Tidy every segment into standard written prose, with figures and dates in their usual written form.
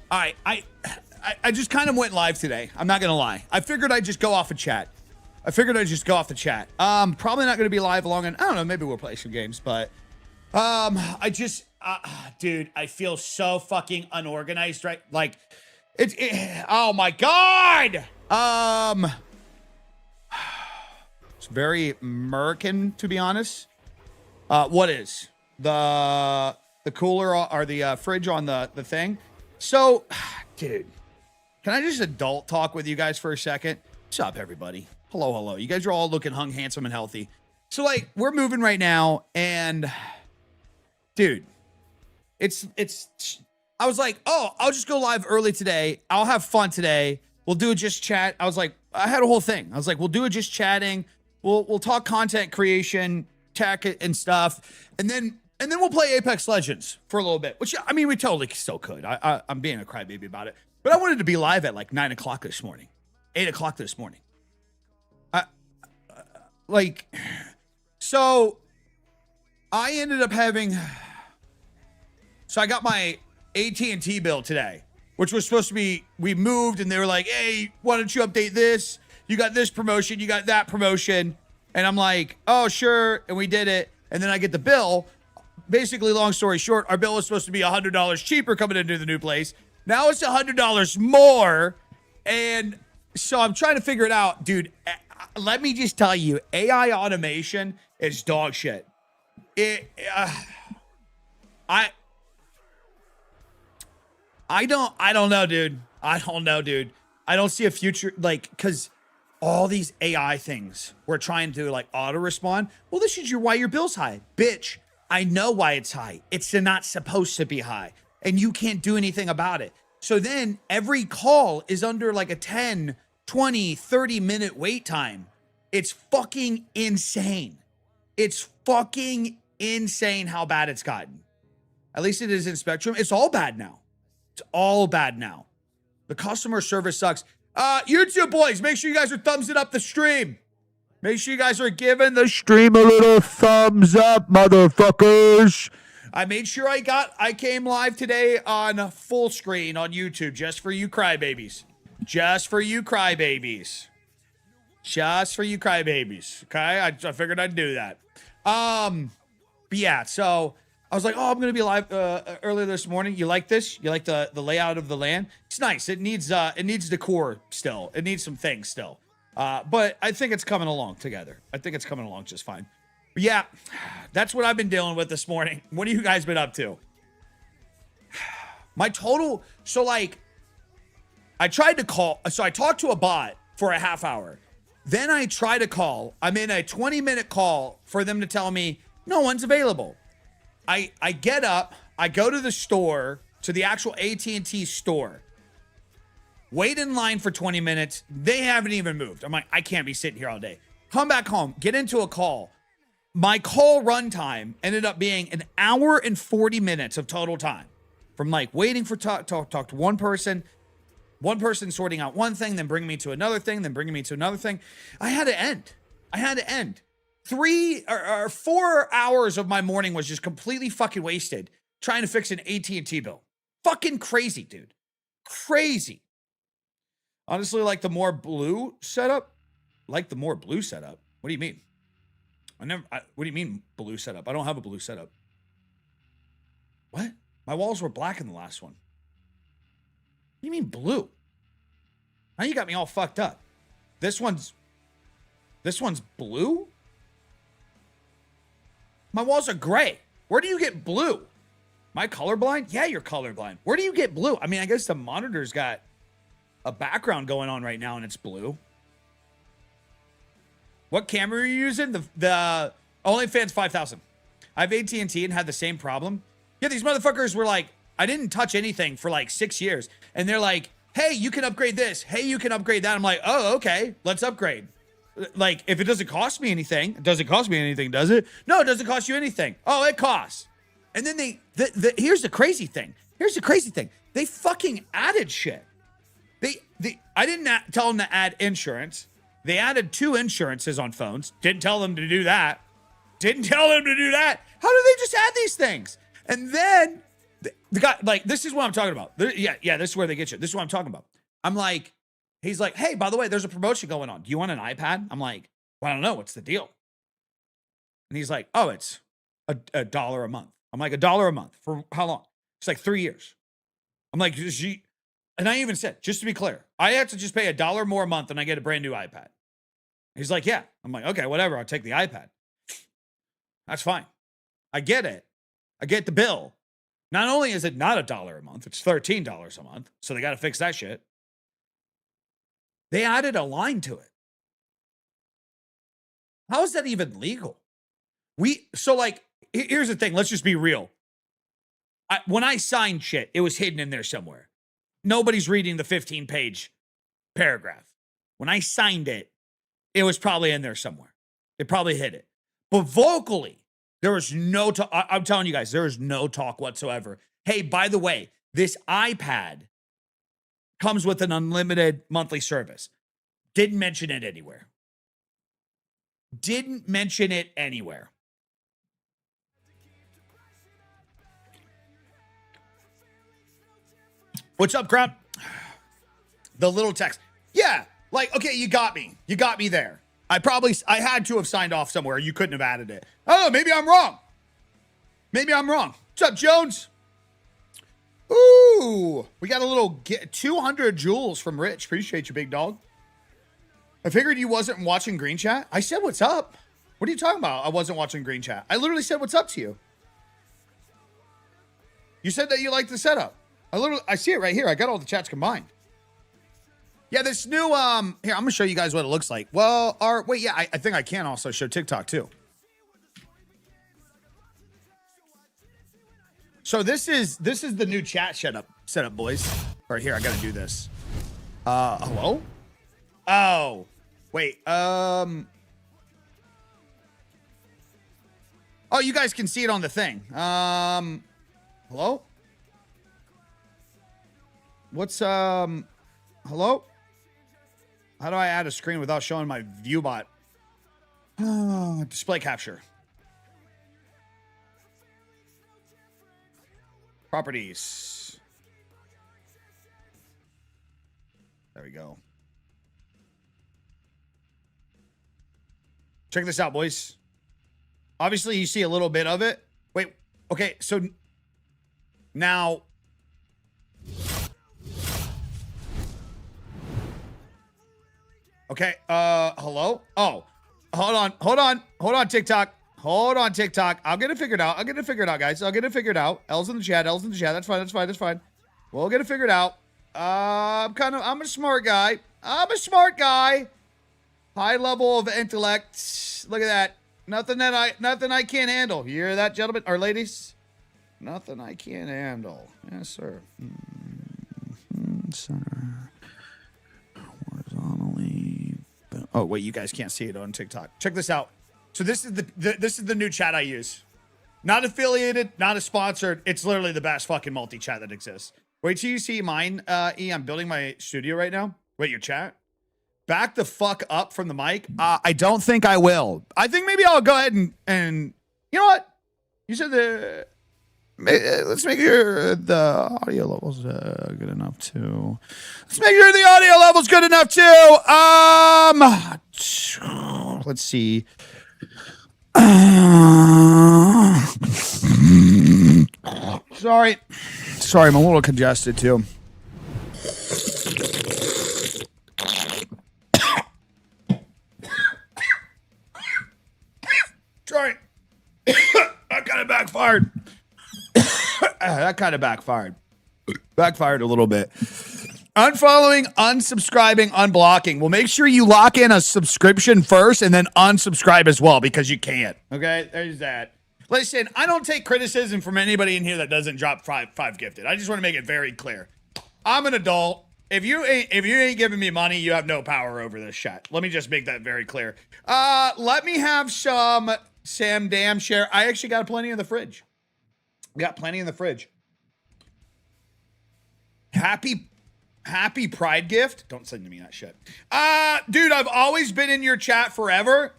All right, I just kind of went live today. I'm not gonna lie. I figured I'd just go off of chat. Probably not gonna be live long, and I don't know. Maybe we'll play some games, but dude, I feel so fucking unorganized, right? Like, oh my god. It's very American, to be honest. What is the cooler or the fridge on the thing? So, dude, can I just adult talk with you guys for a second? What's up, everybody? Hello. You guys are all looking hung, handsome, and healthy. So, like, we're moving right now, and dude, I was like, oh, I'll just go live early today. I'll have fun today. We'll do it just chat. I was like, I had a whole thing. I was like, we'll do it just chatting. We'll talk content creation, tech, and stuff, and then we'll play Apex Legends for a little bit. Which, I mean, we totally still could. I'm being a crybaby about it, but I wanted to be live at like 9 o'clock this morning, 8 o'clock this morning. So I ended up having. So I got my AT&T bill today, which was supposed to be, we moved and they were like, hey, why don't you update this? You got this promotion, you got that promotion. And I'm like, oh, sure. And we did it. And then I get the bill. Basically, long story short, our bill was supposed to be $100 cheaper coming into the new place. Now it's $100 more. And so I'm trying to figure it out. Dude, let me just tell you, AI automation is dog shit. I don't know, dude. I don't see a future, like, because all these AI things we're trying to like auto respond. Well, this is why your bill's high. Bitch, I know why it's high. It's not supposed to be high, and you can't do anything about it. So then every call is under like a 10, 20, 30-minute wait time. It's fucking insane. It's fucking insane how bad it's gotten. At least it is in Spectrum. It's all bad now. It's all bad now. The customer service sucks. YouTube boys, make sure you guys are thumbsing up the stream. Make sure you guys are giving the stream a little thumbs up, motherfuckers. I made sure I came live today on full screen on YouTube just for you crybabies. Just for you crybabies. Okay? I figured I'd do that. But yeah, so I was like, oh, I'm going to be live earlier this morning. You like this? You like the layout of the LAN? It's nice. It needs decor still. It needs some things still. But I think it's coming along together. I think it's coming along just fine. But yeah, that's what I've been dealing with this morning. What have you guys been up to? My total, so like, I tried to call, so I talked to a bot for a half hour. Then I try to call. I'm in a 20-minute call for them to tell me no one's available. I get up, I go to the store, to the actual AT&T store, wait in line for 20 minutes. They haven't even moved. I'm like, I can't be sitting here all day. Come back home, get into a call. My call runtime ended up being an hour and 40 minutes of total time. From like waiting for talk to one person sorting out one thing, then bringing me to another thing, then bringing me to another thing. I had to end. 3 or 4 hours of my morning was just completely fucking wasted trying to fix an AT&T bill. Fucking crazy, dude. Crazy. Honestly, like the more blue setup. What do you mean? What do you mean blue setup? I don't have a blue setup. What? My walls were black in the last one. What do you mean blue? Now you got me all fucked up. This one's blue? My walls are gray. Where do you get blue? Am I colorblind? Yeah, you're colorblind. Where do you get blue? I mean, I guess the monitor's got a background going on right now and it's blue. What camera are you using? The OnlyFans 5000. I have AT&T and had the same problem. Yeah, these motherfuckers were like, I didn't touch anything for like 6 years. And they're like, hey, you can upgrade this. Hey, you can upgrade that. I'm like, oh, okay, let's upgrade. Like, if it doesn't cost me anything, does it? No, it doesn't cost you anything. Oh, it costs. And then here's the crazy thing. They fucking added shit. I didn't tell them to add insurance. They added 2 insurances on phones. Didn't tell them to do that. How do they just add these things? And then The guy, like, this is what I'm talking about. Yeah, this is where they get you. This is what I'm talking about. I'm like, he's like, hey, by the way, there's a promotion going on. Do you want an iPad? I'm like, well, I don't know. What's the deal? And he's like, oh, it's a dollar a month. I'm like, $1 a month for how long? It's like 3 years. I'm like, and I even said, just to be clear, I have to just pay $1 more a month and I get a brand new iPad. He's like, yeah. I'm like, okay, whatever. I'll take the iPad. That's fine. I get it. I get the bill. Not only is it not $1 a month, it's $13 a month. So they got to fix that shit. They added a line to it. How is that even legal? Here's the thing. Let's just be real. When I signed shit, it was hidden in there somewhere. Nobody's reading the 15-page paragraph. When I signed it, it was probably in there somewhere. It probably hid it. But vocally, there was no talk. I'm telling you guys, there is no talk whatsoever. Hey, by the way, this iPad comes with an unlimited monthly service. Didn't mention it anywhere. Didn't mention it anywhere. What's up, crap? The little text. Yeah, like, okay, you got me. You got me there. I had to have signed off somewhere. You couldn't have added it. Oh, maybe I'm wrong. Maybe I'm wrong. What's up, Jones? Ooh, we got a little 200 jewels from Rich. Appreciate you, big dog. I figured you wasn't watching Green Chat. I said, what's up? What are you talking about? I wasn't watching Green Chat. I literally said, what's up to you? You said that you liked the setup. I see it right here. I got all the chats combined. Yeah, this new, here, I'm going to show you guys what it looks like. Well, I think I can also show TikTok too. So this is the new chat setup, boys. All right, here, I got to do this. Hello? Oh, wait, oh, you guys can see it on the thing. Hello? What's, hello? How do I add a screen without showing my viewbot? Display capture. Properties. There we go. Check this out, boys. Obviously, you see a little bit of it. Wait, okay, so now... Okay, hello? Oh, hold on, TikTok. Hold on, TikTok. I'll get it figured out. Guys. I'll get it figured out. L's in the chat. That's fine. We'll get it figured out. I'm a smart guy. High level of intellect. Look at that. Nothing I can't handle. You hear that, gentlemen or ladies? Nothing I can't handle. Yes, sir. Center. Horizontally. Oh, wait, you guys can't see it on TikTok. Check this out. So this is the new chat I use. Not affiliated, not a sponsored. It's literally the best fucking multi-chat that exists. Wait till you see mine, E. I'm building my studio right now. Wait, your chat? Back the fuck up from the mic? I don't think I will. I think maybe I'll go ahead and you know what? You said let's make sure the audio level's good enough too. Let's make sure the audio level's good enough too. Let's see. Sorry, I'm a little congested too. Sorry. That kind of backfired. Backfired a little bit. Unfollowing, unsubscribing, unblocking. Well, make sure you lock in a subscription first and then unsubscribe as well because you can't. Okay, there's that. Listen, I don't take criticism from anybody in here that doesn't drop five gifted. I just want to make it very clear. I'm an adult. If you ain't giving me money, you have no power over this shit. Let me just make that very clear. Let me have some Sam Dam share. I actually got plenty in the fridge. Got plenty in the fridge. Happy Pride gift. Don't send me that shit. Dude, I've always been in your chat forever.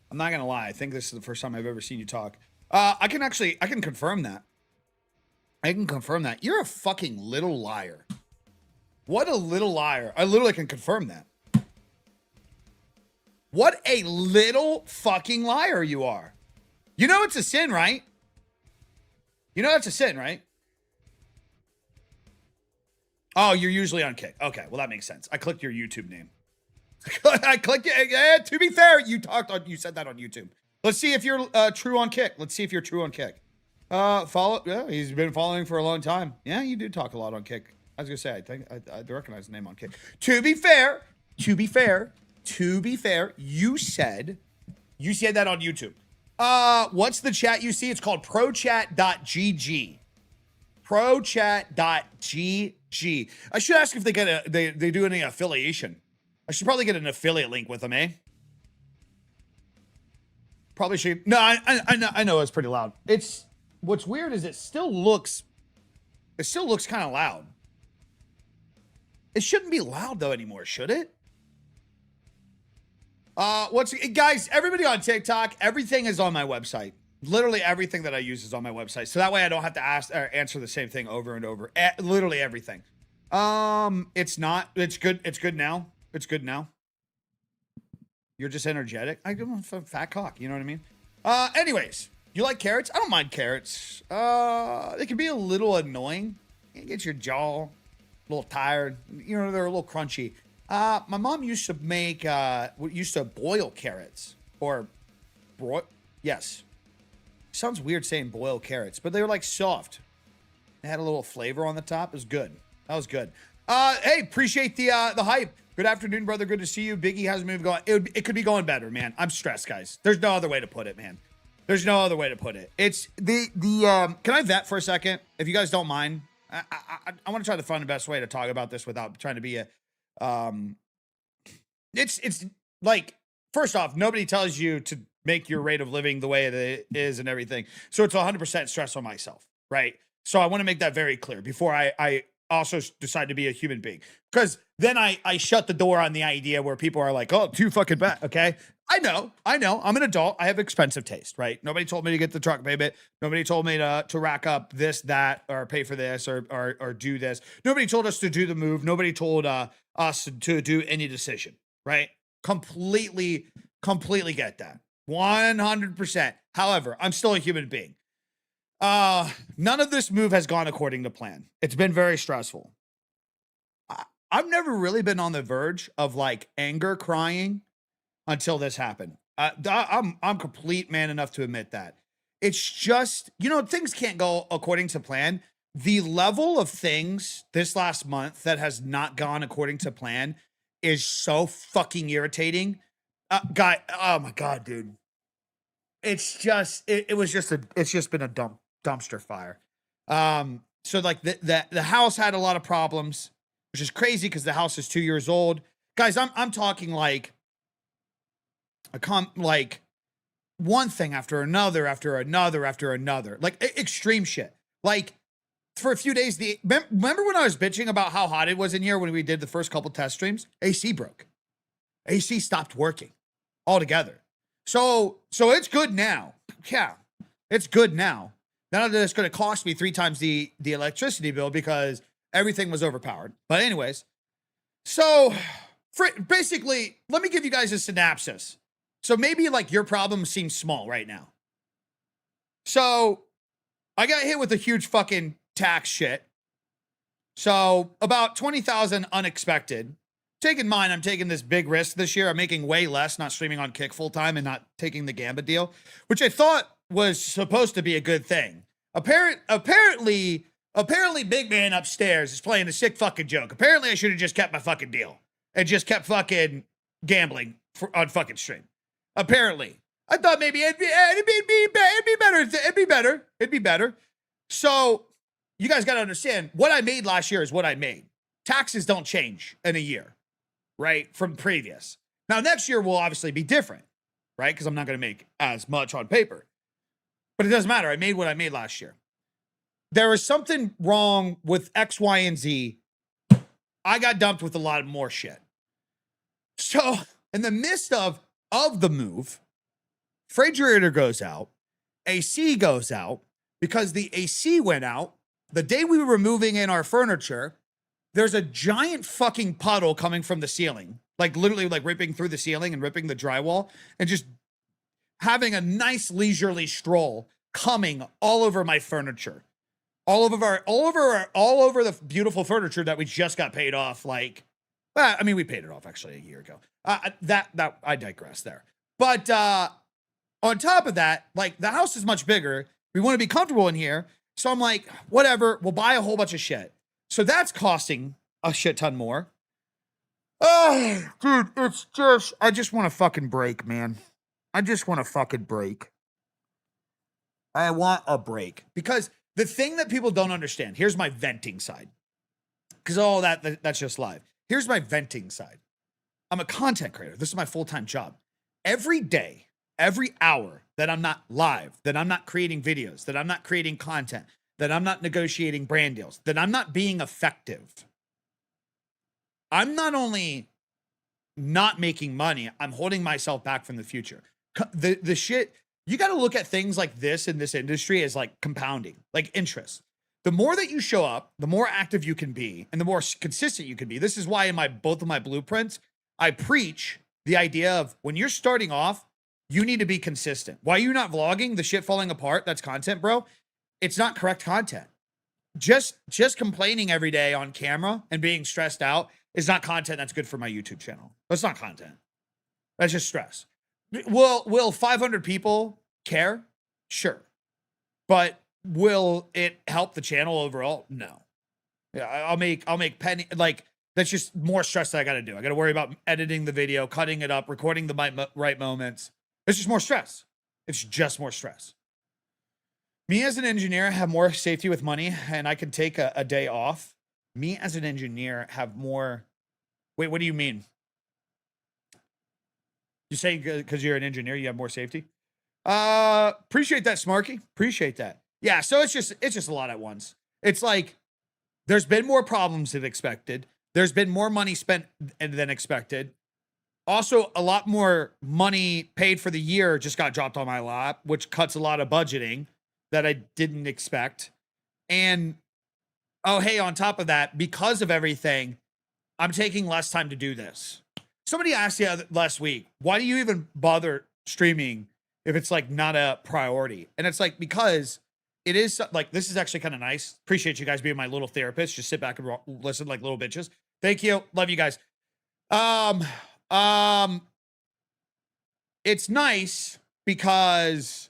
I'm not gonna lie. I think this is the first time I've ever seen you talk. I can confirm that. I can confirm that. You're a fucking little liar. What a little liar. I literally can confirm that. What a little fucking liar you are. You know it's a sin, right? You know it's a sin, right? Oh, you're usually on Kick. Okay, well that makes sense. I clicked your YouTube name. I clicked it. To be fair, you said that on YouTube. Let's see if you're true on Kick. Let's see if you're true on Kick. Follow. Yeah, he's been following for a long time. Yeah, you do talk a lot on Kick. I was gonna say, I think I recognize the name on Kick. To be fair, you said that on YouTube. What's the chat you see? It's called prochat.gg. Prochat.gg. I should ask if they do any affiliation. I should probably get an affiliate link with them, eh? Probably should. No, I know it's pretty loud. What's weird is it still looks kind of loud. It shouldn't be loud though anymore, should it? Guys, everybody on TikTok, everything is on my website. Literally everything that I use is on my website. So that way I don't have to answer the same thing over and over. Literally everything. It's good. It's good now. It's good now. You're just energetic. I give him a fat cock. You know what I mean? Anyways, you like carrots? I don't mind carrots. They can be a little annoying. You get your jaw a little tired. You know, they're a little crunchy. My mom used to boil carrots yes. Sounds weird saying boil carrots, but they were like soft. They had a little flavor on the top. It was good. That was good. Hey, appreciate the hype. Good afternoon, brother. Good to see you. Biggie, how's the move going? It could be going better, man. I'm stressed, guys. There's no other way to put it, man. There's no other way to put it. It's can I vet for a second? If you guys don't mind, I want to try to find the best way to talk about this without trying to be a, it's like, first off, nobody tells you to make your rate of living the way it is and everything. So it's 100% stress on myself, right? So I want to make that very clear before I also decide to be a human being. Because then I shut the door on the idea where people are like, oh, too fucking bad, okay? I know. I'm an adult. I have expensive taste, right? Nobody told me to get the truck payment. Nobody told me to rack up this, that, or pay for this, or do this. Nobody told us to do the move. Nobody told us to do any decision, right? Completely get that. 100%. However, I'm still a human being. None of this move has gone according to plan. It's been very stressful. I've never really been on the verge of like anger crying until this happened. I'm complete man enough to admit that. It's just, things can't go according to plan. The level of things this last month that has not gone according to plan is so fucking irritating. Oh my God, dude. It's just, it's just been a dumpster fire. So like the house had a lot of problems, which is crazy because the house is 2 years old. Guys, I'm talking like one thing after another, like extreme shit. Like for a few days, remember when I was bitching about how hot it was in here when we did the first couple test streams? AC broke. AC stopped working altogether. So it's good now. Yeah, it's good now. Now that it's going to cost me 3 times the electricity bill because everything was overpowered. But anyways, so basically, let me give you guys a synopsis. So maybe like your problem seems small right now. So I got hit with a huge fucking tax shit. So about 20,000 unexpected. Take in mind, I'm taking this big risk this year. I'm making way less, not streaming on Kick full time and not taking the Gambit deal, which I thought was supposed to be a good thing. Apparently, big man upstairs is playing a sick fucking joke. Apparently, I should have just kept my fucking deal and just kept fucking gambling on fucking stream. Apparently, I thought maybe it'd be better. So you guys got to understand what I made last year is what I made. Taxes don't change in a year, right? From previous. Now, next year will obviously be different, right? Because I'm not going to make as much on paper. But it doesn't matter. I made what I made last year. There is something wrong with X, Y, and Z. I got dumped with a lot more shit. So, in the midst of the move, refrigerator goes out. AC goes out. Because the AC went out the day we were moving in our furniture. There's a giant fucking puddle coming from the ceiling, like literally like ripping through the ceiling and ripping the drywall and just having a nice leisurely stroll coming all over my furniture, all over the beautiful furniture that we just got paid off. Like, I mean, we paid it off actually a year ago. That I digress there. But on top of that, like the house is much bigger. We want to be comfortable in here. So I'm like, whatever, we'll buy a whole bunch of shit. So that's costing a shit ton more. Oh, dude, it's just, I just want to fucking break, man. I just want to fucking break. I want a break. Because the thing that people don't understand, here's my venting side. Because all that's just live. Here's my venting side. I'm a content creator. This is my full-time job. Every day, every hour that I'm not live, that I'm not creating videos, that I'm not creating content, that I'm not negotiating brand deals, that I'm not being effective, I'm not only not making money, I'm holding myself back from the future. The shit, you got to look at things like this in this industry as like compounding, like interest. The more that you show up, the more active you can be and the more consistent you can be. This is why in both of my blueprints, I preach the idea of when you're starting off, you need to be consistent. Why are you not vlogging the shit falling apart? That's content, bro. It's not correct content. Just complaining every day on camera and being stressed out is not content that's good for my YouTube channel. That's not content. That's just stress. Will 500 people care? Sure. But will it help the channel overall? No. Yeah, I'll make penny, like that's just more stress that I got to do. I got to worry about editing the video, cutting it up, recording the right moments. It's just more stress. It's just more stress. Me as an engineer have more safety with money and I can take a day off. Me as an engineer have more. Wait, what do you mean? You saying because you're an engineer, you have more safety? Appreciate that, Smarky. Appreciate that. Yeah, so it's just a lot at once. It's like there's been more problems than expected. There's been more money spent than expected. Also, a lot more money paid for the year just got dropped on my lap, which cuts a lot of budgeting that I didn't expect. And oh, hey, on top of that, because of everything, I'm taking less time to do this. Somebody asked you last week, why do you even bother streaming if it's like not a priority? And it's like, because it is like, this is actually kind of nice. Appreciate you guys being my little therapist. Just sit back and listen like little bitches. Thank you. Love you guys. It's nice because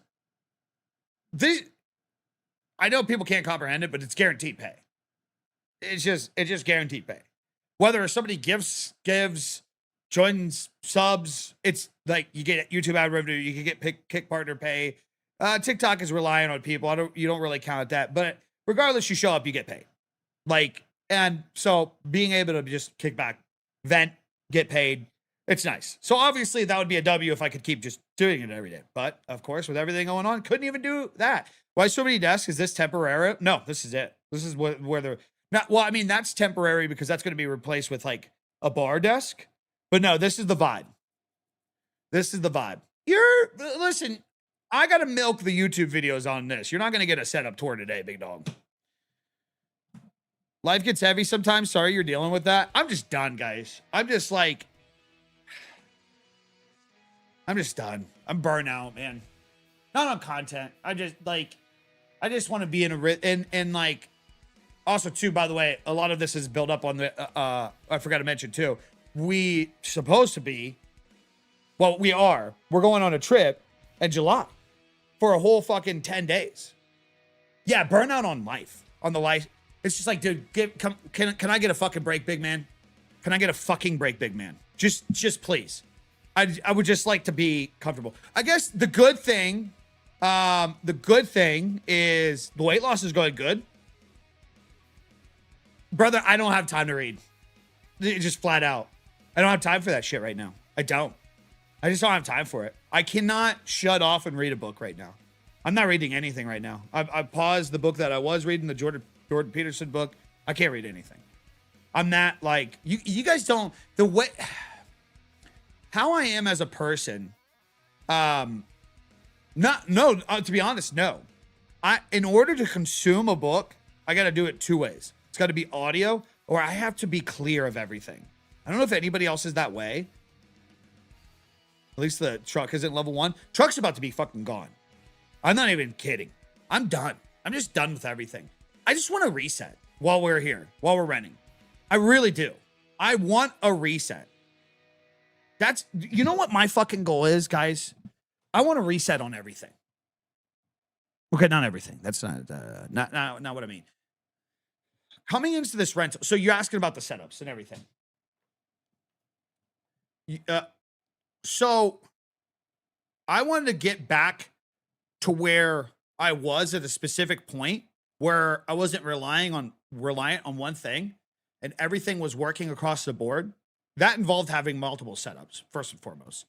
this, I know people can't comprehend it, but it's guaranteed pay. It's just guaranteed pay. Whether somebody gives, joins, subs, it's like you get YouTube ad revenue, you can get Kick partner pay. TikTok is relying on people. You don't really count that, but regardless, you show up, you get paid. Like, and so being able to just kick back, vent, get paid, it's nice. So obviously that would be a W if I could keep just doing it every day. But of course, with everything going on, couldn't even do that. Why so many desks? Is this temporary? No, this is it. This is where they're not. Well, I mean, that's temporary because that's going to be replaced with like a bar desk. But no, this is the vibe. This is the vibe. Listen, I got to milk the YouTube videos on this. You're not going to get a setup tour today, big dog. Life gets heavy sometimes. Sorry you're dealing with that. I'm just done, guys. I'm just done. I'm burnt out, man. Not on content. I just want to be in and like, also too, by the way, a lot of this is built up on the, I forgot to mention too, we're going on a trip in July for a whole fucking 10 days. Yeah. Burnout on life, on the life. It's just like, dude, can I get a fucking break, big man? Can I get a fucking break, big man? Just please. I would just like to be comfortable. I guess the good thing is the weight loss is going good. Brother, I don't have time to read. Just flat out. I don't have time for that shit right now. I don't. I just don't have time for it. I cannot shut off and read a book right now. I'm not reading anything right now. I paused the book that I was reading, the Jordan Peterson book. I can't read anything. I'm not like, you guys don't, the way, how I am as a person, To be honest, no. In order to consume a book, I got to do it two ways. It's got to be audio, or I have to be clear of everything. I don't know if anybody else is that way. At least the truck isn't level 1. Truck's about to be fucking gone. I'm not even kidding. I'm done. I'm just done with everything. I just want a reset while we're here, while we're renting. I really do. I want a reset. You know what my fucking goal is, guys? I want to reset on everything. Okay, not everything. That's not what I mean. Coming into this rental, so you're asking about the setups and everything. So I wanted to get back to where I was at a specific point where I wasn't reliant on one thing and everything was working across the board. That involved having multiple setups, first and foremost.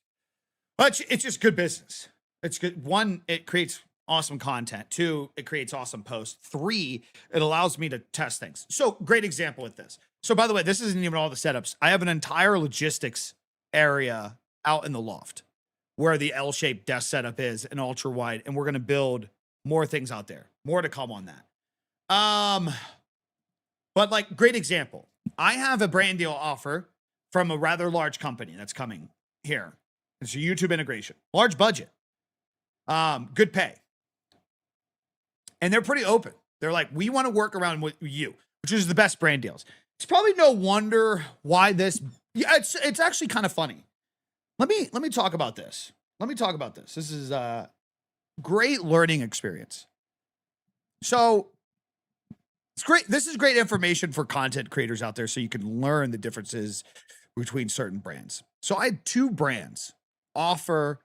But it's just good business. It's good. 1, it creates awesome content. 2, it creates awesome posts. 3, it allows me to test things. So great example with this. So by the way, this isn't even all the setups. I have an entire logistics area out in the loft where the L-shaped desk setup is, an ultra wide, and we're going to build more things out there. More to come on that. But like, great example. I have a brand deal offer from a rather large company that's coming here. It's a YouTube integration, large budget, good pay. And they're pretty open. They're like, we want to work around with you, which is the best brand deals. It's probably no wonder why this, it's actually kind of funny. Let me talk about this. This is a great learning experience. So it's great. This is great information for content creators out there so you can learn the differences between certain brands. So I had 2 brands offer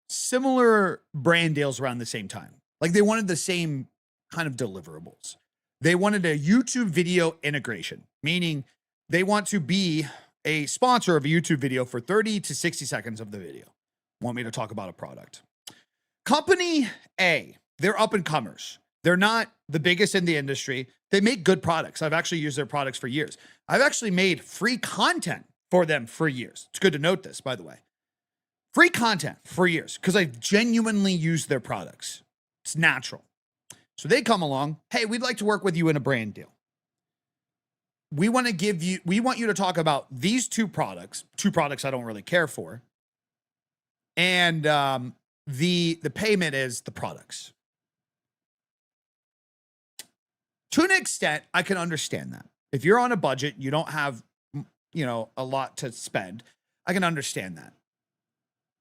similar brand deals around the same time. Like they wanted the same kind of deliverables. They wanted a YouTube video integration, meaning they want to be a sponsor of a YouTube video for 30 to 60 seconds of the video. Want me to talk about a product. Company A, they're up and comers. They're not the biggest in the industry. They make good products. I've actually used their products for years. I've actually made free content for them for years. It's good to note this, by the way. Free content for years because I've genuinely used their products. It's natural. So they come along. Hey, we'd like to work with you in a brand deal. We want you to talk about these 2 products I don't really care for. And the payment is the products. To an extent, I can understand that. If you're on a budget, you don't have, a lot to spend. I can understand that.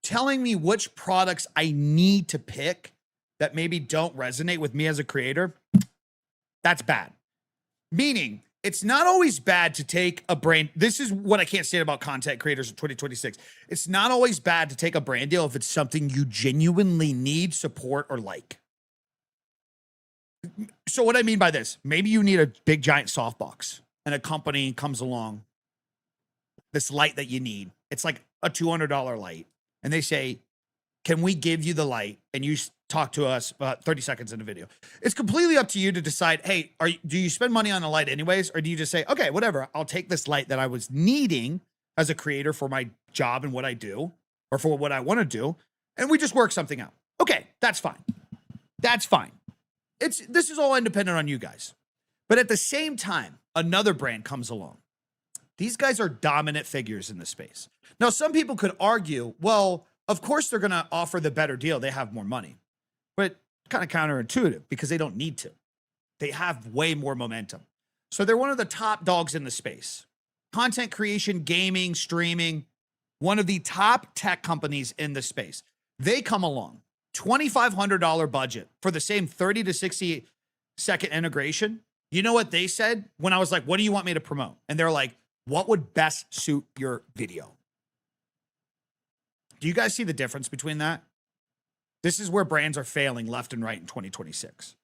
Telling me which products I need to pick that maybe don't resonate with me as a creator, that's bad. Meaning, it's not always bad to take a brand. This is what I can't say about content creators in 2026. It's not always bad to take a brand deal if it's something you genuinely need, support, or like. So what I mean by this, maybe you need a big giant softbox and a company comes along, this light that you need. It's like a $200 light. And they say, can we give you the light? And you talk to us about 30 seconds in a video. It's completely up to you to decide, hey, do you spend money on a light anyways? Or do you just say, okay, whatever, I'll take this light that I was needing as a creator for my job and what I do, or for what I want to do, and we just work something out. Okay, that's fine. That's fine. This is all independent on you guys. But at the same time, another brand comes along. These guys are dominant figures in the space. Now, some people could argue, well, of course they're going to offer the better deal. They have more money. But kind of counterintuitive because they don't need to. They have way more momentum. So they're one of the top dogs in the space. Content creation, gaming, streaming, one of the top tech companies in the space. They come along, $2,500 budget for the same 30 to 60 second integration. You know what they said when I was like, what do you want me to promote? And they're like, what would best suit your video? Do you guys see the difference between that? This is where brands are failing left and right in 2026.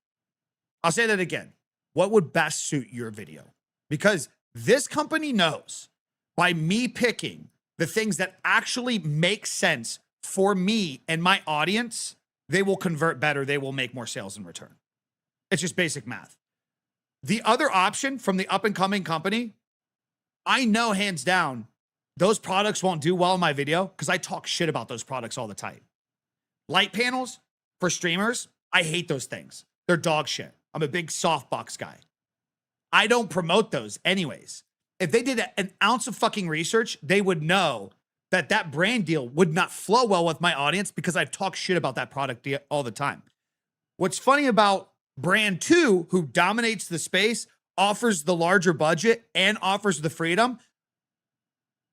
I'll say that again. What would best suit your video? Because this company knows by me picking the things that actually make sense for me and my audience, they will convert better. They will make more sales in return. It's just basic math. The other option from the up and coming company, I know hands down, those products won't do well in my video because I talk shit about those products all the time. Light panels, for streamers, I hate those things. They're dog shit. I'm a big softbox guy. I don't promote those anyways. If they did an ounce of fucking research, they would know that that brand deal would not flow well with my audience because I've talked shit about that product all the time. What's funny about brand 2, who dominates the space, offers the larger budget and offers the freedom.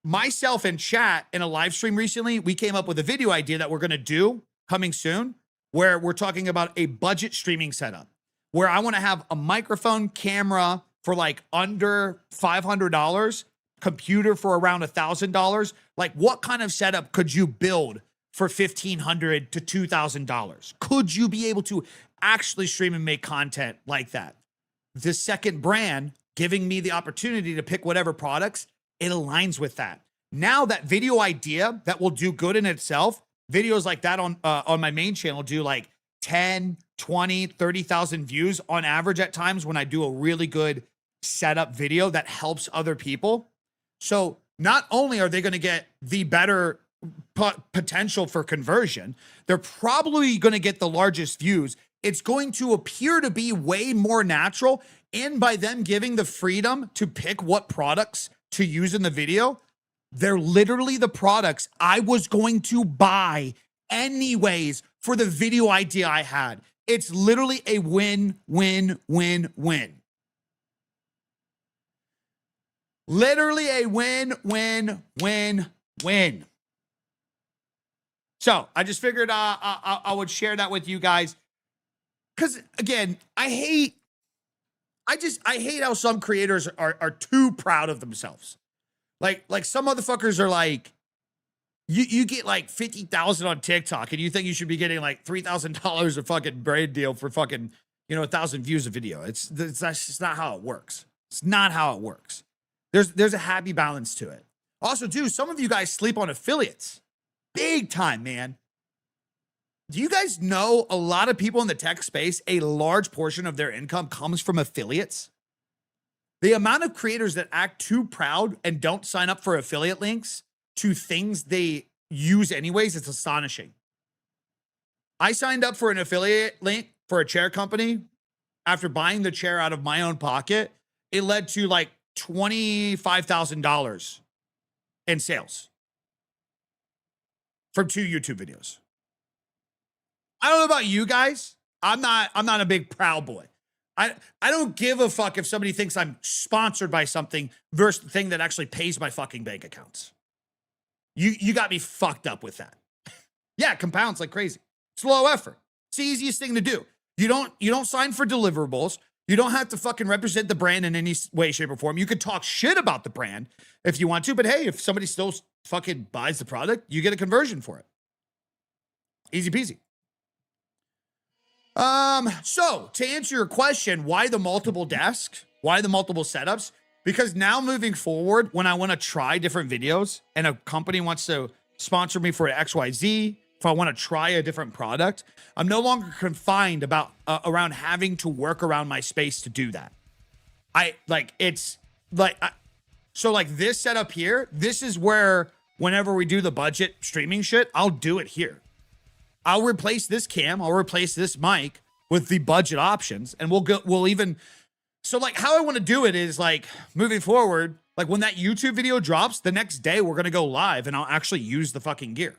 Myself and chat in a live stream recently, we came up with a video idea that we're going to do coming soon, where we're talking about a budget streaming setup, where I want to have a microphone, camera for like under $500, computer for around $1,000. Like, what kind of setup could you build for $1,500 to $2,000? Could you be able to actually stream and make content like that? The second brand giving me the opportunity to pick whatever products, it aligns with that. Now that video idea that will do good in itself, videos like that on my main channel do like 10, 20, 30,000 views on average at times when I do a really good setup video that helps other people. So not only are they going to get the better potential for conversion, they're probably going to get the largest views. It's going to appear to be way more natural. And by them giving the freedom to pick what products to use in the video, they're literally the products I was going to buy anyways for the video idea I had. It's literally a win, win, win, win. Literally a win, win, win, win. So I just figured I would share that with you guys. Because again, I hate how some creators are too proud of themselves. Like some motherfuckers are like, you get like 50,000 on TikTok and you think you should be getting like $3,000 a fucking brand deal for fucking, 1,000 views a video. That's just not how it works. It's not how it works. There's a happy balance to it. Also, too, some of you guys sleep on affiliates. Big time, man. Do you guys know a lot of people in the tech space, a large portion of their income comes from affiliates? The amount of creators that act too proud and don't sign up for affiliate links to things they use anyways, it's astonishing. I signed up for an affiliate link for a chair company. After buying the chair out of my own pocket, it led to like $25,000 in sales from 2 YouTube videos. I don't know about you guys. I'm not a big proud boy. I don't give a fuck if somebody thinks I'm sponsored by something versus the thing that actually pays my fucking bank accounts. You got me fucked up with that. Yeah, it compounds like crazy. It's low effort. It's the easiest thing to do. You don't sign for deliverables. You don't have to fucking represent the brand in any way, shape, or form. You could talk shit about the brand if you want to, but hey, if somebody still fucking buys the product, you get a conversion for it. Easy peasy. So to answer your question, why the multiple desks? Why the multiple setups? Because now moving forward, when I want to try different videos and a company wants to sponsor me for XYZ, if I want to try a different product, I'm no longer confined around having to work around my space to do that. So this setup here, this is where whenever we do the budget streaming shit, I'll do it here. I'll replace this cam, I'll replace this mic with the budget options, and so like how I want to do it is like moving forward, like when that YouTube video drops, the next day we're going to go live and I'll actually use the fucking gear.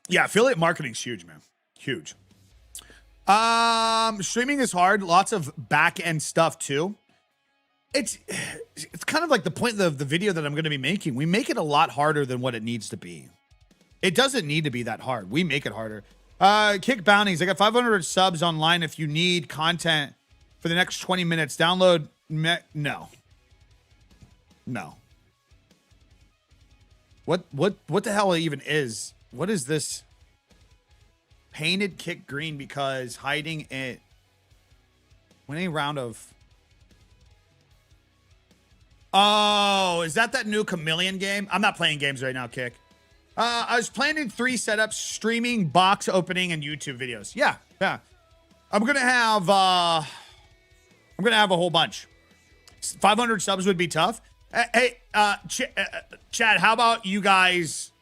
Yeah, affiliate marketing's huge, man. Huge. Streaming is hard. Lots of back end stuff too. It's kind of like the point of the video that I'm going to be making. We make it a lot harder than what it needs to be. It doesn't need to be that hard. We make it harder. Kick bounties. I got 500 subs online. If you need content for the next 20 minutes, download. No. What the hell even is? What is this? Painted kick green because hiding it. Winning round of. Oh, is that new Chameleon game? I'm not playing games right now, Kick. I was planning 3 setups: streaming, box opening, and YouTube videos. Yeah. I'm gonna have a whole bunch. 500 subs would be tough. Hey, Chad, how about you guys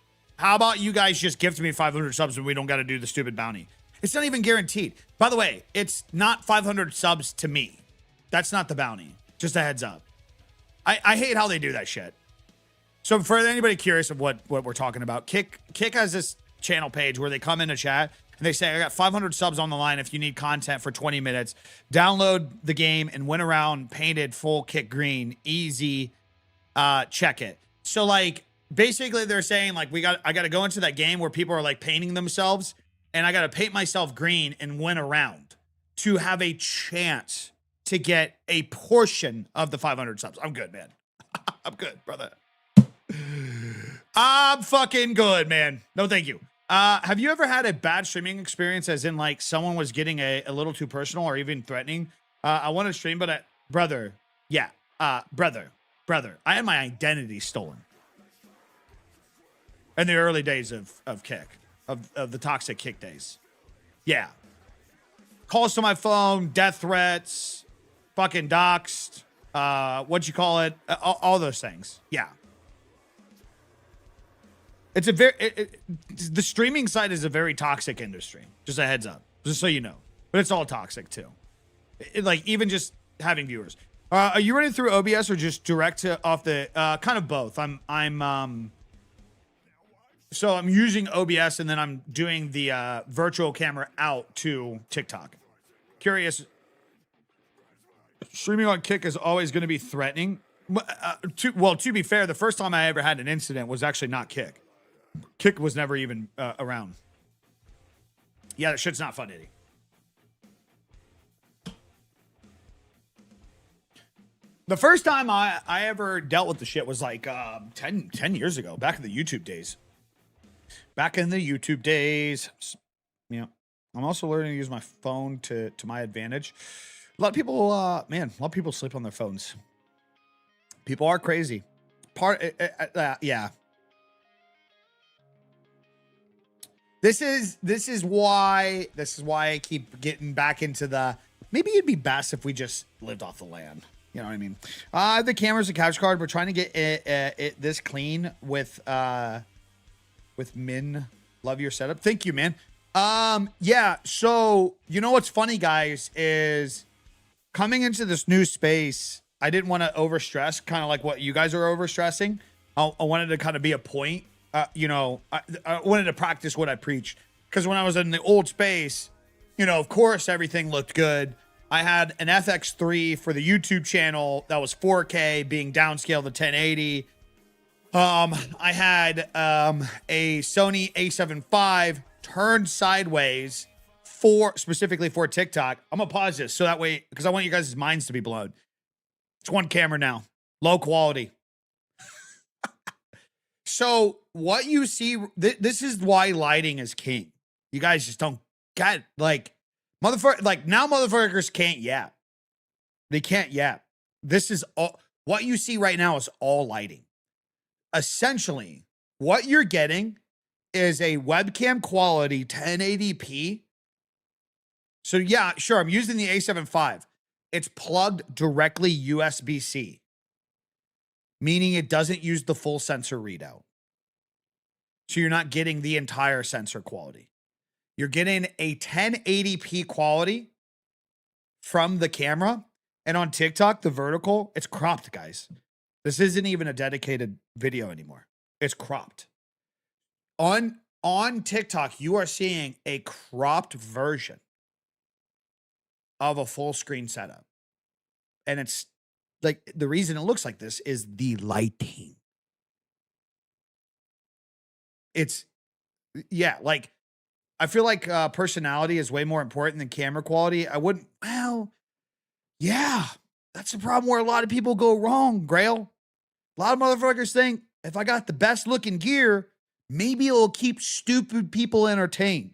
How about you guys just gift me 500 subs and we don't got to do the stupid bounty? It's not even guaranteed. By the way, it's not 500 subs to me. That's not the bounty. Just a heads up. I hate how they do that shit. So for anybody curious of what we're talking about, Kick has this channel page where they come in a chat and they say, I got 500 subs on the line if you need content for 20 minutes. Download the game and win around painted full Kick green. Easy. Check it. So like basically they're saying like I got to go into that game where people are like painting themselves and I got to paint myself green and win around to have a chance to get a portion of the 500 subs. I'm good, man. I'm good, brother. I'm fucking good, man. No, thank you. Have you ever had a bad streaming experience as in like someone was getting a little too personal or even threatening? I want to stream, but brother, I had my identity stolen in the early days of Kick, of the toxic Kick days. Yeah. Calls to my phone, death threats, fucking doxed, what you call it, all those things. Yeah. It's a the streaming side is a very toxic industry. Just a heads up, just so you know. But it's all toxic too. Like even just having viewers. Are you running through OBS or just direct to off the kind of both? So I'm using OBS and then I'm doing the virtual camera out to TikTok. Curious. Streaming on Kick is always going to be threatening. To be fair, the first time I ever had an incident was actually not Kick. Kick was never even around. Yeah, that shit's not fun, Eddie. The first time I ever dealt with the shit was like 10 years ago, back in the YouTube days. Yeah. I'm also learning to use my phone to my advantage. A lot of people sleep on their phones. People are crazy. Yeah. This is why I keep getting back into the, maybe it'd be best if we just lived off the land. You know what I mean? The camera's a couch card. We're trying to get it this clean with Min. Love your setup. Thank you, man. Yeah. So you know what's funny, guys, is coming into this new space. I didn't want to overstress, kind of like what you guys are overstressing. I wanted to kind of be a point. I wanted to practice what I preach, because when I was in the old space, of course everything looked good. I had an FX3 for the YouTube channel that was 4K being downscaled to 1080. I had a Sony A7 IV turned sideways specifically for TikTok. I'm gonna pause this so that way, because I want you guys' minds to be blown. It's one camera now, low quality. So what you see, this is why lighting is king. You guys just don't get motherfuckers can't yap. They can't yap. This is all what you see right now is all lighting. Essentially, what you're getting is a webcam quality 1080p. So yeah, sure, I'm using the A7 IV. It's plugged directly USB-C, meaning it doesn't use the full sensor readout. So you're not getting the entire sensor quality. You're getting a 1080p quality from the camera. And on TikTok, the vertical, it's cropped, guys. This isn't even a dedicated video anymore. It's cropped. On TikTok, you are seeing a cropped version of a full screen setup. And it's like, the reason it looks like this is the lighting. I feel like personality is way more important than camera quality. Yeah, that's the problem where a lot of people go wrong, Grail. A lot of motherfuckers think if I got the best looking gear, maybe it'll keep stupid people entertained.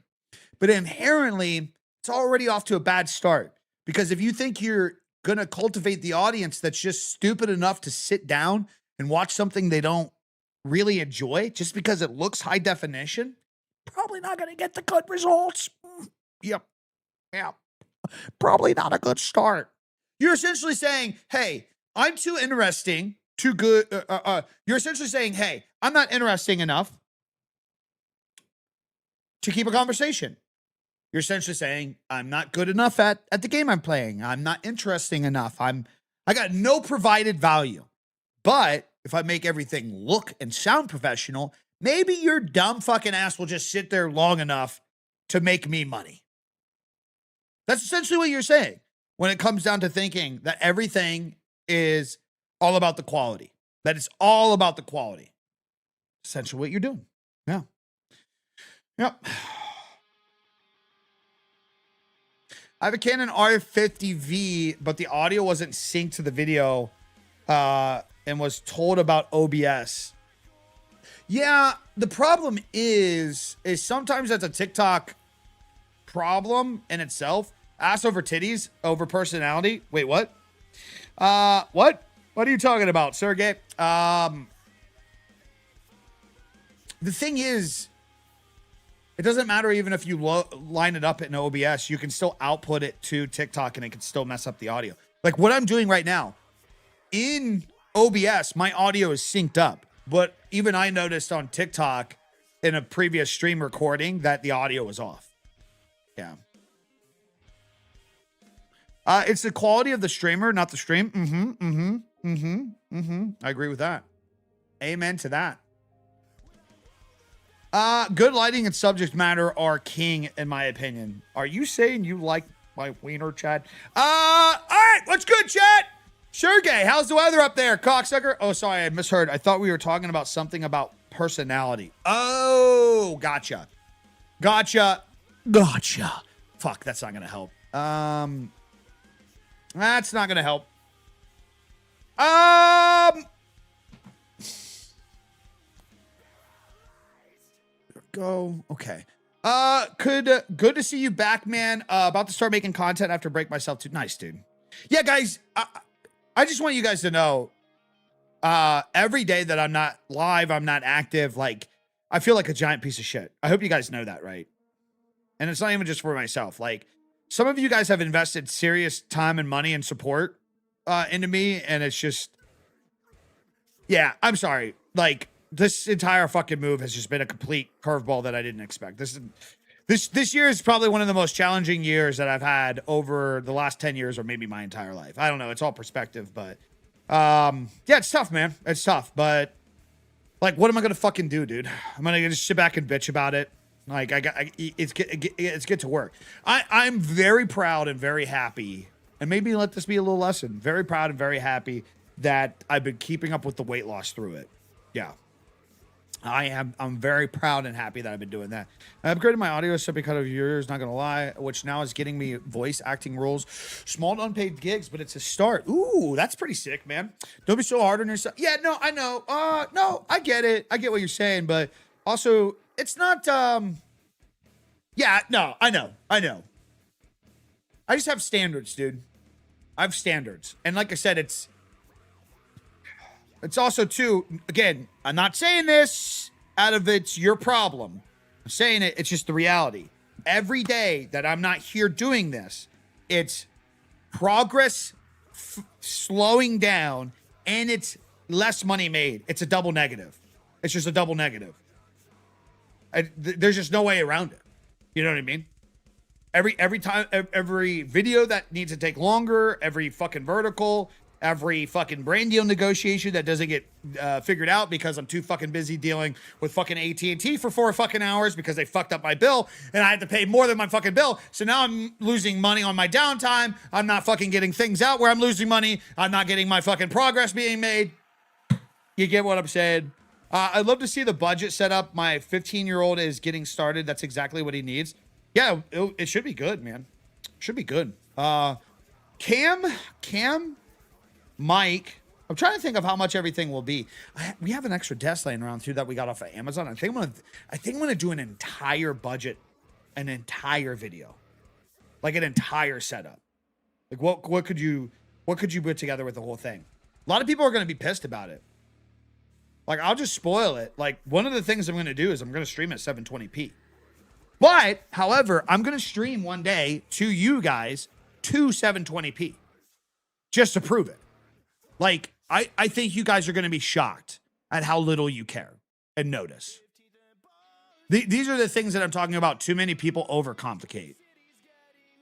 But inherently, it's already off to a bad start. Because if you think you're going to cultivate the audience that's just stupid enough to sit down and watch something they don't really enjoy just because it looks high definition, probably not going to get the good results. Yep. Yeah. Probably not a good start. You're essentially saying, hey, I'm too interesting, too good. You're essentially saying, hey, I'm not interesting enough. to keep a conversation. You're essentially saying, I'm not good enough at the game I'm playing. I'm not interesting enough. I got no provided value. But if I make everything look and sound professional, maybe your dumb fucking ass will just sit there long enough to make me money. That's essentially what you're saying when it comes down to thinking that everything is all about the quality. That it's all about the quality. Essentially what you're doing. Yeah. Yep. I have a Canon R50V, but the audio wasn't synced to the video and was told about OBS. Yeah, the problem is sometimes that's a TikTok problem in itself. Ass over titties over personality. Wait, what? What? What are you talking about, Sergey? The thing is, it doesn't matter even if you line it up in OBS, you can still output it to TikTok and it can still mess up the audio. Like what I'm doing right now in OBS, my audio is synced up, but even I noticed on TikTok in a previous stream recording that the audio was off. Yeah. It's the quality of the streamer, not the stream. I agree with that. Amen to that. Good lighting and subject matter are king, in my opinion. Are you saying you like my wiener, Chad? All right, what's good, Chad? Sergey, how's the weather up there, cocksucker? Oh, sorry, I misheard. I thought we were talking about something about personality. Oh, gotcha. Fuck, that's not gonna help. That's not gonna help. Go. Okay. Good to see you back, man. About to start making content after break myself too. Nice, dude. Yeah, guys. I just want you guys to know, every day that I'm not live, I'm not active, like, I feel like a giant piece of shit. I hope you guys know that, right? And it's not even just for myself. Like, some of you guys have invested serious time and money and support into me, and it's just, yeah, I'm sorry. Like, this entire fucking move has just been a complete curveball that I didn't expect. This year is probably one of the most challenging years that I've had over the last 10 years or maybe my entire life. I don't know. It's all perspective, but yeah, it's tough, man. It's tough, but like, what am I going to fucking do, dude? I'm going to just sit back and bitch about it. Like it's get to work. I'm very proud and very happy, and maybe let this be a little lesson. Very proud and very happy that I've been keeping up with the weight loss through it. Yeah. I'm very proud and happy that I've been doing that. I upgraded my audio set because of yours, not gonna lie, which now is getting me voice acting roles, small unpaid gigs, but it's a start. Ooh, that's pretty sick, man. Don't be so hard on yourself. Yeah, no, I know. No, I get it. I get what you're saying, but also it's not. Yeah, no, I know. I just have standards, dude. I have standards, and like I said, it's also, too, again, I'm not saying this out of it's your problem. I'm saying it's just the reality. Every day that I'm not here doing this, it's progress slowing down and it's less money made. It's a double negative. It's just a double negative. There's just no way around it. You know what I mean? Every time, every video that needs to take longer, every fucking vertical, every fucking brand deal negotiation that doesn't get figured out because I'm too fucking busy dealing with fucking AT&T for 4 fucking hours because they fucked up my bill and I had to pay more than my fucking bill. So now I'm losing money on my downtime. I'm not fucking getting things out where I'm losing money. I'm not getting my fucking progress being made. You get what I'm saying? I'd love to see the budget set up. My 15-year-old is getting started. That's exactly what he needs. Yeah, it should be good, man. Should be good. Cam, Mike, I'm trying to think of how much everything will be. We have an extra desk laying around too that we got off of Amazon. I think I'm gonna do an entire budget, an entire video, like an entire setup. Like what could you put together with the whole thing? A lot of people are gonna be pissed about it. Like, I'll just spoil it. Like, one of the things I'm gonna do is I'm gonna stream at 720p. But, however, I'm gonna stream one day to you guys to 720p, just to prove it. Like, I think you guys are going to be shocked at how little you care and notice. These are the things that I'm talking about. Too many people overcomplicate.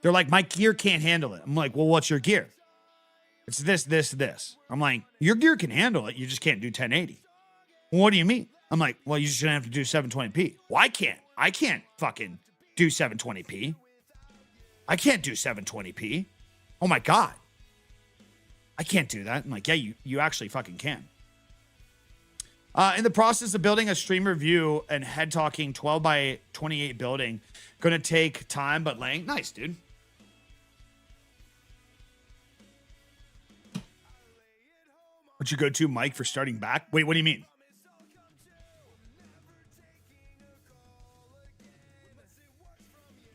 They're like, my gear can't handle it. I'm like, well, what's your gear? It's this, this, this. I'm like, your gear can handle it. You just can't do 1080. Well, what do you mean? I'm like, well, you just gonna have to do 720p. Well, I can't. I can't fucking do 720p. I can't do 720p. Oh my God. I can't do that. I'm like, yeah, you actually fucking can. In the process of building a streamer view and head talking 12 by 28 building, gonna take time, but laying. Nice, dude. What's your go-to mic for starting back? Wait, what do you mean?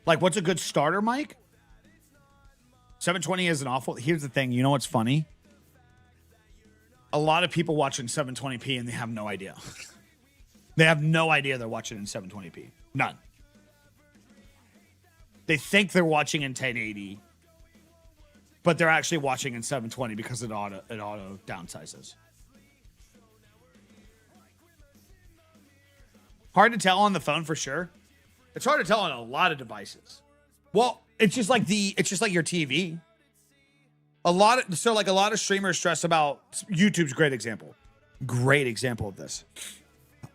Like, what's a good starter mic? 720 isn't awful. Here's the thing. You know what's funny? A lot of people watching 720p and they have no idea. They have no idea they're watching in 720p. None. They think they're watching in 1080, but they're actually watching in 720 because it auto downsizes. Hard to tell on the phone for sure. It's hard to tell on a lot of devices. Well, it's just like your TV. A lot of streamers stress about YouTube's a great example. Great example of this.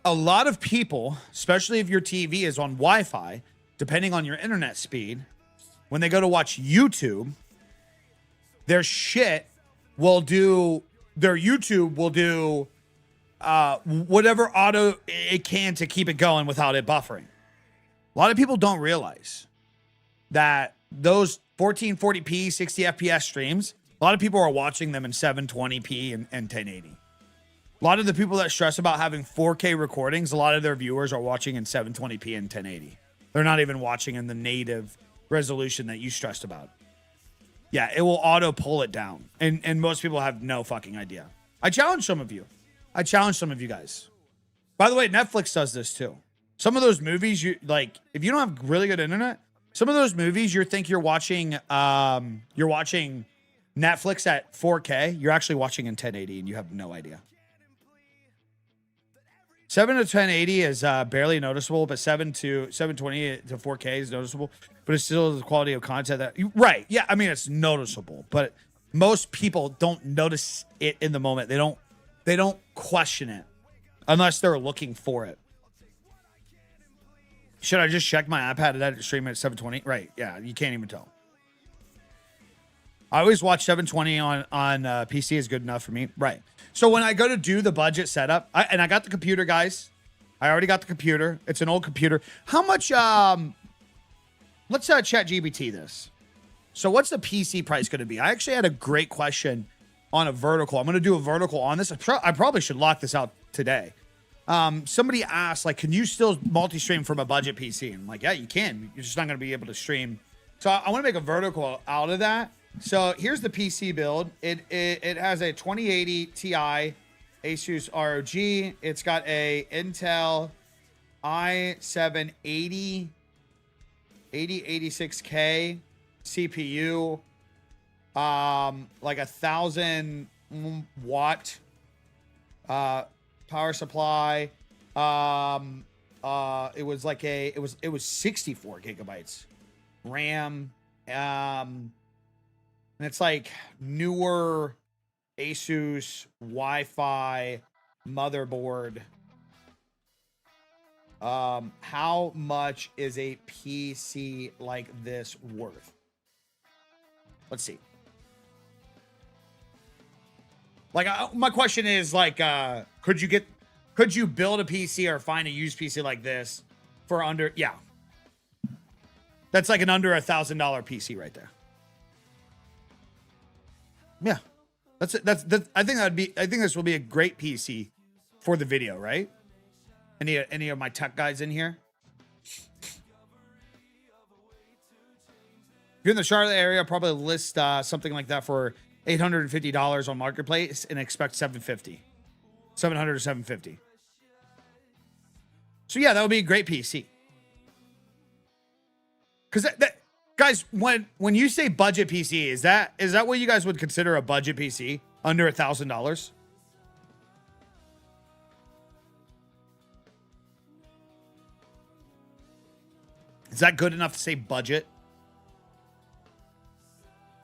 A lot of people, especially if your TV is on Wi-Fi, depending on your internet speed, when they go to watch YouTube, their YouTube will do whatever auto it can to keep it going without it buffering. A lot of people don't realize that those 1440p, 60 FPS streams, a lot of people are watching them in 720p and 1080. A lot of the people that stress about having 4K recordings, a lot of their viewers are watching in 720p and 1080. They're not even watching in the native resolution that you stressed about. Yeah, it will auto pull it down. And most people have no fucking idea. I challenge some of you. I challenge some of you guys. By the way, Netflix does this too. Some of those movies, you like, if you don't have really good internet, some of those movies you think you're watching Netflix at 4K, you're actually watching in 1080 and you have no idea. 7 to 1080 is barely noticeable, but 720 to 4K is noticeable. But it's still the quality of content that right. Yeah, I mean it's noticeable, but most people don't notice it in the moment. They don't question it unless they're looking for it. Should I just check my iPad and edit stream at 720? Right. Yeah, you can't even tell. I always watch 720 on PC is good enough for me. Right. So when I go to do the budget setup, I got the computer, guys. I already got the computer. It's an old computer. How much, let's chat GBT this. So what's the PC price going to be? I actually had a great question on a vertical. I'm going to do a vertical on this. I probably should lock this out today. Somebody asked, like, can you still multi-stream from a budget PC? And I'm like, yeah, you can. You're just not going to be able to stream. So I want to make a vertical out of that. So here's the PC build. It has a 2080 Ti Asus ROG. It's got a Intel i7 8086K CPU. Like 1,000 watt power supply. It was 64 gigabytes RAM. And it's like newer Asus Wi-Fi motherboard. How much is a PC like this worth? Let's see. Like, my question is like, could you build a PC or find a used PC like this for under, yeah. That's like an under $1,000 PC right there. Yeah, that's I think this will be a great PC for the video, right? Any of my tech guys in here? If you're in the Charlotte area, probably list something like that for $850 on Marketplace and expect 700 to 750. So yeah, that would be a great PC. Because that guys, when you say budget PC, is that what you guys would consider a budget PC under $1,000? Is that good enough to say budget?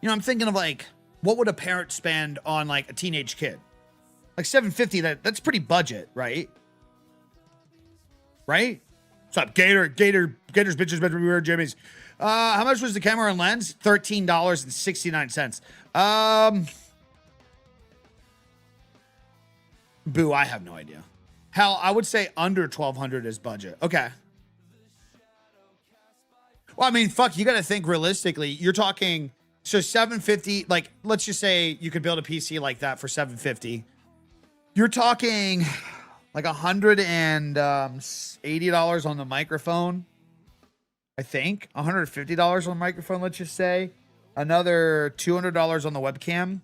You know, I'm thinking of like, what would a parent spend on like a teenage kid? Like 750, that's pretty budget, right? Right? What's up, Gators, bitches, weird Jimmy's. How much was the camera and lens? $13.69. Boo, I have no idea. Hell, I would say under 1,200 is budget. Okay. Well, I mean, fuck, you got to think realistically. You're talking, so 750, like, let's just say you could build a PC like that for 750. You're talking like $180 on the microphone. I think $150 on the microphone, let's just say. Another $200 on the webcam.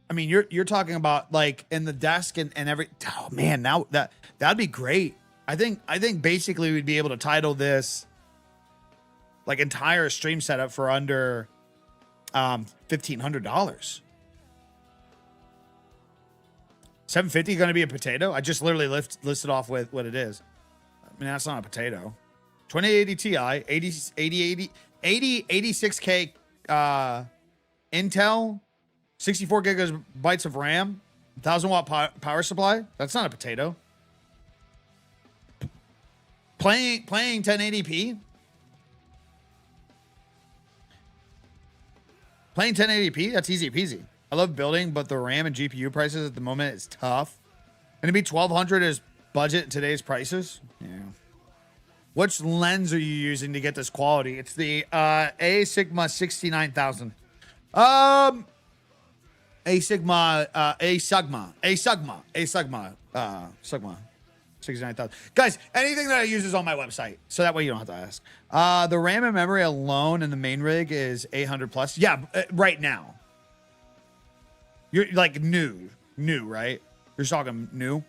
I mean, you're talking about like in the desk and every, oh man, now that'd be great. I think basically we'd be able to title this like entire stream setup for under $1,500. 750 going to be a potato? I just literally listed off with what it is. I mean, that's not a potato. 2080 Ti, 86K Intel, 64 gigabytes of RAM, 1,000 watt power supply. That's not a potato. Playing 1080p. Playing 1080p, that's easy peasy. I love building, but the RAM and GPU prices at the moment is tough. And to be 1,200 is budget in today's prices. Yeah. Which lens are you using to get this quality? It's the A Sigma 69,000. A Sigma 69,000. Guys, anything that I use is on my website, so that way you don't have to ask. The RAM and memory alone in the main rig is 800 plus. Yeah, right now. You're like new, right? You're talking new.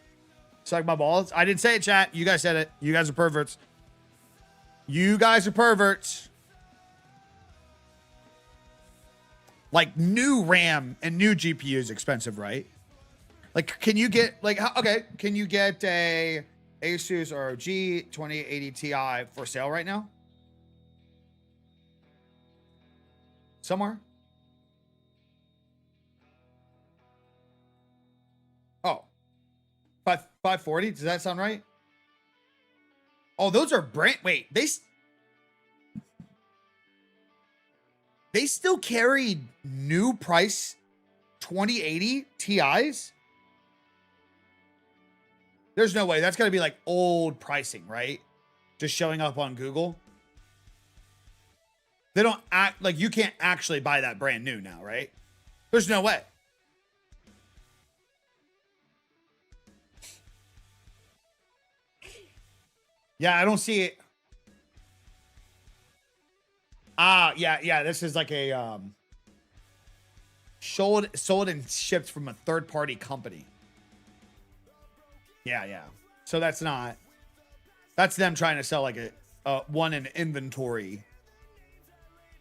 Suck my balls. I didn't say it, chat. You guys said it. You guys are perverts. You guys are perverts. Like new RAM and new GPU is expensive, right? Like, can you get like, okay, can you get a Asus ROG 2080 Ti for sale right now? Somewhere? Oh, 540. Does that sound right? Oh, those are brand. Wait, they still carry new price 2080 Ti's? There's no way. That's got to be like old pricing, right? Just showing up on Google. They don't act like you can't actually buy that brand new now, right? There's no way. Yeah, I don't see it. Yeah. This is like a sold and shipped from a third-party company. Yeah. So that's them trying to sell like a one in inventory.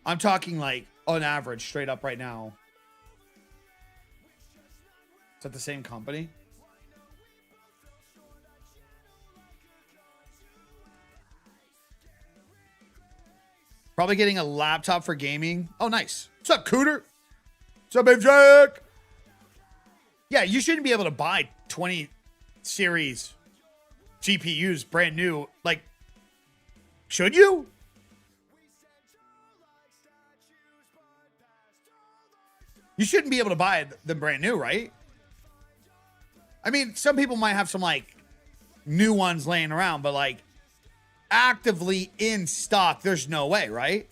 I'm talking like on average, straight up right now. Is that the same company? Probably getting a laptop for gaming. Oh, nice. What's up, Cooter? What's up, Babe Jack? Yeah, you shouldn't be able to buy 20 series GPUs brand new. Like, should you? You shouldn't be able to buy them brand new, right? I mean, some people might have some like new ones laying around, but like actively in stock, there's no way, right?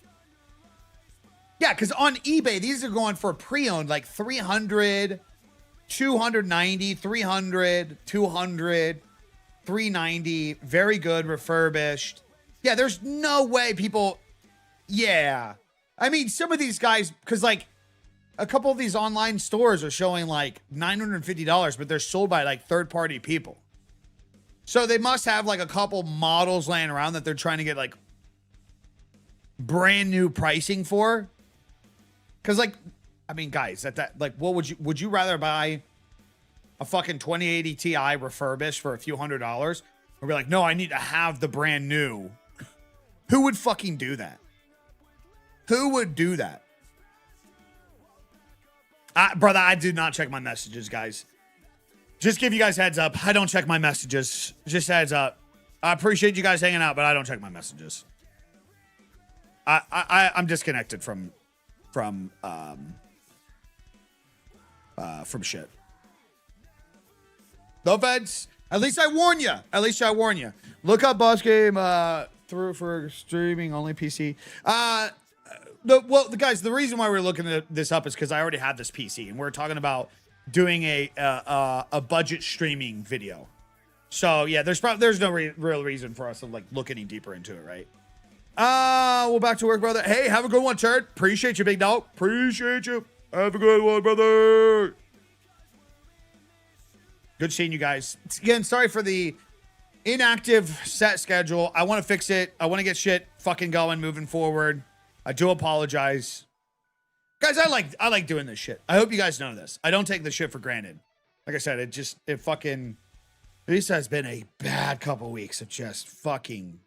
Yeah, because on eBay, these are going for pre-owned like 300, 290, 300, 200, 390. Very good, refurbished. Yeah, there's no way people. Yeah. I mean, some of these guys, because like a couple of these online stores are showing like $950, but they're sold by like third-party people. So they must have like a couple models laying around that they're trying to get like brand new pricing for. Cause like, I mean, guys, that like, what would you rather buy a fucking 2080 Ti refurbished for a few $100s? Or be like, no, I need to have the brand new. Who would fucking do that? Who would do that? Brother, I do not check my messages, guys. Just give you guys heads up. I don't check my messages. Just heads up. I appreciate you guys hanging out, but I don't check my messages. I'm disconnected from shit. No offense. At least I warn you. At least I warn you. Look up Boss Game through for streaming only PC. Guys, the reason why we're looking this up is because I already have this PC, and we're talking about doing a budget streaming video. So yeah, there's no real reason for us to like look any deeper into it, right? Well, back to work, brother. Hey, have a good one, Turd. Appreciate you, big dog. Appreciate you. Have a good one, brother. Good seeing you guys. Again, sorry for the inactive set schedule. I want to fix it. I want to get shit fucking going, moving forward. I do apologize. Guys, I like doing this shit. I hope you guys know this. I don't take this shit for granted. Like I said, this has been a bad couple weeks of just fucking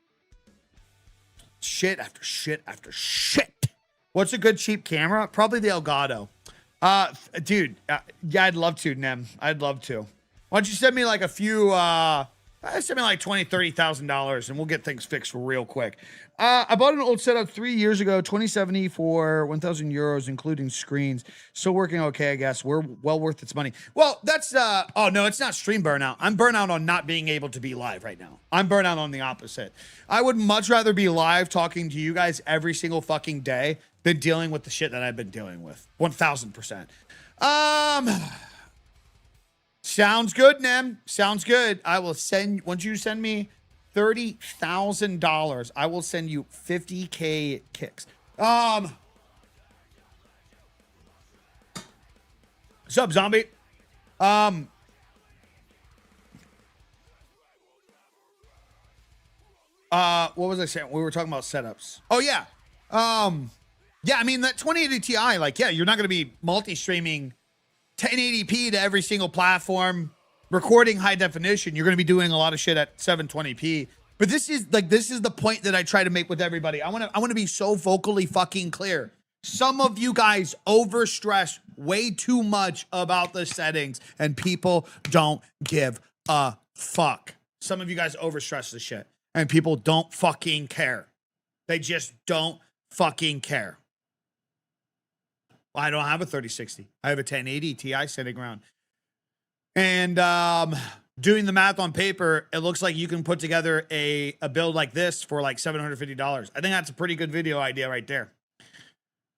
shit after shit after shit. What's a good cheap camera? Probably the Elgato. Dude, yeah, I'd love to, Nem. I'd love to. Why don't you send me like a few, send me like $20,000, $30,000 and we'll get things fixed real quick. I bought an old setup 3 years ago, 2070 for 1,000 euros, including screens. Still working okay, I guess. We're well worth its money. Well, that's, oh no, it's not stream burnout. I'm burnout on not being able to be live right now. I'm burnout on the opposite. I would much rather be live talking to you guys every single fucking day than dealing with the shit that I've been dealing with. 1,000%. Sounds good, Nem. Sounds good. I will send, once you send me $30,000, I will send you 50K kicks. What's up, zombie? What was I saying? We were talking about setups. Oh yeah. Yeah, I mean that 2080 Ti, like, yeah, you're not gonna be multi-streaming 1080p to every single platform, recording high definition. You're going to be doing a lot of shit at 720p. But this is the point that I try to make with everybody. I want to be so vocally fucking clear. Some of you guys overstress way too much about the settings and people don't give a fuck. Some of you guys overstress the shit and people don't fucking care. They just don't fucking care. I don't have a 3060. I have a 1080 Ti sitting around. And doing the math on paper, it looks like you can put together a build like this for like $750. I think that's a pretty good video idea right there.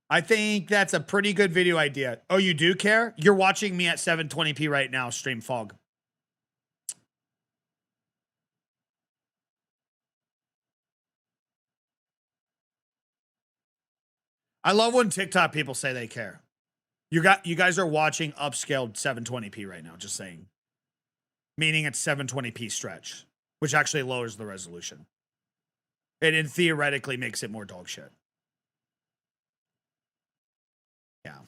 I think that's a pretty good video idea. Oh, you do care? You're watching me at 720p right now, Stream Fog. I love when TikTok people say they care. You guys are watching upscaled 720p right now, just saying. Meaning it's 720p stretch, which actually lowers the resolution. It theoretically makes it more dog shit. Yeah.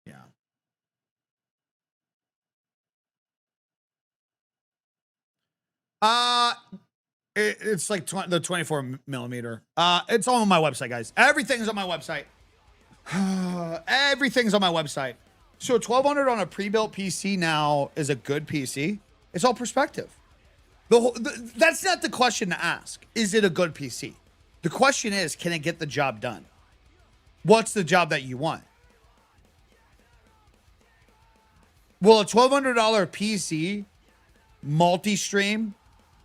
Yeah. It's like the 24 millimeter. It's all on my website, guys. Everything's on my website. Everything's on my website. So 1,200 on a pre-built PC now is a good PC. It's all perspective. That's not the question to ask. Is it a good PC? The question is, can it get the job done? What's the job that you want? Will a $1,200 PC multi-stream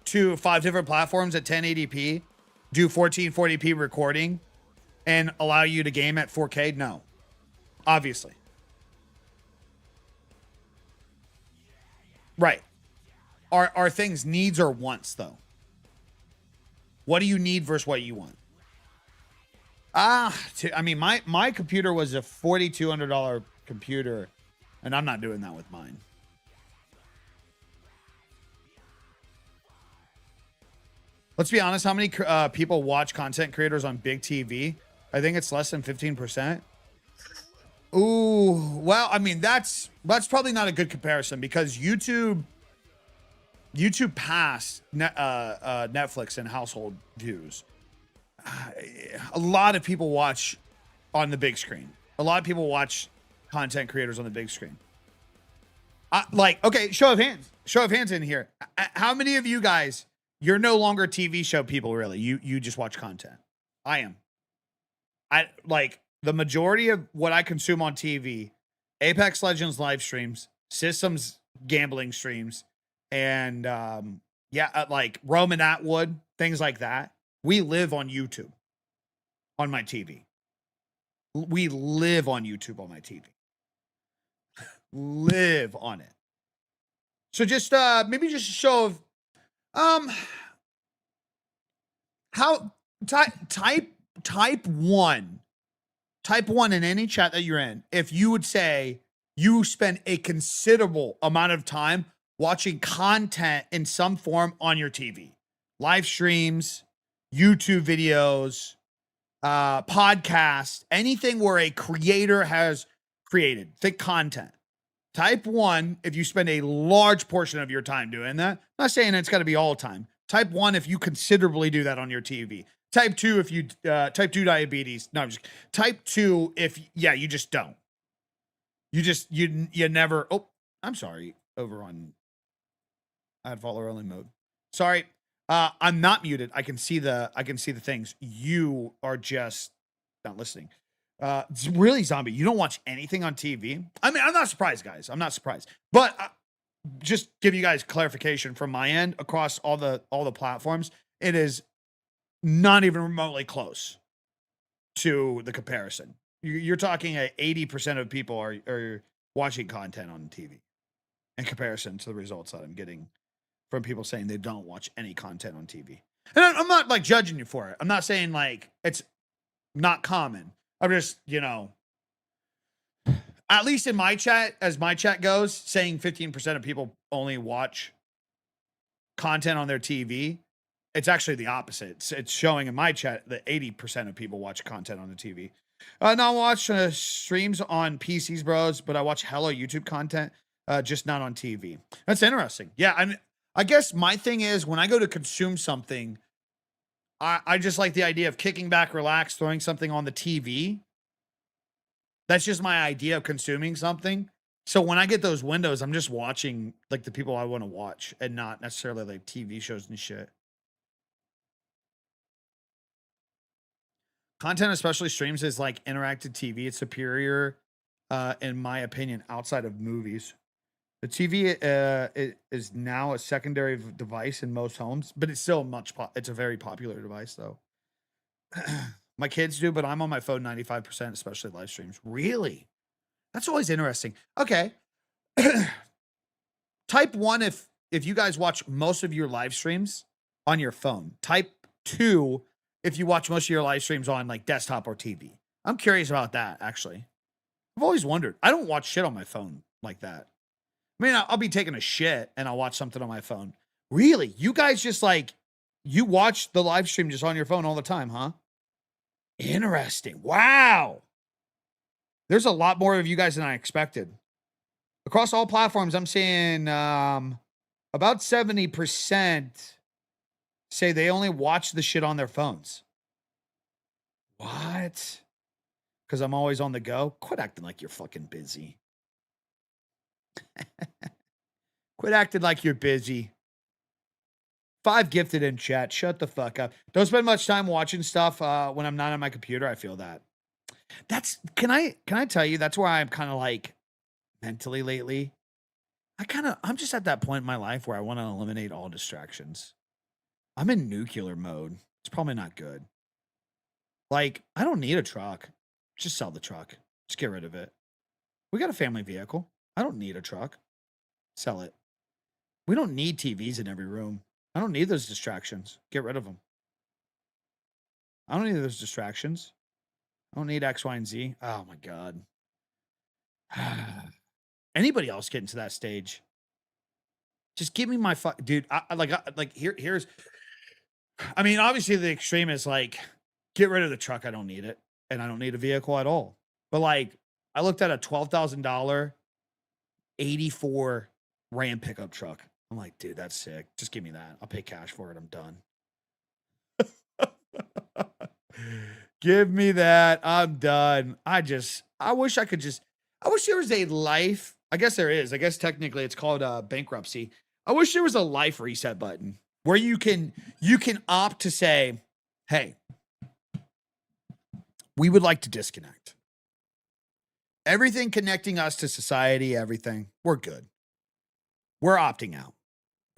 to 5 different platforms at 1080p, do 1440p recording, and allow you to game at 4K? No. Obviously. Right. Are things needs or wants, though? What do you need versus what you want? I mean, my computer was a $4,200 computer, and I'm not doing that with mine. Let's be honest, how many people watch content creators on big TV? I think it's less than 15%. Ooh, well, I mean, that's probably not a good comparison because YouTube YouTube passed Netflix in household views. A lot of people watch on the big screen. A lot of people watch content creators on the big screen. Okay, show of hands. Show of hands in here. How many of you guys, you're no longer TV show people, really? You just watch content. I am. I like the majority of what I consume on TV, Apex Legends live streams, Systems gambling streams, and like Roman Atwood, things like that. We live on YouTube on my TV. We live on YouTube on my TV. Live on it. So just maybe just a show of how type one in any chat that you're in if you would say you spend a considerable amount of time watching content in some form on your TV, live streams, YouTube videos, podcasts, anything where a creator has created, think content. Type one if you spend a large portion of your time doing that. I'm not saying it's got to be all the time. Type one if you considerably do that on your TV. Type two if you type 2 diabetes. No, I'm just type 2 if you just don't. You never. Oh, I'm sorry. Over on I had follower only mode. Sorry. I'm not muted. I can see the things. You are just not listening. It's really zombie. You don't watch anything on TV. I mean, I'm not surprised, guys. I'm not surprised. But just give you guys clarification from my end across all the platforms. It is not even remotely close to the comparison. You're talking 80% of people are watching content on TV in comparison to the results that I'm getting from people saying they don't watch any content on TV. And I'm not like judging you for it. I'm not saying like it's not common. I'm just, at least in my chat, as my chat goes, saying 15% of people only watch content on their TV. It's actually the opposite. It's showing in my chat that 80% of people watch content on the TV. Not watch streams on PCs, bros, but I watch hella YouTube content, just not on TV. That's interesting. Yeah, I guess my thing is when I go to consume something, I just like the idea of kicking back, relax, throwing something on the TV. That's just my idea of consuming something. So when I get those windows, I'm just watching like the people I want to watch and not necessarily like TV shows and shit. Content, especially streams, is like interactive TV. It's superior, in my opinion, outside of movies. The TV is now a secondary device in most homes, but it's still it's a very popular device, though. My kids do, but I'm on my phone 95%, especially live streams. Really? That's always interesting. Okay. Type 1 if you guys watch most of your live streams on your phone. Type 2 if you watch most of your live streams on like desktop or TV. I'm curious about that, actually. I've always wondered. I don't watch shit on my phone like that. I mean, I'll be taking a shit and I'll watch something on my phone. Really? You guys just like, you watch the live stream just on your phone all the time, huh? Interesting. Wow. There's a lot more of you guys than I expected. Across all platforms, I'm seeing about 70% say they only watch the shit on their phones. What? Because I'm always on the go? Quit acting like you're fucking busy. Quit acting like you're busy. 5 gifted in chat. Shut the fuck up. Don't spend much time watching stuff when I'm not on my computer. I feel that. Can I tell you, that's where I'm kind of like mentally lately. I'm just at that point in my life where I want to eliminate all distractions. I'm in nuclear mode. It's probably not good. Like, I don't need a truck. Just sell the truck. Just get rid of it. We got a family vehicle. I don't need a truck. Sell it. We don't need TVs in every room. I don't need those distractions. Get rid of them. I don't need those distractions. I don't need X, Y, and Z. Oh my God. Anybody else getting to that stage? Just give me my dude. Here's. I mean, obviously the extreme is like, get rid of the truck. I don't need it, and I don't need a vehicle at all. But like, I looked at a $12,000 '84 Ram pickup truck. I'm like, dude, that's sick. Just give me that. I'll pay cash for it. I'm done. Give me that. I'm done. I wish I wish there was a life. I guess there is. I guess technically it's called bankruptcy. I wish there was a life reset button where you can opt to say, hey, we would like to disconnect. Everything connecting us to society, everything, we're good. We're opting out.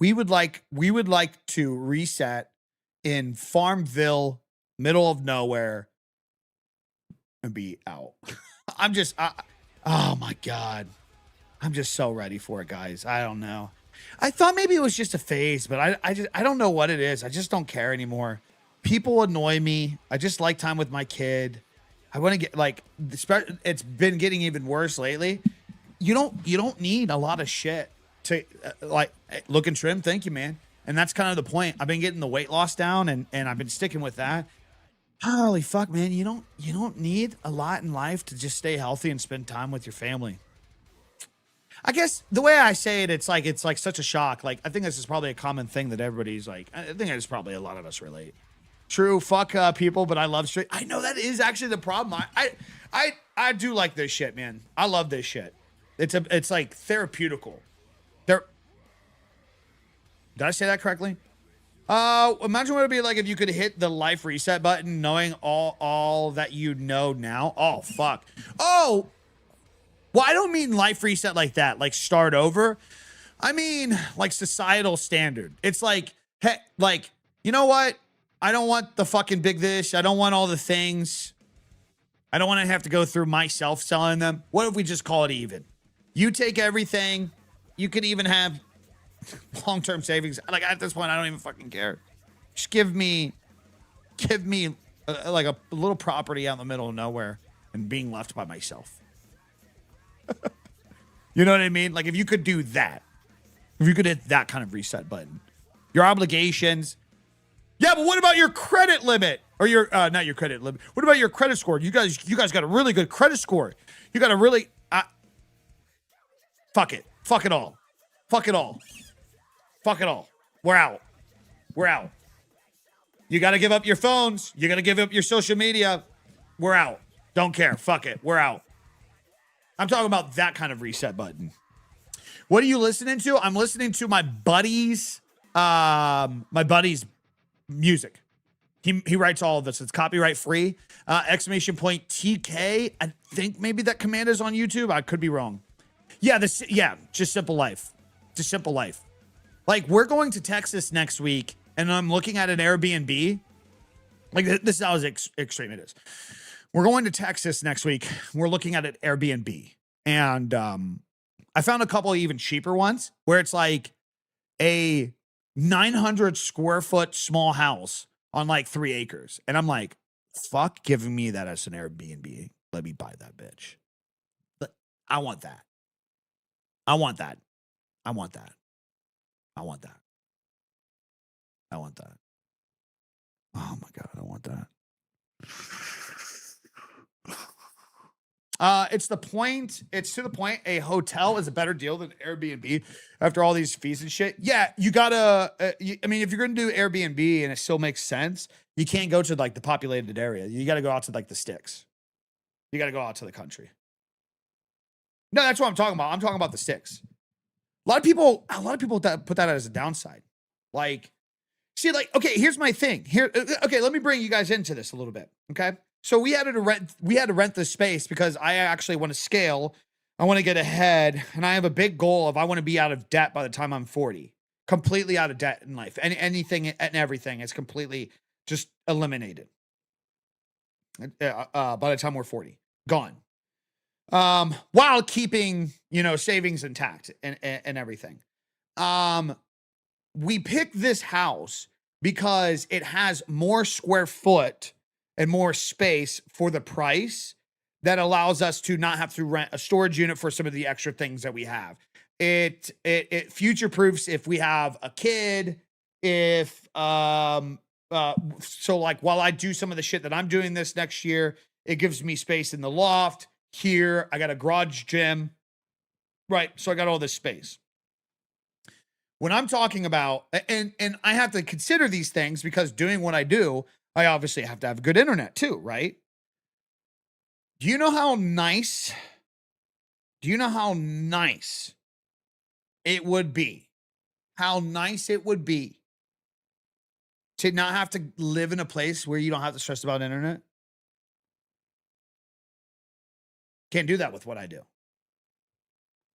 We would like to reset in Farmville, middle of nowhere, and be out. Oh my God. I'm just so ready for it, guys. I don't know. I thought maybe it was just a phase, but I don't know what it is. I just don't care anymore. People annoy me. I just like time with my kid. I want to get it's been getting even worse lately. You don't need a lot of shit to look and trim. Thank you, man. And that's kind of the point. I've been getting the weight loss down and I've been sticking with that. Holy fuck, man. You don't need a lot in life to just stay healthy and spend time with your family. I guess the way I say it, it's like such a shock. Like, I think this is probably a common thing that everybody's like, I think it's probably a lot of us relate. True, fuck people, but I love straight. I know that is actually the problem. I do like this shit, man. I love this shit. It's like therapeutical. Did I say that correctly? Imagine what it'd be like if you could hit the life reset button, knowing all that you know now. Oh fuck. Oh, well, I don't mean life reset like that, like start over. I mean like societal standard. It's like, hey, like, you know what? I don't want the fucking big this. I don't want all the things. I don't want to have to go through myself selling them. What if we just call it even? You take everything. You could even have long-term savings. Like, at this point, I don't even fucking care. Just give me like a little property out in the middle of nowhere and being left by myself. You know what I mean? Like, if you could do that, if you could hit that kind of reset button, your obligations. Yeah, but what about your credit limit? Or your not your credit limit. What about your credit score? You guys got a really good credit score. You got a really fuck it. Fuck it all. Fuck it all. Fuck it all. We're out. We're out. You got to give up your phones. You got to give up your social media. We're out. Don't care. Fuck it. We're out. I'm talking about that kind of reset button. What are you listening to? I'm listening to my buddy's music. He writes all of this. It's copyright free. Exclamation point TK. I think maybe that command is on YouTube. I could be wrong. Yeah, just Simple Life. Just Simple Life. Like, we're going to Texas next week, and I'm looking at an Airbnb. Like, this is how extreme it is. We're going to Texas next week. We're looking at an Airbnb. And I found a couple of even cheaper ones where it's like a 900 square foot small house on like 3 acres. And I'm like, fuck giving me that as an Airbnb. Let me buy that bitch. I want that. I want that. I want that. I want that. I want that. Oh my God, I want that. It's to the point a hotel is a better deal than Airbnb after all these fees and shit. Yeah, you gotta, I mean, if you're gonna do Airbnb and it still makes sense, you can't go to like the populated area. You gotta go out to like the sticks. You gotta go out to the country. No, that's what I'm talking about. I'm talking about the sticks. A lot of people put that as a downside. Like, see, like, okay, here's my thing. Okay, let me bring you guys into this a little bit. Okay. So we had to rent this space because I actually want to scale. I want to get ahead, and I have a big goal of I want to be out of debt by the time I'm 40. Completely out of debt in life. And anything and everything is completely just eliminated. By the time we're 40. Gone. While keeping, savings intact and everything. We picked this house because it has more square foot and more space for the price that allows us to not have to rent a storage unit for some of the extra things that we have. It future proofs if we have a kid, so like while I do some of the shit that I'm doing this next year, it gives me space in the loft. Here, I got a garage gym. Right. So I got all this space. When I'm talking about, and I have to consider these things because doing what I do, I obviously have to have good internet too, right? Do you know how nice? Do you know how nice it would be? How nice it would be to not have to live in a place where you don't have to stress about internet? Can't do that with what I do.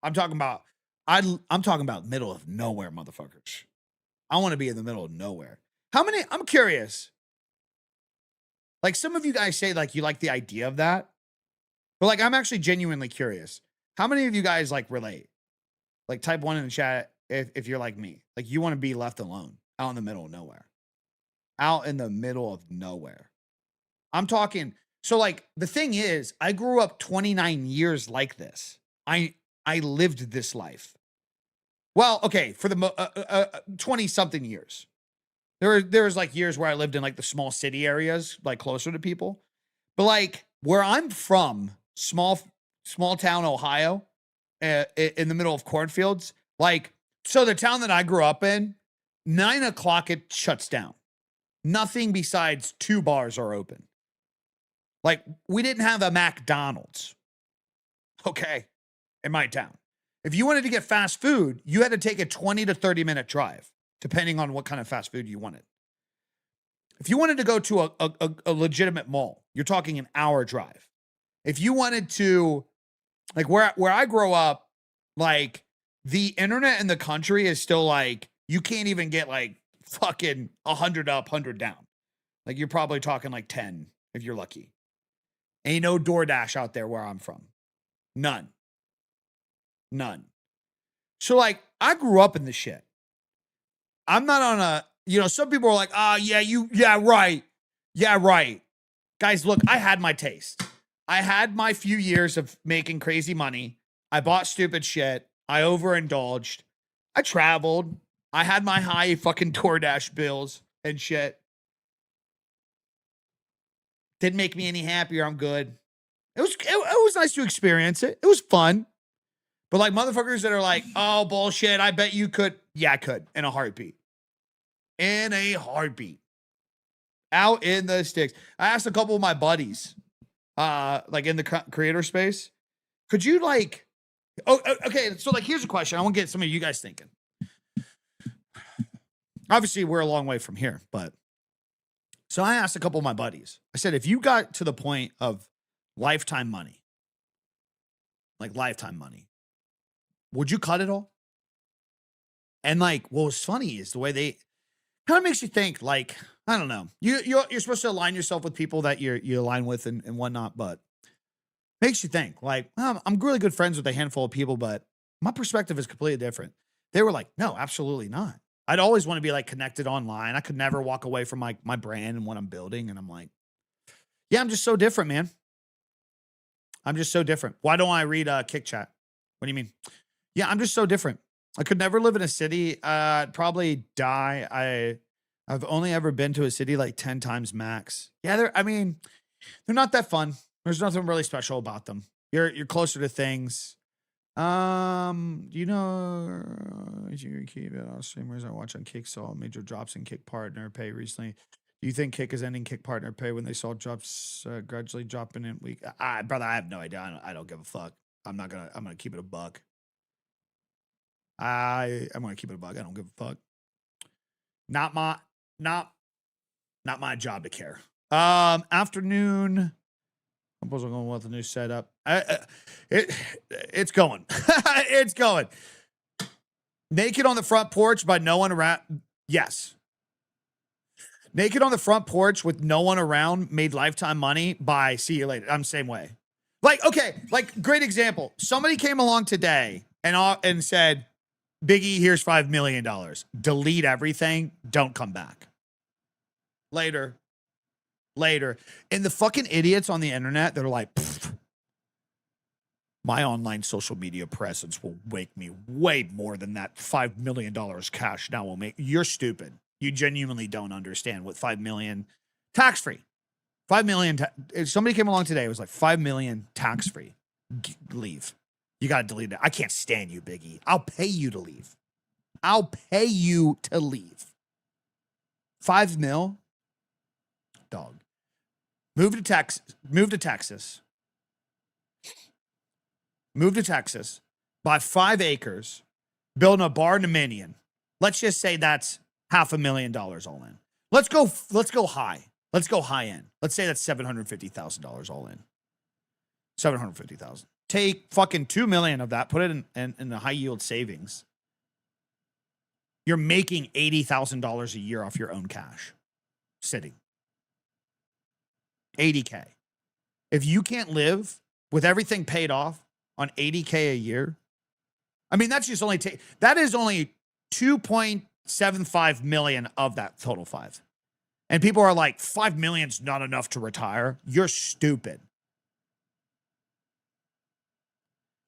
I'm talking about I'm talking about middle of nowhere, motherfuckers. I want to be in the middle of nowhere. How many? I'm curious. Like some of you guys say, like you like the idea of that, but like I'm actually genuinely curious. How many of you guys like relate? Like type one in the chat if you're like me. Like you want to be left alone out in the middle of nowhere. Out in the middle of nowhere. I'm talking. So like the thing is, I grew up 29 years like this. I lived this life. Well, okay, for the 20 something years. There was like years where I lived in like the small city areas, like closer to people. But like where I'm from, small town Ohio, in the middle of cornfields, like so the town that I grew up in, 9 o'clock it shuts down. Nothing besides 2 bars are open. Like we didn't have a McDonald's, okay, in my town. If you wanted to get fast food, you had to take a 20 to 30 minute drive, depending on what kind of fast food you wanted. If you wanted to go to a legitimate mall, you're talking an hour drive. If you wanted to, like where I grow up, like the internet in the country is still like, you can't even get like fucking 100 up, 100 down. Like you're probably talking like 10 if you're lucky. Ain't no DoorDash out there where I'm from. None. So like I grew up in this shit. I'm not on a, some people are like, right. Yeah, right. Guys, look, I had my taste. I had my few years of making crazy money. I bought stupid shit. I overindulged. I traveled. I had my high fucking DoorDash bills and shit. Didn't make me any happier. I'm good. It was nice to experience it. It was fun. But like motherfuckers that are like, oh, bullshit, I bet you could. Yeah, I could in a heartbeat. In a heartbeat. Out in the sticks. I asked a couple of my buddies, like in the creator space, could you like, okay, so like here's a question. I want to get some of you guys thinking. Obviously, we're a long way from here, but so I asked a couple of my buddies. I said, if you got to the point of lifetime money, like lifetime money, would you cut it all? And like, what was funny is the way they kind of makes you think, like, I don't know. You're supposed to align yourself with people that you align with and whatnot, but makes you think, like, I'm really good friends with a handful of people, but my perspective is completely different. They were like, no, absolutely not. I'd always want to be like connected online. I could never walk away from my brand and what I'm building. And I'm like, yeah, I'm just so different, man. I'm just so different. Why don't I read Kick Chat? What do you mean? Yeah, I'm just so different. I could never live in a city. I'd probably die. I've only ever been to a city like 10 times max. Yeah, they're not that fun. There's nothing really special about them. You're closer to things. You keep streamers I watch on Kick saw major drops in Kick partner pay recently. Do you think Kick is ending Kick partner pay when they saw drops gradually dropping in week? Brother, I have no idea. I don't give a fuck. I'm gonna keep it a buck. I'm gonna keep it a buck. I don't give a fuck. Not my job to care. Afternoon. I'm going with the new setup. It's going. It's going. Naked on the front porch by no one around. Yes. Naked on the front porch with no one around made lifetime money by see you later. I'm the same way. Like, okay, like great example. Somebody came along today and said, Biggie, here's $5 million. Delete everything. Don't come back. Later. And the fucking idiots on the internet that are like, my online social media presence will make me way more than that $5 million cash now will make. You're stupid. You genuinely don't understand what 5 million tax-free. 5 million. If somebody came along today, it was like 5 million tax-free. Leave. You got to delete it. I can't stand you, Biggie. I'll pay you to leave. I'll pay you to leave. 5 mil? Dog. Move to Texas. Move to Texas. Move to Texas. Buy 5 acres. Build a bar dominion. Let's just say that's $500,000 all in. Let's go high. Let's go high end. Let's say that's $750,000 all in. $750,000. Take fucking $2 million of that, put it in the high yield savings. You're making $80,000 a year off your own cash sitting. $80K. If you can't live with everything paid off on $80K a year, I mean, that's just only that is only 2.75 million of that total 5. And people are like, 5 million's not enough to retire. You're stupid.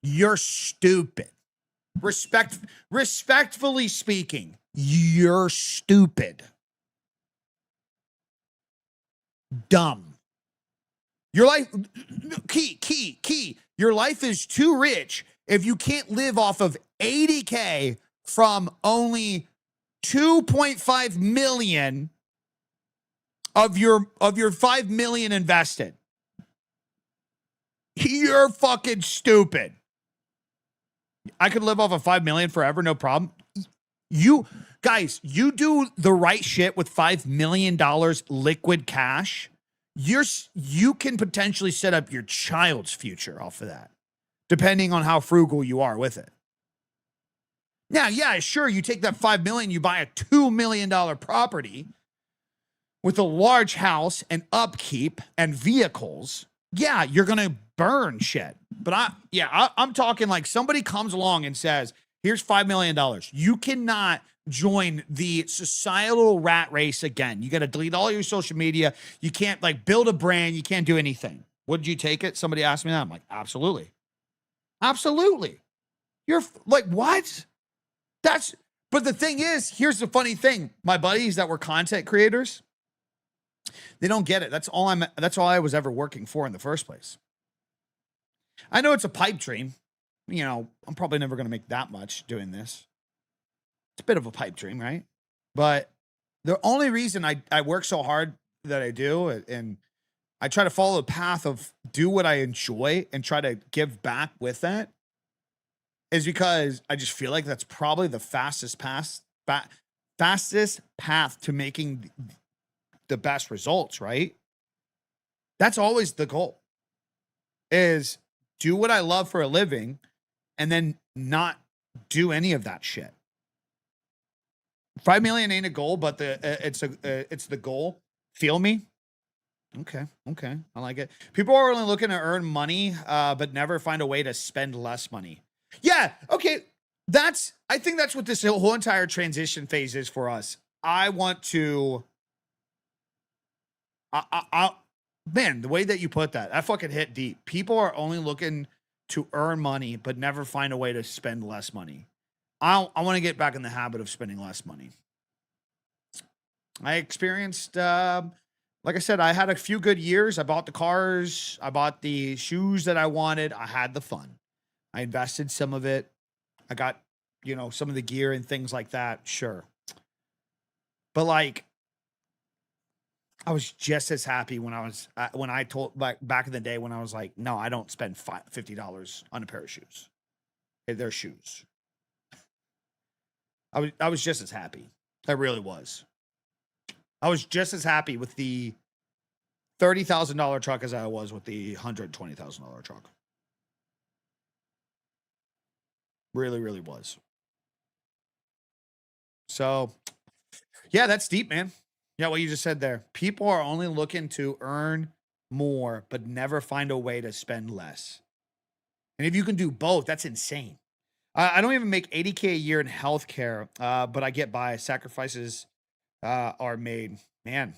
You're stupid. Respectfully speaking, you're stupid. Dumb. Your life, key. Your life is too rich if you can't live off of 80K from only 2.5 million of your 5 million invested. You're fucking stupid. I could live off of 5 million forever, no problem. You guys, you do the right shit with $5 million liquid cash. You can potentially set up your child's future off of that, depending on how frugal you are with it. Now, yeah, sure, you take that 5 million, you buy a $2 million property with a large house and upkeep and vehicles. Yeah, you're gonna burn shit. But I'm talking like somebody comes along and says, here's $5 million. You cannot join the societal rat race again. You got to delete all your social media. You can't like build a brand. You can't do anything. Would you take it? Somebody asked me that. I'm like, absolutely. Absolutely. You're like, what? But the thing is, here's the funny thing. My buddies that were content creators, they don't get it. That's all I was ever working for in the first place. I know it's a pipe dream. You know, I'm probably never going to make that much doing this. It's a bit of a pipe dream, right? But the only reason I work so hard that I do, and I try to follow the path of do what I enjoy and try to give back with that, is because I just feel like that's probably the fastest path to making the best results, right? That's always the goal, is do what I love for a living and then not do any of that shit. 5 million ain't a goal, but it's the goal. Feel me? Okay. I like it. People are only looking to earn money, but never find a way to spend less money. Yeah. Okay. I think that's what this whole entire transition phase is for us. I want to, man, the way that you put that, I fucking hit deep. People are only looking to earn money, but never find a way to spend less money. I want to get back in the habit of spending less money. I experienced, like I said, I had a few good years. I bought the cars. I bought the shoes that I wanted. I had the fun. I invested some of it. I got, some of the gear and things like that. Sure. But like, I was just as happy when I told back in the day when I was like, no, I don't spend $50 on a pair of shoes. They're shoes. I was just as happy. I really was. I was just as happy with the $30,000 truck as I was with the $120,000 truck. Really, really was. So, yeah, that's deep, man. Yeah, what you just said there. People are only looking to earn more, but never find a way to spend less. And if you can do both, that's insane. I don't even make $80K a year in healthcare, but I get by. Sacrifices are made. Man,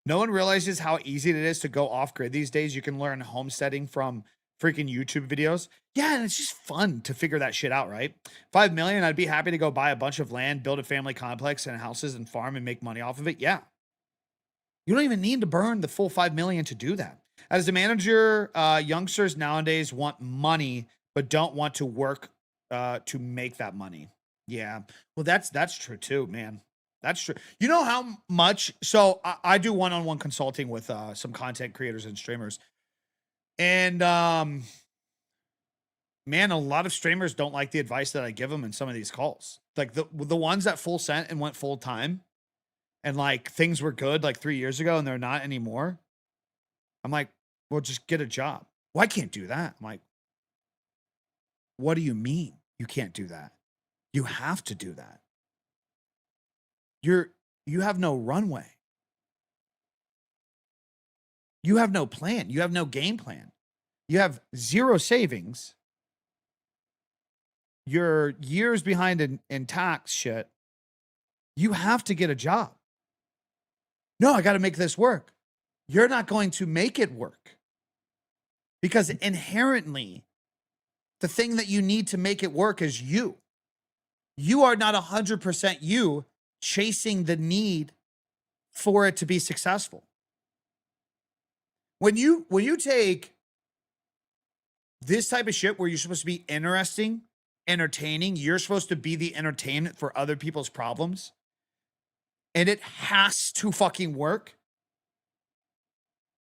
no one realizes how easy it is to go off grid these days. You can learn homesteading from freaking YouTube videos. Yeah, and it's just fun to figure that shit out, right? 5 million, I'd be happy to go buy a bunch of land, build a family complex and houses and farm and make money off of it. Yeah. You don't even need to burn the full 5 million to do that. As a manager, youngsters nowadays want money, but don't want to work to make that money. Yeah. Well, that's true too, man. That's true. You know how much? So I do one-on-one consulting with some content creators and streamers, and man, a lot of streamers don't like the advice that I give them in some of these calls. Like the ones that full sent and went full time, and like things were good like 3 years ago, and they're not anymore. I'm like, well, just get a job. Well, I can't do that. I'm like, what do you mean you can't do that? You have to do that. You have no runway. You have no plan. You have no game plan. You have zero savings. You're years behind in tax shit. You have to get a job. No, I got to make this work. You're not going to make it work because inherently, the thing that you need to make it work is you. You are not 100% you chasing the need for it to be successful. When you take this type of shit where you're supposed to be interesting, entertaining, you're supposed to be the entertainment for other people's problems, and it has to fucking work,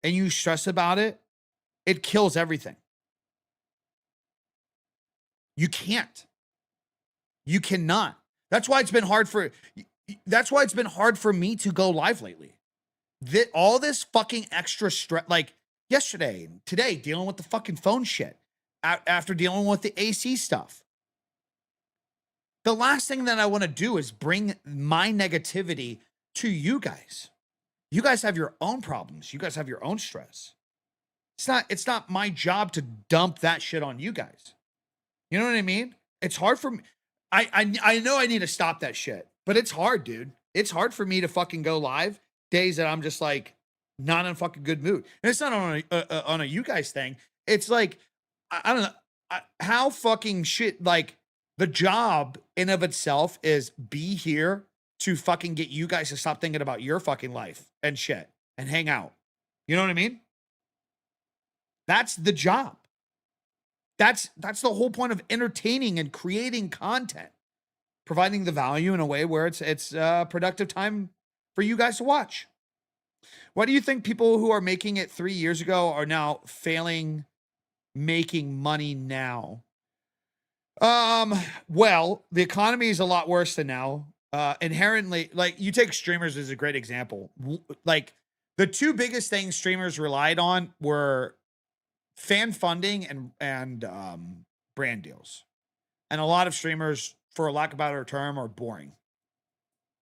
and you stress about it, it kills everything. You can't. You cannot. That's why it's been hard for me to go live lately. All this fucking extra stress, like yesterday and today, dealing with the fucking phone shit after dealing with the AC stuff. The last thing that I want to do is bring my negativity to you guys. You guys have your own problems. You guys have your own stress. It's not my job to dump that shit on you guys. You know what I mean? It's hard for me. I know I need to stop that shit, but it's hard, dude. It's hard for me to fucking go live days that I'm just like not in a fucking good mood. And it's not on a you guys thing. It's like, I don't know how fucking shit, like the job in of itself is be here to fucking get you guys to stop thinking about your fucking life and shit and hang out. You know what I mean? That's the job. That's the whole point of entertaining and creating content, providing the value in a way where it's productive time for you guys to watch. Why do you think people who are making it 3 years ago are now failing making money now? Well, the economy is a lot worse than now. Inherently, like you take streamers as a great example. Like the two biggest things streamers relied on were fan funding and brand deals. And a lot of streamers, for lack of a better term, are boring.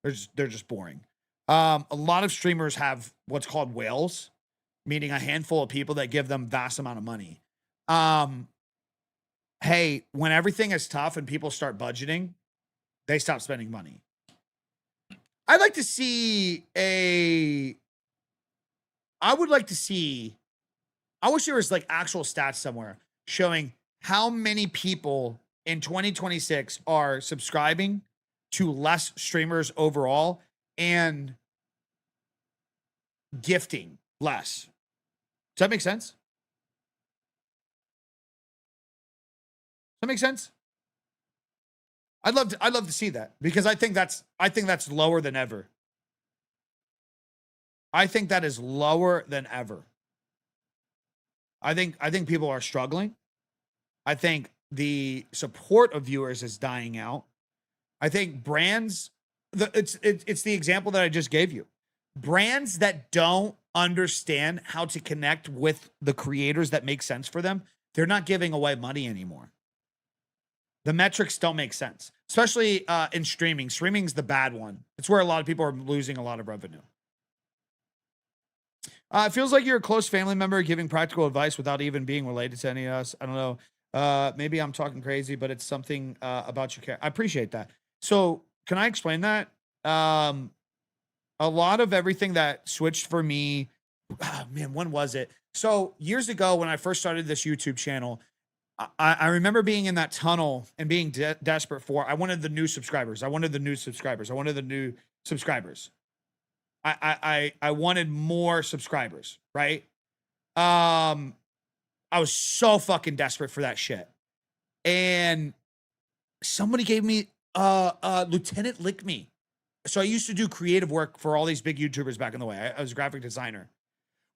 They're just boring. A lot of streamers have what's called whales, meaning a handful of people that give them vast amount of money. Hey, when everything is tough and people start budgeting, they stop spending money. I would like to see, I wish there was like actual stats somewhere showing how many people in 2026 are subscribing to less streamers overall and gifting less. Does that make sense? Does that make sense? I'd love to see that because I think that's lower than ever. I think that is lower than ever. I think people are struggling. I think the support of viewers is dying out. I think brands, it's the example that I just gave you. Brands that don't understand how to connect with the creators that make sense for them, they're not giving away money anymore. The metrics don't make sense, especially in streaming. Streaming's the bad one. It's where a lot of people are losing a lot of revenue. It feels like you're a close family member giving practical advice without even being related to any of us. I don't know. Maybe I'm talking crazy, but it's something about your character. I appreciate that. So can I explain that? A lot of everything that switched for me, man, when was it? So years ago when I first started this YouTube channel, I remember being in that tunnel and being desperate for, I wanted the new subscribers. I wanted the new subscribers. I wanted the new subscribers. I wanted more subscribers, right? I was so fucking desperate for that shit. And somebody gave me Lieutenant Lick Me. So I used to do creative work for all these big YouTubers back in the way. I was a graphic designer.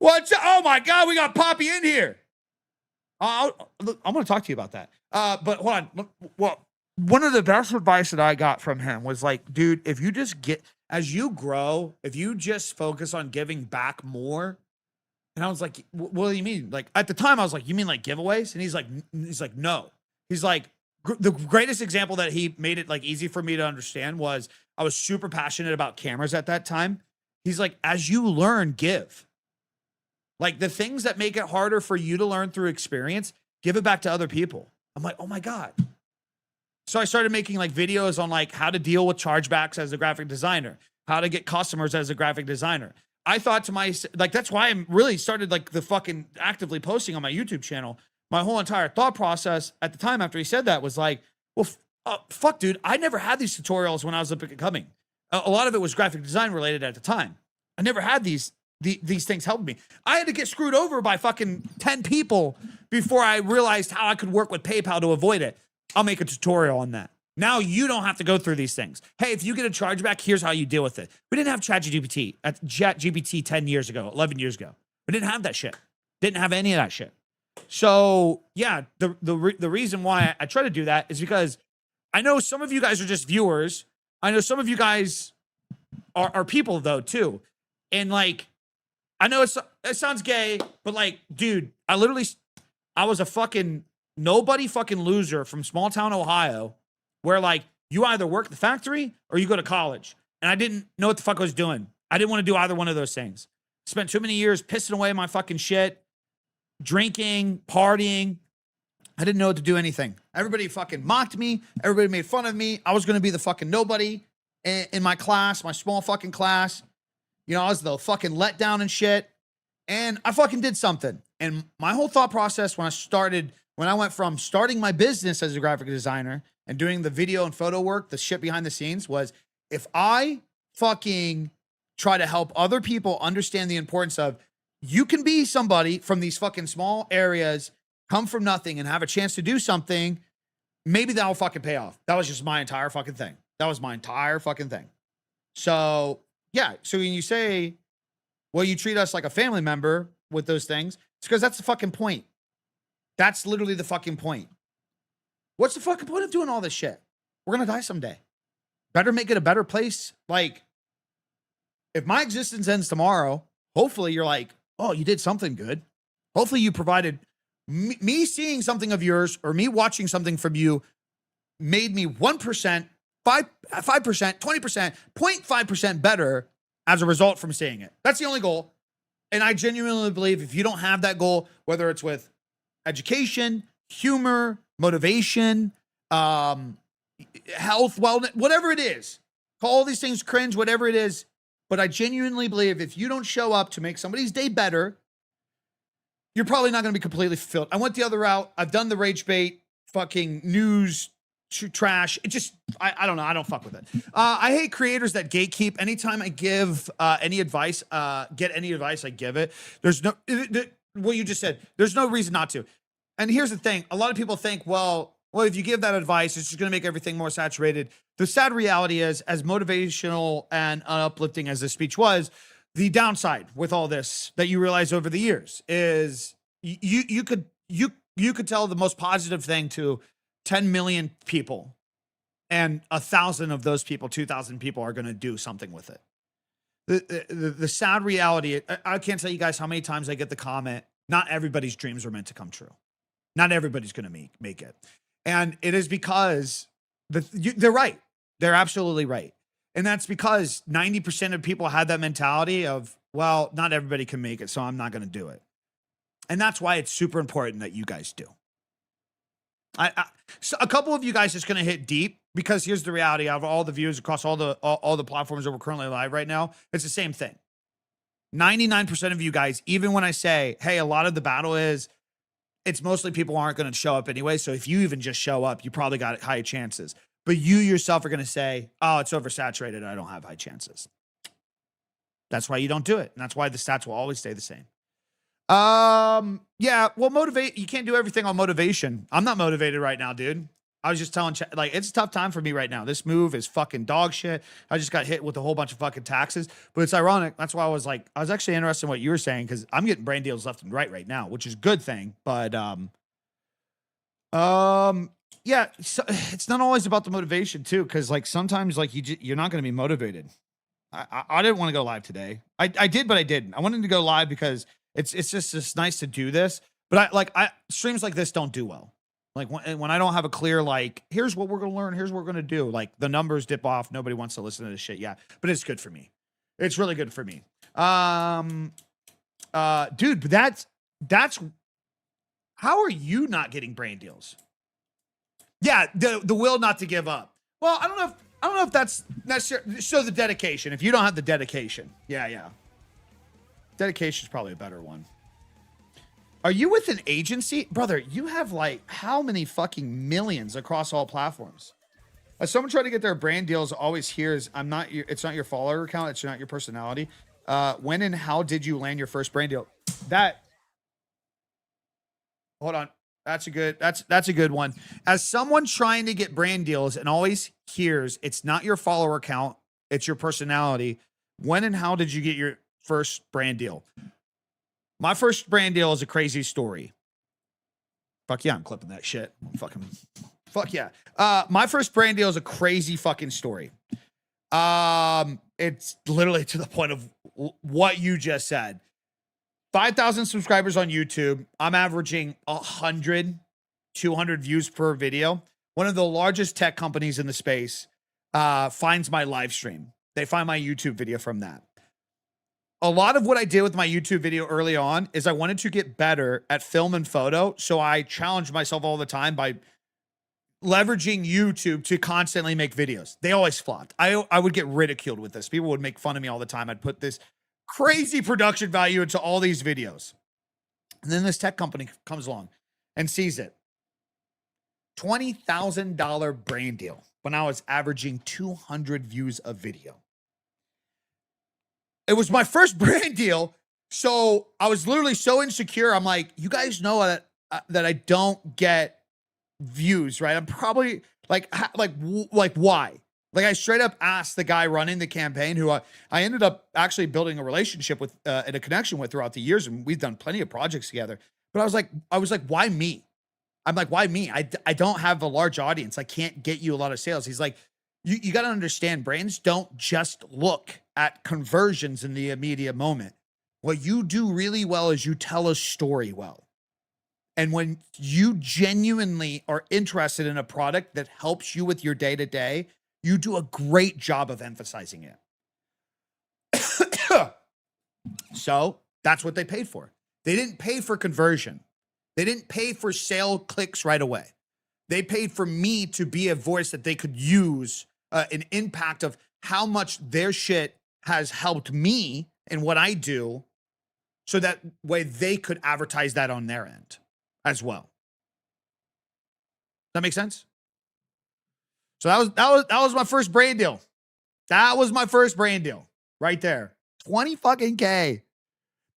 Oh my God, we got Poppy in here. I'm going to talk to you about that. But hold on. Well, one of the best advice that I got from him was like, dude, if you just as you grow, if you just focus on giving back more. And I was like, what do you mean? Like at the time I was like, you mean like giveaways? And he's like, no. He's like, the greatest example that he made it like easy for me to understand was I was super passionate about cameras at that time. He's like, as you learn, give. Like the things that make it harder for you to learn through experience, give it back to other people. I'm like, oh my God. So I started making like videos on like how to deal with chargebacks as a graphic designer, how to get customers as a graphic designer. I thought to like, that's why I'm really started like the fucking actively posting on my YouTube channel. My whole entire thought process at the time after he said that was like, well, fuck, dude, I never had these tutorials when I was up and coming. A lot of it was graphic design related at the time. I never had these things helping me. I had to get screwed over by fucking 10 people before I realized how I could work with PayPal to avoid it. I'll make a tutorial on that. Now you don't have to go through these things. Hey, if you get a chargeback, here's how you deal with it. We didn't have ChatGPT 10 years ago, 11 years ago. We didn't have that shit. Didn't have any of that shit. So yeah, the reason why I try to do that is because I know some of you guys are just viewers. I know some of you guys are people though too. And like, I know it sounds gay, but like, dude, I was a fucking nobody fucking loser from small town Ohio where like you either work the factory or you go to college. And I didn't know what the fuck I was doing. I didn't want to do either one of those things. Spent too many years pissing away my fucking shit, drinking, partying. I didn't know what to do anything. Everybody fucking mocked me. Everybody made fun of me. I was going to be the fucking nobody in my class, my small fucking class. You know, I was the fucking letdown and shit. And I fucking did something. And my whole thought process when I went from starting my business as a graphic designer and doing the video and photo work, the shit behind the scenes was if I fucking try to help other people understand the importance of you can be somebody from these fucking small areas, come from nothing and have a chance to do something, maybe that'll fucking pay off. That was just my entire fucking thing. That was my entire fucking thing. So yeah. So when you say, well, you treat us like a family member with those things, it's because that's the fucking point. That's literally the fucking point. What's the fucking point of doing all this shit? We're going to die someday. Better make it a better place. Like, if my existence ends tomorrow, hopefully you're like, oh, you did something good. Hopefully you provided me seeing something of yours or me watching something from you made me 1%, 5%, 20%, 0.5% better as a result from seeing it. That's the only goal. And I genuinely believe if you don't have that goal, whether it's with education, humor, motivation, health, wellness, whatever it is, call all these things cringe, whatever it is. But I genuinely believe if you don't show up to make somebody's day better, you're probably not going to be completely fulfilled. I went the other route. I've done the rage bait, fucking news trash. It just, I don't know. I don't fuck with it. I hate creators that gatekeep. Anytime I give any advice, get any advice, I give it. There's no, what you just said, there's no reason not to. And here's the thing. A lot of people think, well, if you give that advice, it's just going to make everything more saturated. The sad reality is, as motivational and uplifting as this speech was, the downside with all this that you realize over the years is you could tell the most positive thing to 10 million people, and 1,000 of those people, 2,000 people are going to do something with it. The sad reality, I can't tell you guys how many times I get the comment, not everybody's dreams are meant to come true. Not everybody's going to make it. And it is because they're right. They're absolutely right. And that's because 90% of people had that mentality of, well, not everybody can make it, so I'm not going to do it. And that's why it's super important that you guys do. So a couple of you guys is going to hit deep because here's the reality of all the views across all the platforms that we're currently live right now. It's the same thing. 99% of you guys, even when I say, hey, a lot of the battle is, it's mostly people aren't going to show up anyway. So if you even just show up, you probably got high chances. But you yourself are going to say, oh, it's oversaturated. I don't have high chances. That's why you don't do it. And that's why the stats will always stay the same. Yeah, well, motivate. You can't do everything on motivation. I'm not motivated right now, dude. I was just telling like it's a tough time for me right now. This move is fucking dog shit. I just got hit with a whole bunch of fucking taxes, but it's ironic. That's why I was like, I was actually interested in what you were saying because I'm getting brand deals left and right now, which is a good thing. But yeah, so it's not always about the motivation too, because like sometimes like you're not going to be motivated. I didn't want to go live today. I did, but I didn't. I wanted to go live because it's just nice to do this. But I streams like this don't do well. Like when I don't have a clear, like, here's what we're going to learn. Here's what we're going to do. Like the numbers dip off. Nobody wants to listen to this shit. Yeah. But it's good for me. It's really good for me. Dude, but that's, how are you not getting brand deals? Yeah. The will not to give up. Well, I don't know if that's necessarily, show the dedication. If you don't have the dedication. Yeah. Dedication is probably a better one. Are you with an agency? Brother, you have like how many fucking millions across all platforms? As someone trying to get their brand deals always hears, it's not your follower account, it's not your personality. When and how did you land your first brand deal? Hold on. That's a good one. As someone trying to get brand deals and always hears, it's not your follower account, it's your personality. When and how did you get your first brand deal? My first brand deal is a crazy story. Fuck yeah, I'm clipping that shit. Fuck yeah. My first brand deal is a crazy fucking story. It's literally to the point of what you just said. 5,000 subscribers on YouTube. I'm averaging 100, 200 views per video. One of the largest tech companies in the space finds my live stream. They find my YouTube video from that. A lot of what I did with my YouTube video early on is I wanted to get better at film and photo. So I challenged myself all the time by leveraging YouTube to constantly make videos. They always flopped. I would get ridiculed with this. People would make fun of me all the time. I'd put this crazy production value into all these videos. And then this tech company comes along and sees it. $20,000 brand deal when I was averaging 200 views a video. It was my first brand deal. So I was literally so insecure. I'm like, you guys know that I don't get views, right? I'm probably like why? Like I straight up asked the guy running the campaign who I ended up actually building a relationship with and a connection with throughout the years. And we've done plenty of projects together, but I was like, why me? I'm like, why me? I don't have a large audience. I can't get you a lot of sales. He's like, you got to understand, brands don't just look at conversions in the immediate moment. What you do really well is you tell a story well. And when you genuinely are interested in a product that helps you with your day-to-day, you do a great job of emphasizing it. So that's what they paid for. They didn't pay for conversion. They didn't pay for sale clicks right away. They paid for me to be a voice that they could use, an impact of how much their shit has helped me and what I do, so that way they could advertise that on their end as well. That makes sense? So that was my first brand deal. That was my first brand deal right there. 20 fucking K.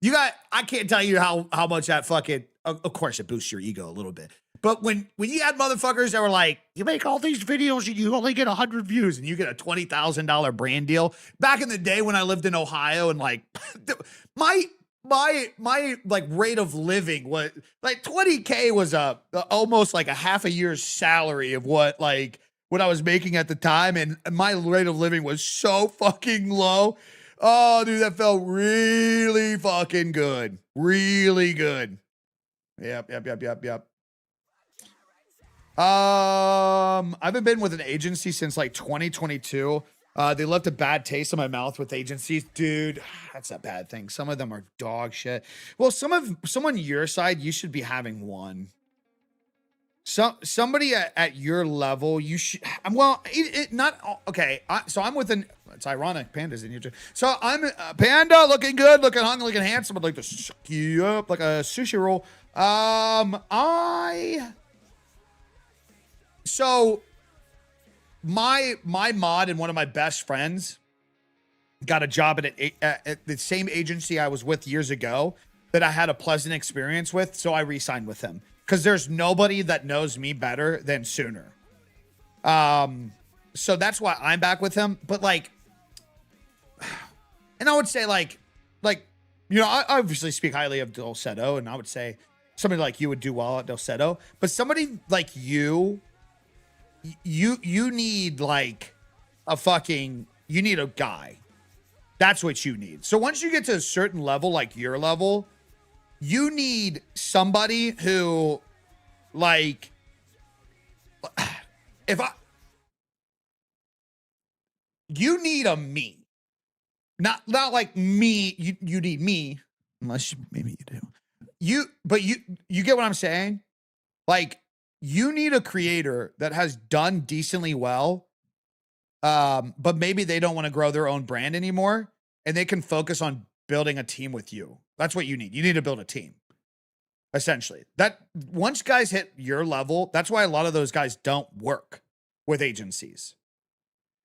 I can't tell you how much that fucking, of course it boosts your ego a little bit. But when you had motherfuckers that were like, you make all these videos and you only get 100 views and you get a $20,000 brand deal. Back in the day when I lived in Ohio and like my like rate of living was like 20K was almost like a half a year's salary of what I was making at the time. And my rate of living was so fucking low. Oh, dude, that felt really fucking good. Really good. Yep. I haven't been with an agency since like 2022. They left a bad taste in my mouth with agencies. Dude, that's a bad thing. Some of them are dog shit. Well, someone your side, you should be having one. Somebody at your level, you should. Well, not okay. So I'm with an. It's ironic. Panda's in here too. So I'm Panda, looking good, looking hung, looking handsome. I'd like to suck you up like a sushi roll. So my mod and one of my best friends got a job at the same agency I was with years ago that I had a pleasant experience with. So I re-signed with him because there's nobody that knows me better than Sooner. So that's why I'm back with him. But like, and I would say like, I obviously speak highly of Dulcetto, and I would say somebody like you would do well at Dulcetto, but somebody like you need like you need a guy. That's what you need. So once you get to a certain level, like your level, you need somebody who, like, you need a me. Not like me. You need me, unless maybe you do. But you get what I'm saying? Like, you need a creator that has done decently well, but maybe they don't want to grow their own brand anymore, and they can focus on building a team with you. That's what you need. You need to build a team, essentially. That once guys hit your level, that's why a lot of those guys don't work with agencies.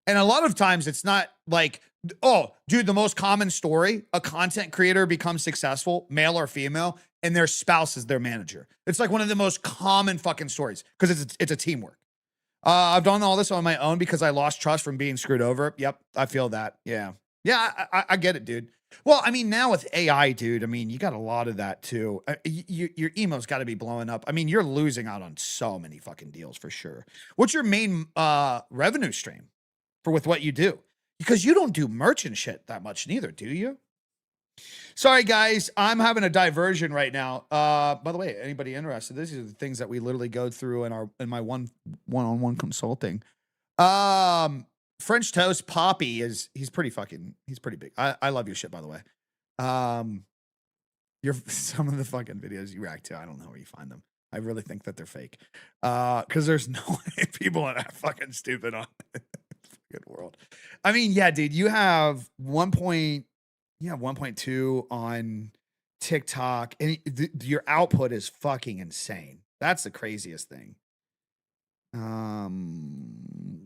And a lot of times it's not like, oh, dude, the most common story, a content creator becomes successful, male or female, and their spouse is their manager. It's like one of the most common fucking stories because it's a teamwork. I've done all this on my own because I lost trust from being screwed over. Yep, I feel that. Yeah. I get it, dude. Well, I mean, now with AI, dude, I mean, you got a lot of that too. Your email's got to be blowing up. I mean, you're losing out on so many fucking deals for sure. What's your main revenue stream with what you do? Because you don't do merchant shit that much neither, do you? Sorry, guys. I'm having a diversion right now. By the way, anybody interested? These are the things that we literally go through in my one-on-one consulting. French Toast Poppy he's pretty big. I love your shit, by the way. Some of the fucking videos you react to, I don't know where you find them. I really think that they're fake. Because there's no way people are that fucking stupid on good world. I mean, yeah, dude, you have 1.2 on TikTok, and your output is fucking insane. That's the craziest thing.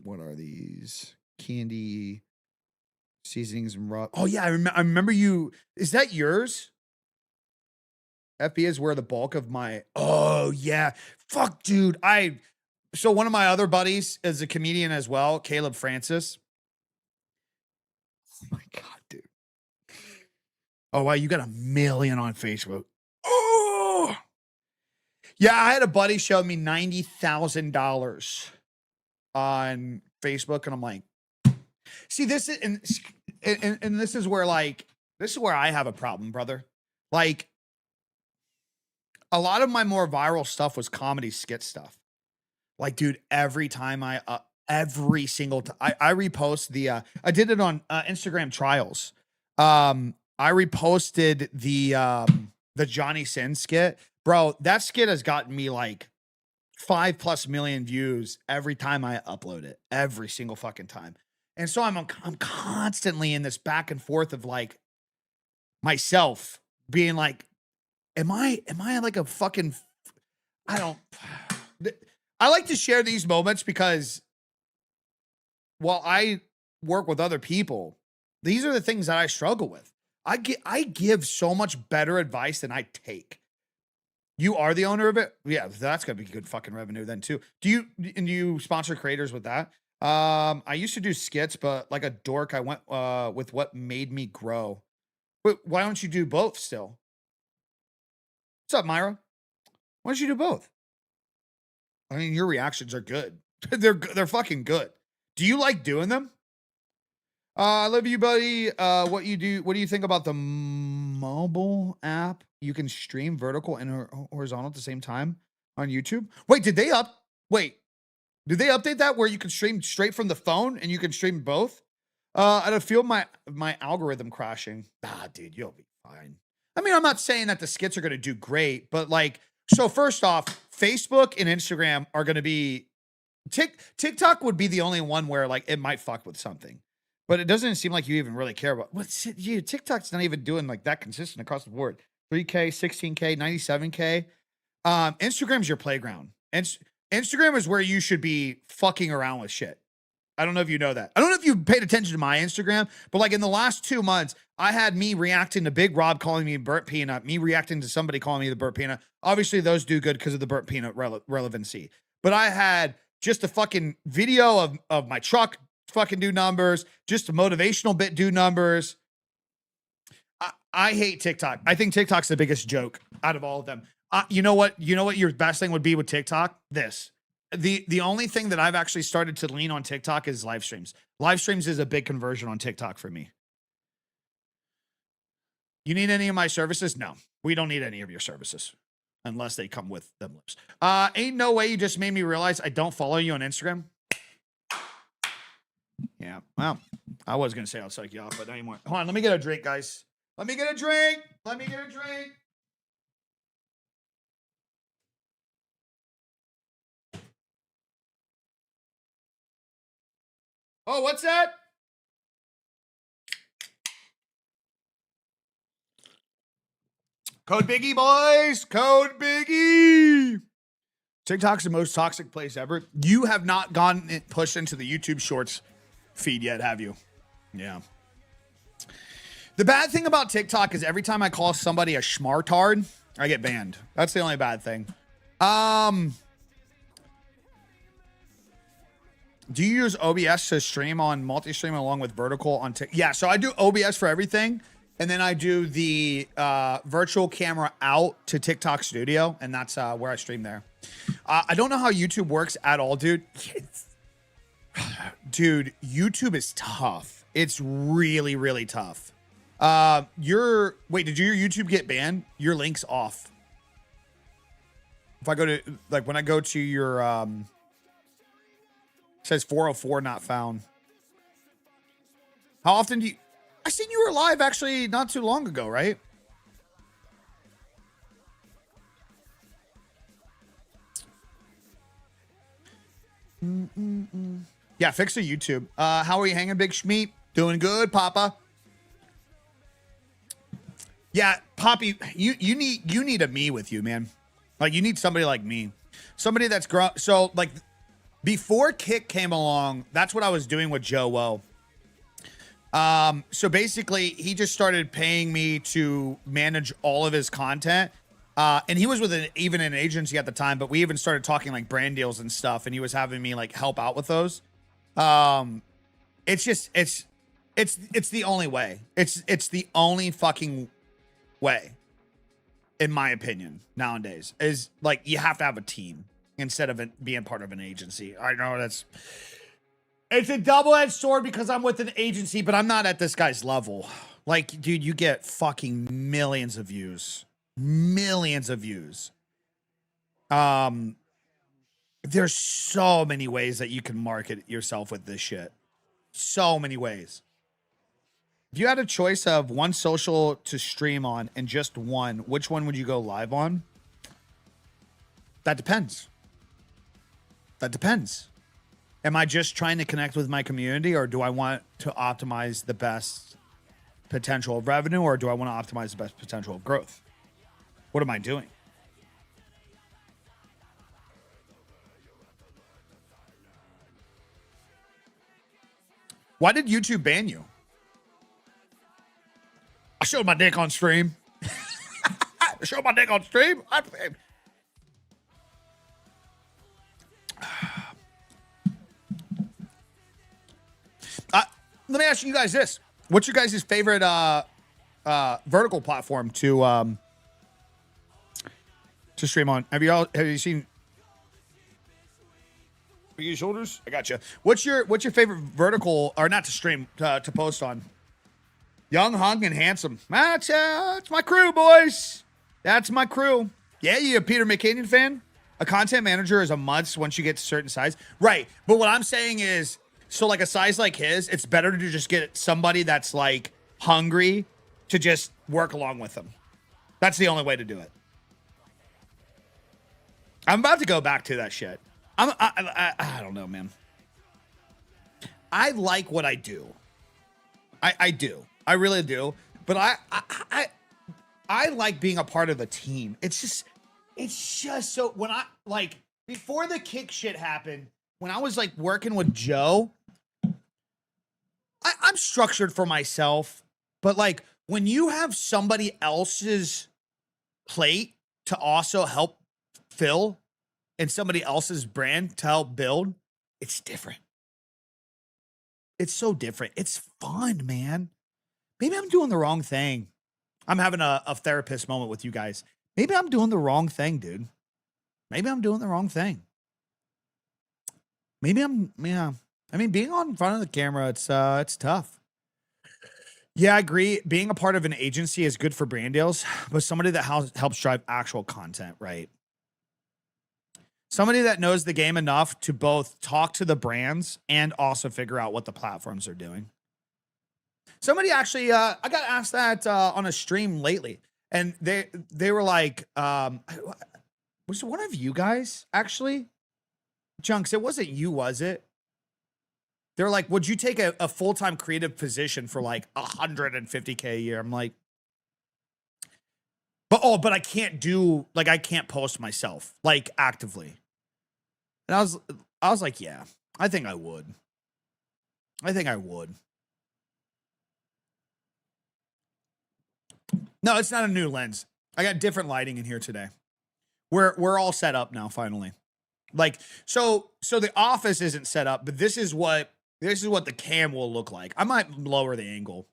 What are these? Candy, seasonings, and raw. Oh yeah, I remember you. Is that yours? FB is where the bulk of my. Oh yeah, fuck, dude. So one of my other buddies is a comedian as well, Caleb Francis. Oh my god, dude. Oh wow, you got 1 million on Facebook. Oh yeah, I had a buddy show me $90,000 on Facebook, and I'm like, see, this is and this is where I have a problem, brother. Like, a lot of my more viral stuff was comedy skit stuff. Like, dude, every time every single time I repost I did it on Instagram trials. I reposted the Johnny Sins skit. Bro, that skit has gotten me like 5+ million views every time I upload it, every single fucking time. And so I'm constantly in this back and forth of like myself being like, am I like a fucking, I like to share these moments because while I work with other people, these are the things that I struggle with. I give so much better advice than I take. You are the owner of it? Yeah, that's gonna be good fucking revenue then too. Do you sponsor creators with that? I used to do skits, but like a dork, I went with what made me grow. But why don't you do both still? What's up, Myra? Why don't you do both? I mean, your reactions are good. They're fucking good. Do you like doing them? I love you, buddy. What do you think about the mobile app? You can stream vertical and horizontal at the same time on YouTube. Wait, did they update that where you can stream straight from the phone and you can stream both? I don't feel my algorithm crashing. Dude, you'll be fine. I mean, I'm not saying that the skits are going to do great, but like, so first off, Facebook and Instagram are going to be TikTok would be the only one where like it might fuck with something, but it doesn't seem like you even really care about what's it. TikTok's not even doing like that consistent across the board. 3K, 16K, 97K. Instagram's your playground. And Instagram is where you should be fucking around with shit. I don't know if you know that. I don't know if you paid attention to my Instagram, but like in the last 2 months, I had me reacting to Big Rob calling me burnt peanut, me reacting to somebody calling me the burnt peanut. Obviously, those do good because of the burnt peanut relevancy. But I had just a fucking video of my truck fucking do numbers, just a motivational bit do numbers. I hate TikTok. I think TikTok's the biggest joke out of all of them. You know what your best thing would be with TikTok? This. The only thing that I've actually started to lean on TikTok is live streams. Live streams is a big conversion on TikTok for me. You need any of my services? No, we don't need any of your services unless they come with them lips. Ain't no way you just made me realize I don't follow you on Instagram. Yeah, well, I was gonna say I'll psych you off, but not anymore. Hold on, let me get a drink, guys. Let me get a drink. Let me get a drink. Oh, what's that? Code Biggie, boys. Code Biggie. TikTok's the most toxic place ever. You have not gotten pushed into the YouTube Shorts feed yet, have you? Yeah. The bad thing about TikTok is every time I call somebody a schmartard, I get banned. That's the only bad thing. Do you use OBS to stream on multi-stream along with vertical on TikTok? Yeah, so I do OBS for everything. And then I do the virtual camera out to TikTok Studio. And that's where I stream there. I don't know how YouTube works at all, dude. Dude, YouTube is tough. It's really, really tough. Wait, did your YouTube get banned? Your link's off. If I go to, like, when I go to your, it says 404 not found. How often do you, I seen you were live actually not too long ago, right? Yeah, fix the YouTube. How are you hanging, Big Schmeat? Doing good, Papa. Yeah, Poppy, you need a me with you, man. Like, you need somebody like me. Somebody that's grown. So, like, before Kick came along, that's what I was doing with Joe Woe. So basically, he just started paying me to manage all of his content. And he was with even an agency at the time, but we even started talking like brand deals and stuff. And he was having me like help out with those. It's the only way. It's the only fucking way, in my opinion, nowadays, is like you have to have a team instead of being part of an agency. I know it's a double-edged sword because I'm with an agency, but I'm not at this guy's level. Like, dude, you get fucking millions of views. Millions of views. There's so many ways that you can market yourself with this shit. So many ways. If you had a choice of one social to stream on and just one, which one would you go live on? That depends. That depends. Am I just trying to connect with my community, or do I want to optimize the best potential of revenue, or do I want to optimize the best potential of growth? What am I doing? Why did YouTube ban you? I showed my dick on stream. I showed my dick on stream. Let me ask you guys this. What's your guys' favorite vertical platform to stream on? Have you seen Biggie Shoulders? I got you. What's your favorite vertical, or not to stream, to post on? Young, hung, and handsome. That's my crew, boys. That's my crew. Yeah, you a Peter McKinnon fan? A content manager is a must once you get to a certain size. Right. But what I'm saying is, so like a size like his, it's better to just get somebody that's like hungry to just work along with them. That's the only way to do it. I'm about to go back to that shit. I don't know, man. I like what I do. I do. I really do. But I like being a part of a team. It's just so, when I, like, before the Kick shit happened, when I was like working with Joe, I'm structured for myself, but like when you have somebody else's plate to also help fill, in somebody else's brand to help build, it's different. It's so different. It's fun, man. Maybe I'm doing the wrong thing. I'm having a therapist moment with you guys. Maybe I'm doing the wrong thing, dude. Maybe I'm doing the wrong thing. Maybe yeah. I mean, being on front of the camera, it's tough. Yeah, I agree. Being a part of an agency is good for brand deals, but somebody that helps drive actual content, right? Somebody that knows the game enough to both talk to the brands and also figure out what the platforms are doing. Somebody actually, I got asked that on a stream lately, and they were like, was it one of you guys actually? Junks, it wasn't you, was it? They're like, would you take a full-time creative position for like 150K a year? I'm like, but I can't do, like, I can't post myself, like, actively. And I was like, yeah, I think I would. I think I would. No, it's not a new lens. I got different lighting in here today. We're all set up now, finally. Like, so the office isn't set up, but this is what the cam will look like. I might lower the angle.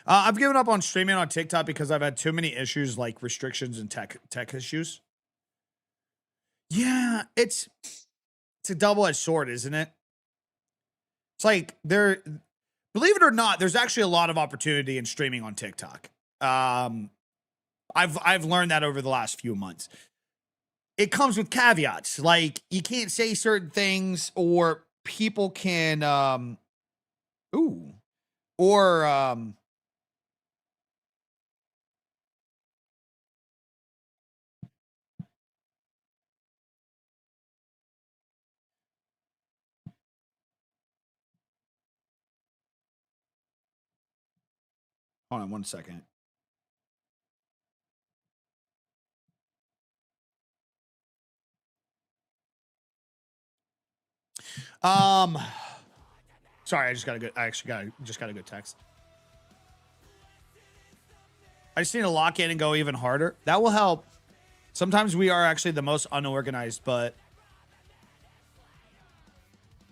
I've given up on streaming on TikTok because I've had too many issues, like restrictions and tech issues. Yeah, it's a double-edged sword, isn't it? It's like believe it or not, there's actually a lot of opportunity in streaming on TikTok. I've learned that over the last few months. It comes with caveats, like you can't say certain things, or people can hold on one second. Sorry, I just got a good text. I just need to lock in and go even harder. That will help. Sometimes we are actually the most unorganized, but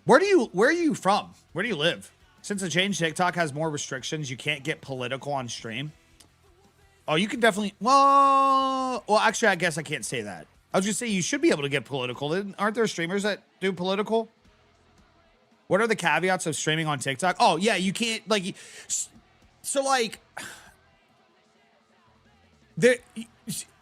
where are you from? Where do you live? Since the change, TikTok has more restrictions. You can't get political on stream. Oh, you can definitely. Well, actually, I guess I can't say that. I was just saying you should be able to get political. Aren't there streamers that do political? What are the caveats of streaming on TikTok? Oh, yeah, you can't, like, so, like,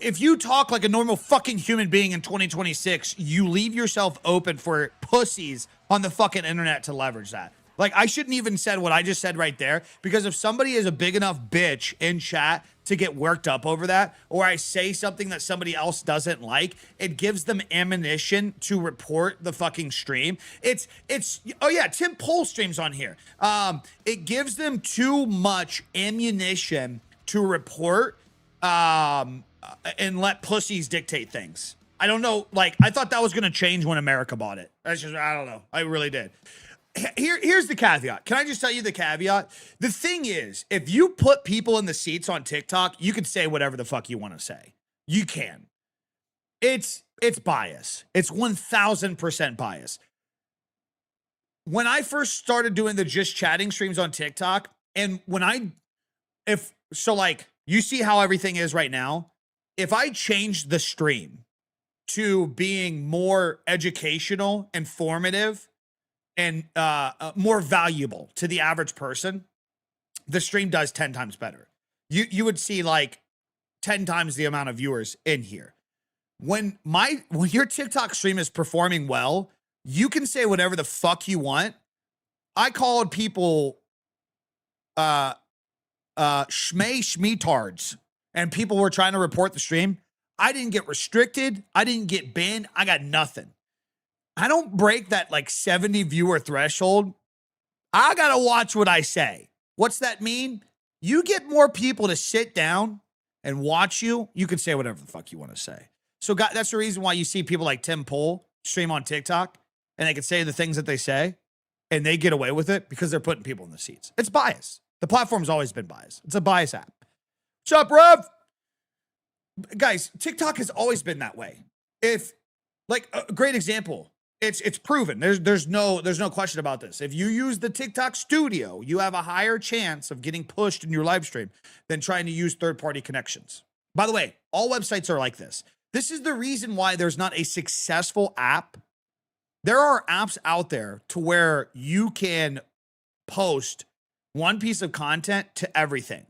if you talk like a normal fucking human being in 2026, you leave yourself open for pussies on the fucking internet to leverage that. Like, I shouldn't even said what I just said right there, because if somebody is a big enough bitch in chat to get worked up over that, or I say something that somebody else doesn't like, it gives them ammunition to report the fucking stream. It's oh yeah, Tim Pool streams on here. It gives them too much ammunition to report and let pussies dictate things. I don't know, like, I thought that was gonna change when America bought it. That's just, I don't know. I really did. Here's the caveat. Can I just tell you the caveat? The thing is, if you put people in the seats on TikTok, you can say whatever the fuck you want to say. You can. It's bias. It's 1000% bias. When I first started doing the just chatting streams on TikTok, and you see how everything is right now. If I changed the stream to being more educational, informative, and more valuable to the average person, the stream does 10 times better. You would see like 10 times the amount of viewers in here. When your TikTok stream is performing well, you can say whatever the fuck you want. I called people schmetards, and people were trying to report the stream. I didn't get restricted. I didn't get banned. I got nothing. I don't break that like 70 viewer threshold. I got to watch what I say. What's that mean? You get more people to sit down and watch you. You can say whatever the fuck you want to say. So that's the reason why you see people like Tim Pool stream on TikTok, and they can say the things that they say and they get away with it because they're putting people in the seats. It's bias. The platform's always been biased. It's a bias app. What's up, Rev? Guys, TikTok has always been that way. If Like a great example. It's proven. There's no question about this. If you use the TikTok Studio, you have a higher chance of getting pushed in your live stream than trying to use third-party connections. By the way, all websites are like this. This is the reason why there's not a successful app. There are apps out there to where you can post one piece of content to everything.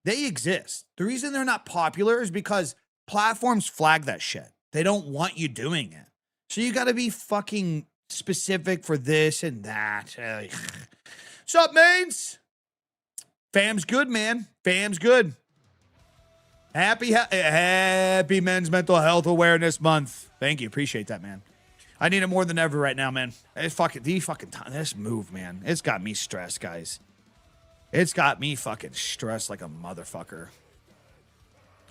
They exist. The reason they're not popular is because platforms flag that shit. They don't want you doing it. So you got to be fucking specific for this and that. What's up, mains? Fam's good, man. Fam's good. Happy Men's Mental Health Awareness Month. Thank you. Appreciate that, man. I need it more than ever right now, man. It's fucking this move, man. It's got me stressed, guys. It's got me fucking stressed like a motherfucker.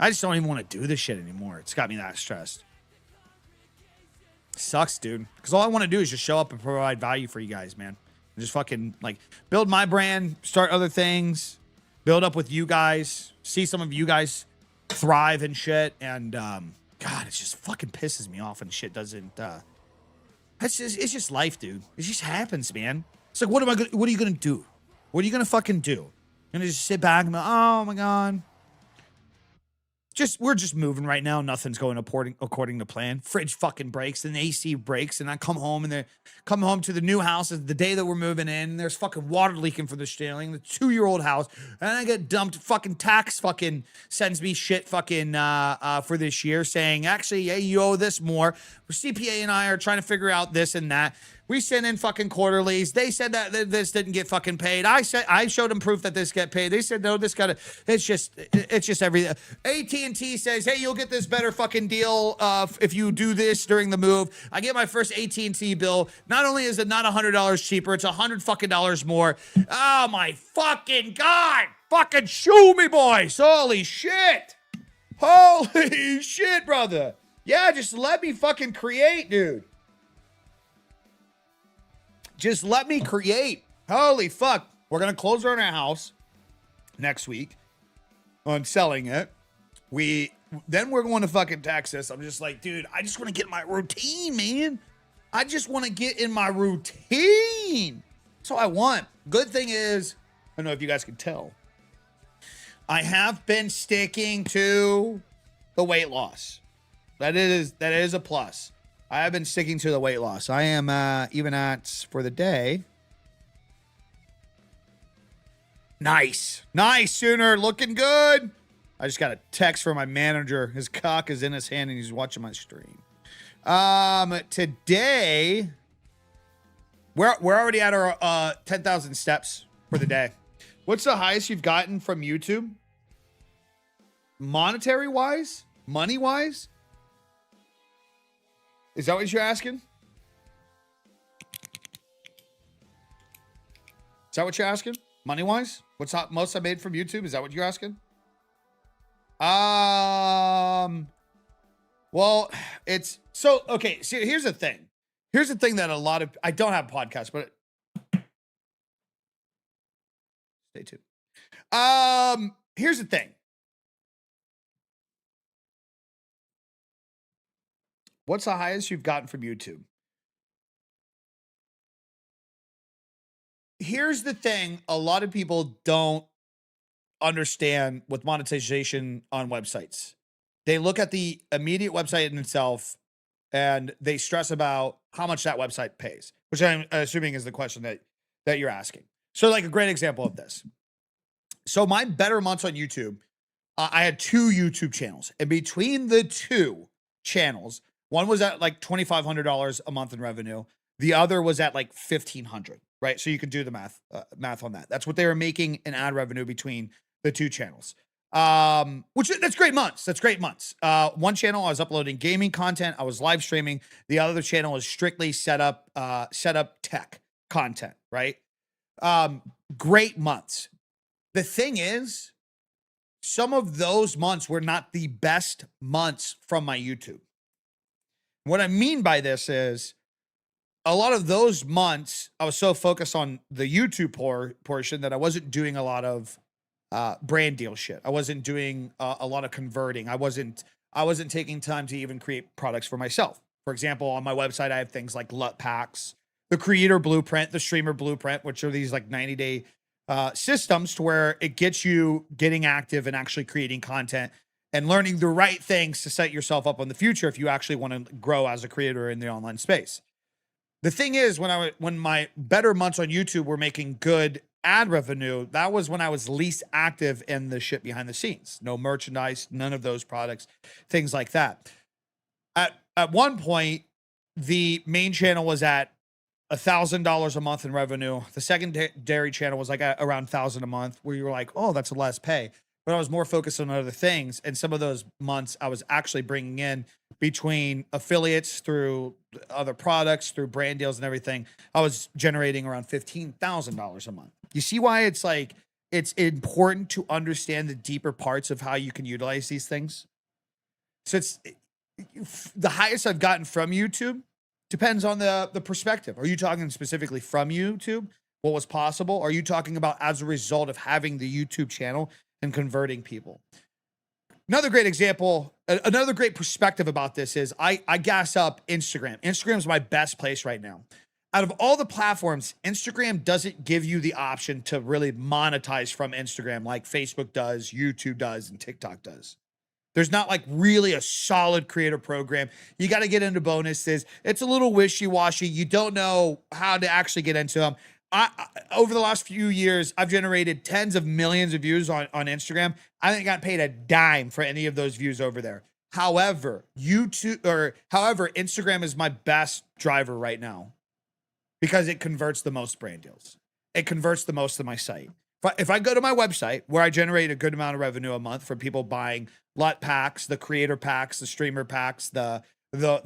I just don't even want to do this shit anymore. It's got me that stressed. Sucks, dude. Because all I want to do is just show up and provide value for you guys, man. And just fucking like build my brand, start other things, build up with you guys, see some of you guys thrive and shit. And God, it just fucking pisses me off and shit doesn't. It's just life, dude. It just happens, man. It's like, what are you gonna do? What are you gonna fucking do? You're gonna just sit back and go, oh my God. We're just moving right now. Nothing's going according to plan. Fridge fucking breaks and the AC breaks, and I come home to the new house the day that we're moving in. And there's fucking water leaking from the ceiling, the 2-year-old house, and I get dumped. Fucking tax fucking sends me shit fucking for this year, saying actually, yeah, you owe this more. CPA and I are trying to figure out this and that. We sent in fucking quarterlies. They said that this didn't get fucking paid. I showed them proof that this get paid. They said no, this got to. It's just everything. AT&T says, hey, you'll get this better fucking deal if you do this during the move. I get my first AT&T bill. Not only is it not $100 cheaper, it's $100 fucking dollars more. Oh my fucking God! Fucking shoot me, boys! Holy shit! Holy shit, brother! Yeah, just let me fucking create, dude. Just let me create. Holy fuck. We're going to close on our house next week on selling it. Then we're going to fucking Texas. I'm just like, dude, I just want to get in my routine, man. I just want to get in my routine. That's all I want. Good thing is, I don't know if you guys can tell, I have been sticking to the weight loss. That is a plus. I have been sticking to the weight loss. I am even at, for the day. Nice. Sooner. Looking good. I just got a text from my manager. His cock is in his hand and he's watching my stream. Today, we're already at our 10,000 steps for the day. What's the highest you've gotten from YouTube? Monetary wise? Money wise? Is that what you're asking? Is that what you're asking? Money-wise? What's the most I made from YouTube? Is that what you're asking? Well, it's so okay. So here's the thing. Here's the thing that I don't have podcasts, but stay tuned. Here's the thing. What's the highest you've gotten from YouTube? Here's the thing. A lot of people don't understand with monetization on websites. They look at the immediate website in itself and they stress about how much that website pays, which I'm assuming is the question that you're asking. So like a great example of this. So my better months on YouTube, I had 2 YouTube channels, and between the 2 channels, one was at like $2,500 a month in revenue. The other was at like $1,500, right? So you can do the math on that. That's what they were making in ad revenue between the 2 channels. That's great months. That's great months. One channel, I was uploading gaming content. I was live streaming. The other channel is strictly set up tech content, right? Great months. The thing is, some of those months were not the best months from my YouTube. What I mean by this is a lot of those months, I was so focused on the YouTube portion that I wasn't doing a lot of brand deal shit. I wasn't doing a lot of converting. I wasn't taking time to even create products for myself. For example, on my website, I have things like LUT packs, the creator blueprint, the streamer blueprint, which are these like 90-day systems to where it gets you getting active and actually creating content and learning the right things to set yourself up in the future if you actually want to grow as a creator in the online space. The thing is, when my better months on YouTube were making good ad revenue, that was when I was least active in the shit behind the scenes. No merchandise, none of those products, things like that. At one point, the main channel was at $1,000 a month in revenue. The secondary channel was like around $1,000 a month, where you were like, oh, that's less pay. But I was more focused on other things. And some of those months I was actually bringing in, between affiliates, through other products, through brand deals and everything, I was generating around $15,000 a month. You see why it's like, it's important to understand the deeper parts of how you can utilize these things. So it's the highest I've gotten from YouTube depends on the perspective. Are you talking specifically from YouTube? What was possible? Are you talking about as a result of having the YouTube channel and converting people? Another great example, another great perspective about this is I gas up Instagram. Instagram's my best place right now. Out of all the platforms, Instagram doesn't give you the option to really monetize from Instagram like Facebook does, YouTube does, and TikTok does. There's not like really a solid creator program. You got to get into bonuses. It's a little wishy-washy. You don't know how to actually get into them. Over the last few years, I've generated tens of millions of views on Instagram. I haven't got paid a dime for any of those views over there. However, Instagram is my best driver right now because it converts the most brand deals. It converts the most of my site. If I go to my website, where I generate a good amount of revenue a month from people buying LUT packs, the creator packs, the streamer packs, the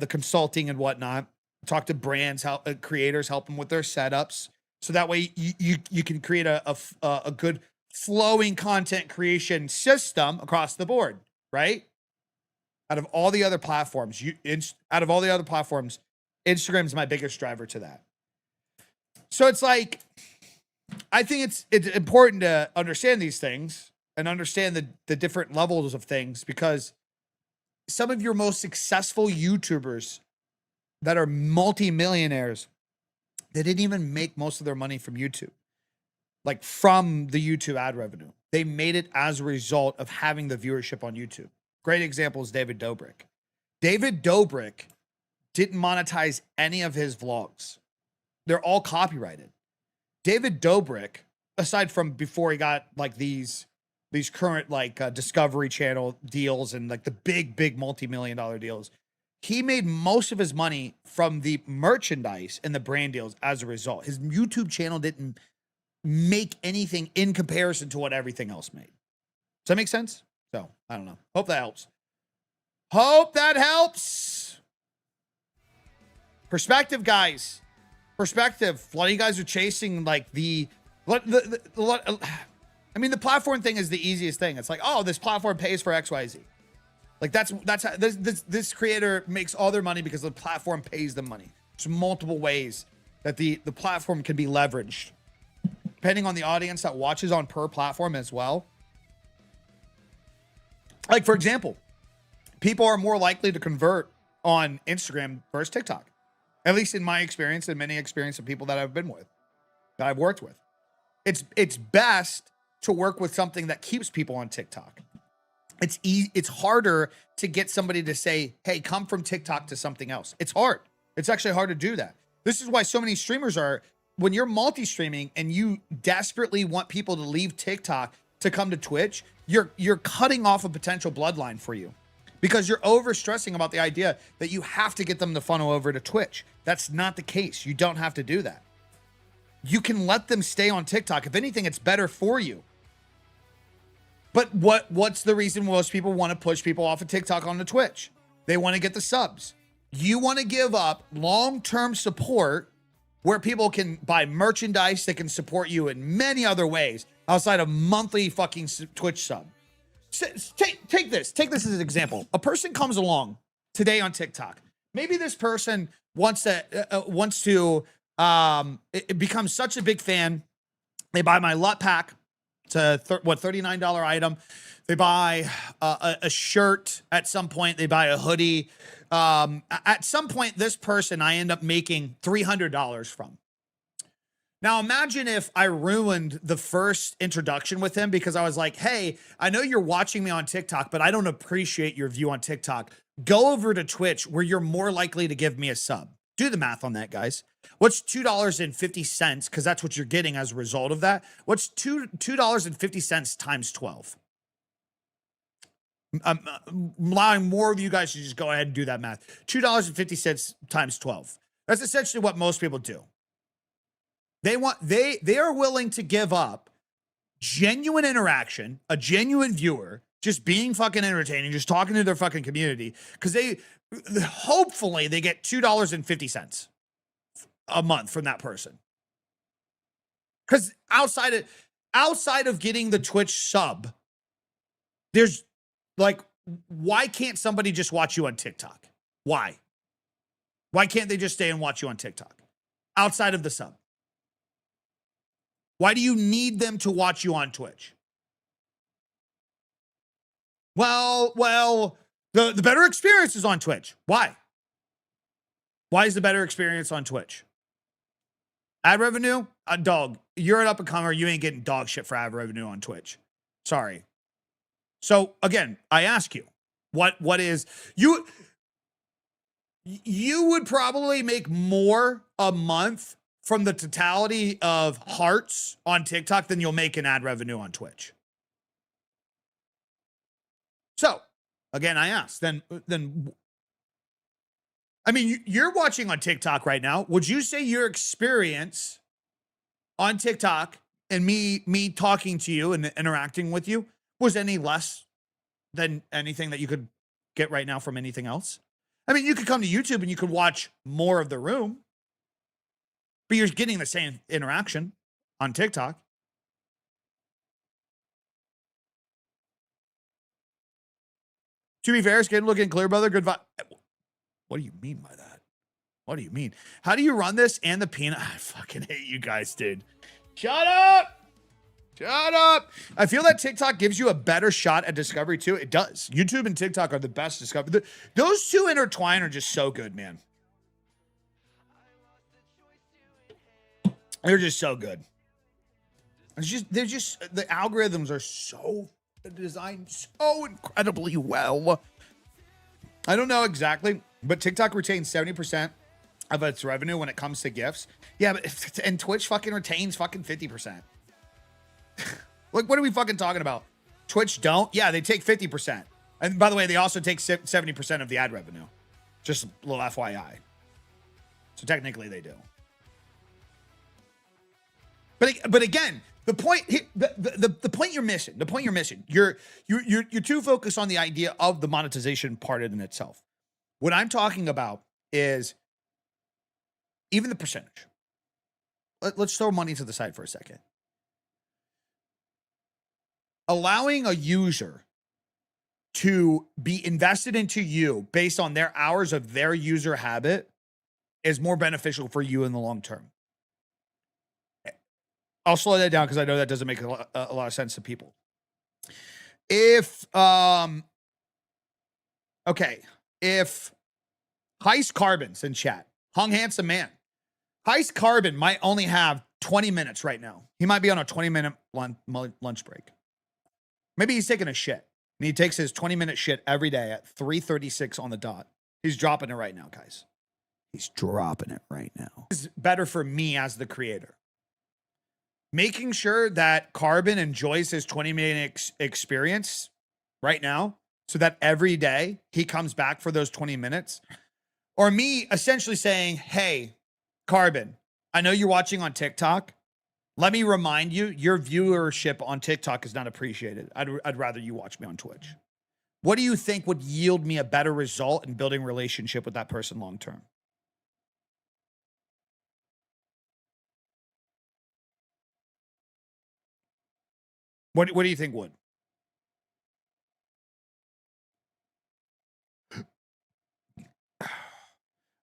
consulting and whatnot, talk to brands, creators, help them with their setups. So that way you can create a good flowing content creation system across the board, right? Out of all the other platforms, Instagram is my biggest driver to that. So it's like, I think it's important to understand these things and understand the different levels of things, because some of your most successful YouTubers that are multi-millionaires, they didn't even make most of their money from YouTube, like from the YouTube ad revenue. They made it as a result of having the viewership on YouTube. Great example is David Dobrik. David Dobrik didn't monetize any of his vlogs. They're all copyrighted. David Dobrik, aside from before he got like these current like Discovery Channel deals and like the big multi-million-dollar deals, he made most of his money from the merchandise and the brand deals as a result. His YouTube channel didn't make anything in comparison to what everything else made. Does that make sense? So, I don't know. Hope that helps. Hope that helps. Perspective, guys. Perspective. A lot of you guys are chasing like the platform thing is the easiest thing. It's like, oh, this platform pays for XYZ. Like that's how this creator makes all their money because the platform pays them money. There's multiple ways that the platform can be leveraged, depending on the audience that watches on per platform as well. Like, for example, people are more likely to convert on Instagram versus TikTok. At least in my experience and many experience of people that I've been with, that I've worked with. It's best to work with something that keeps people on TikTok. It's harder to get somebody to say, hey, come from TikTok to something else. It's hard. It's actually hard to do that. This is why so many streamers are, when you're multi-streaming and you desperately want people to leave TikTok to come to Twitch, you're cutting off a potential bloodline for you, because you're over stressing about the idea that you have to get them to funnel over to Twitch. That's not the case. You don't have to do that. You can let them stay on TikTok. If anything, it's better for you. But what's the reason most people want to push people off of TikTok onto Twitch? They want to get the subs. You want to give up long-term support where people can buy merchandise that can support you in many other ways outside of monthly fucking Twitch sub. Take this as an example. A person comes along today on TikTok. Maybe this person wants to become such a big fan. They buy my LUT pack, It's a $39 item. They buy a shirt at some point. They buy a hoodie. At some point, this person I end up making $300 from. Now, imagine if I ruined the first introduction with him because I was like, hey, I know you're watching me on TikTok, but I don't appreciate your view on TikTok. Go over to Twitch where you're more likely to give me a sub. Do the math on that, guys. What's $2.50? Because that's what you're getting as a result of that. What's $2.50 times 12? I'm allowing more of you guys to just go ahead and do that math. $2.50 times 12. That's essentially what most people do. They are willing to give up genuine interaction, a genuine viewer, just being fucking entertaining, just talking to their fucking community, because hopefully they get $2.50 a month from that person. Because outside of getting the Twitch sub, there's like, why can't somebody just watch you on TikTok? Why? Why can't they just stay and watch you on TikTok outside of the sub? Why do you need them to watch you on Twitch? Well, the better experience is on Twitch. Why? Why is the better experience on Twitch? Ad revenue? Dog, you're an up-and-comer. You ain't getting dog shit for ad revenue on Twitch. Sorry. So, again, I ask you, what is... You would probably make more a month from the totality of hearts on TikTok than you'll make in ad revenue on Twitch. So, again, I ask, then, I mean, you're watching on TikTok right now. Would you say your experience on TikTok and me talking to you and interacting with you was any less than anything that you could get right now from anything else? I mean, you could come to YouTube and you could watch more of the room, but you're getting the same interaction on TikTok. To be fair, skin looking clear, brother. Good vibe. What do you mean by that? What do you mean? How do you run this and the peanut? I fucking hate you guys, dude. Shut up. Shut up. I feel that TikTok gives you a better shot at discovery too. It does. YouTube and TikTok are the best discovery. Those two intertwine are just so good, man. They're just so good. They're just, the algorithms are so designed so incredibly well. I don't know exactly, but TikTok retains 70% of its revenue when it comes to gifts. Yeah, but and Twitch fucking retains fucking 50%. Like, what are we fucking talking about? Twitch don't? Yeah, they take 50%. And by the way, they also take 70% of the ad revenue. Just a little FYI. So technically they do. But again, the point the point you're missing, you're too focused on the idea of the monetization part in itself. What I'm talking about is even the percentage. Let's throw money to the side for a second. Allowing a user to be invested into you based on their hours of their user habit is more beneficial for you in the long term. I'll slow that down because I know that doesn't make a lot of sense to people. If Heist Carbon's in chat, Hung Handsome Man. Heist Carbon might only have 20 minutes right now. He might be on a 20-minute lunch break. Maybe he's taking a shit. And he takes his 20-minute shit every day at 3:36 on the dot. He's dropping it right now, guys. He's dropping it right now. It's better for me as the creator. Making sure that Carbon enjoys his 20-minute experience right now so that every day he comes back for those 20 minutes. Or me essentially saying, hey, Carbon, I know you're watching on TikTok. Let me remind you, your viewership on TikTok is not appreciated. I'd rather you watch me on Twitch. What do you think would yield me a better result in building a relationship with that person long term? What do you think would?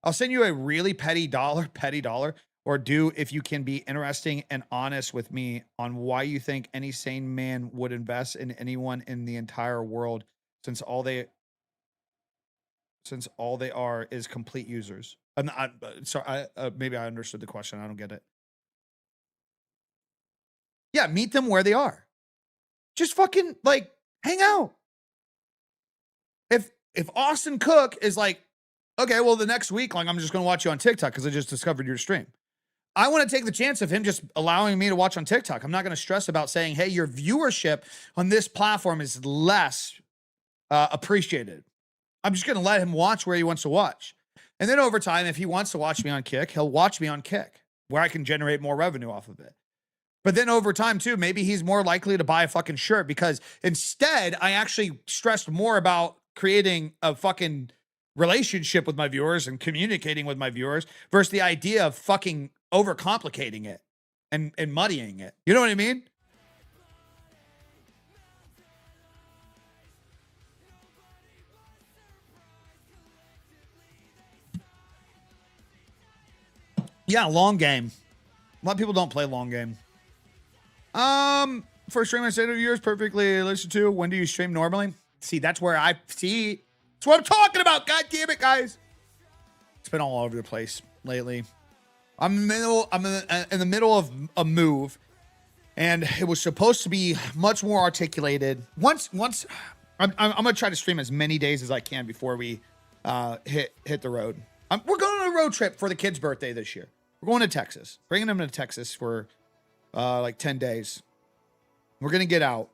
I'll send you a really petty dollar, or do if you can be interesting and honest with me on why you think any sane man would invest in anyone in the entire world since all they are is complete users. Sorry, maybe I understood the question. I don't get it. Yeah, meet them where they are. Just fucking like hang out. If Austin Cook is like, okay, well the next week, like I'm just gonna watch you on TikTok because I just discovered your stream. I want to take the chance of him just allowing me to watch on TikTok. I'm not going to stress about saying, hey, your viewership on this platform is less appreciated. I'm just going to let him watch where he wants to watch. And then over time, if he wants to watch me on Kick, he'll watch me on Kick where I can generate more revenue off of it. But then over time too, maybe he's more likely to buy a fucking shirt because instead I actually stressed more about creating a fucking relationship with my viewers and communicating with my viewers versus the idea of fucking overcomplicating it and muddying it. You know what I mean? Yeah, long game. A lot of people don't play long game. First stream I said of yours perfectly listened to. When do you stream normally? See, that's where I see. That's what I'm talking about. God damn it, guys. It's been all over the place lately. I'm in the middle of a move, and it was supposed to be much more articulated. Once I'm gonna try to stream as many days as I can before we hit the road. We're going on a road trip for the kid's birthday this year. We're going to Texas, bringing them to Texas for like 10 days. We're gonna get out.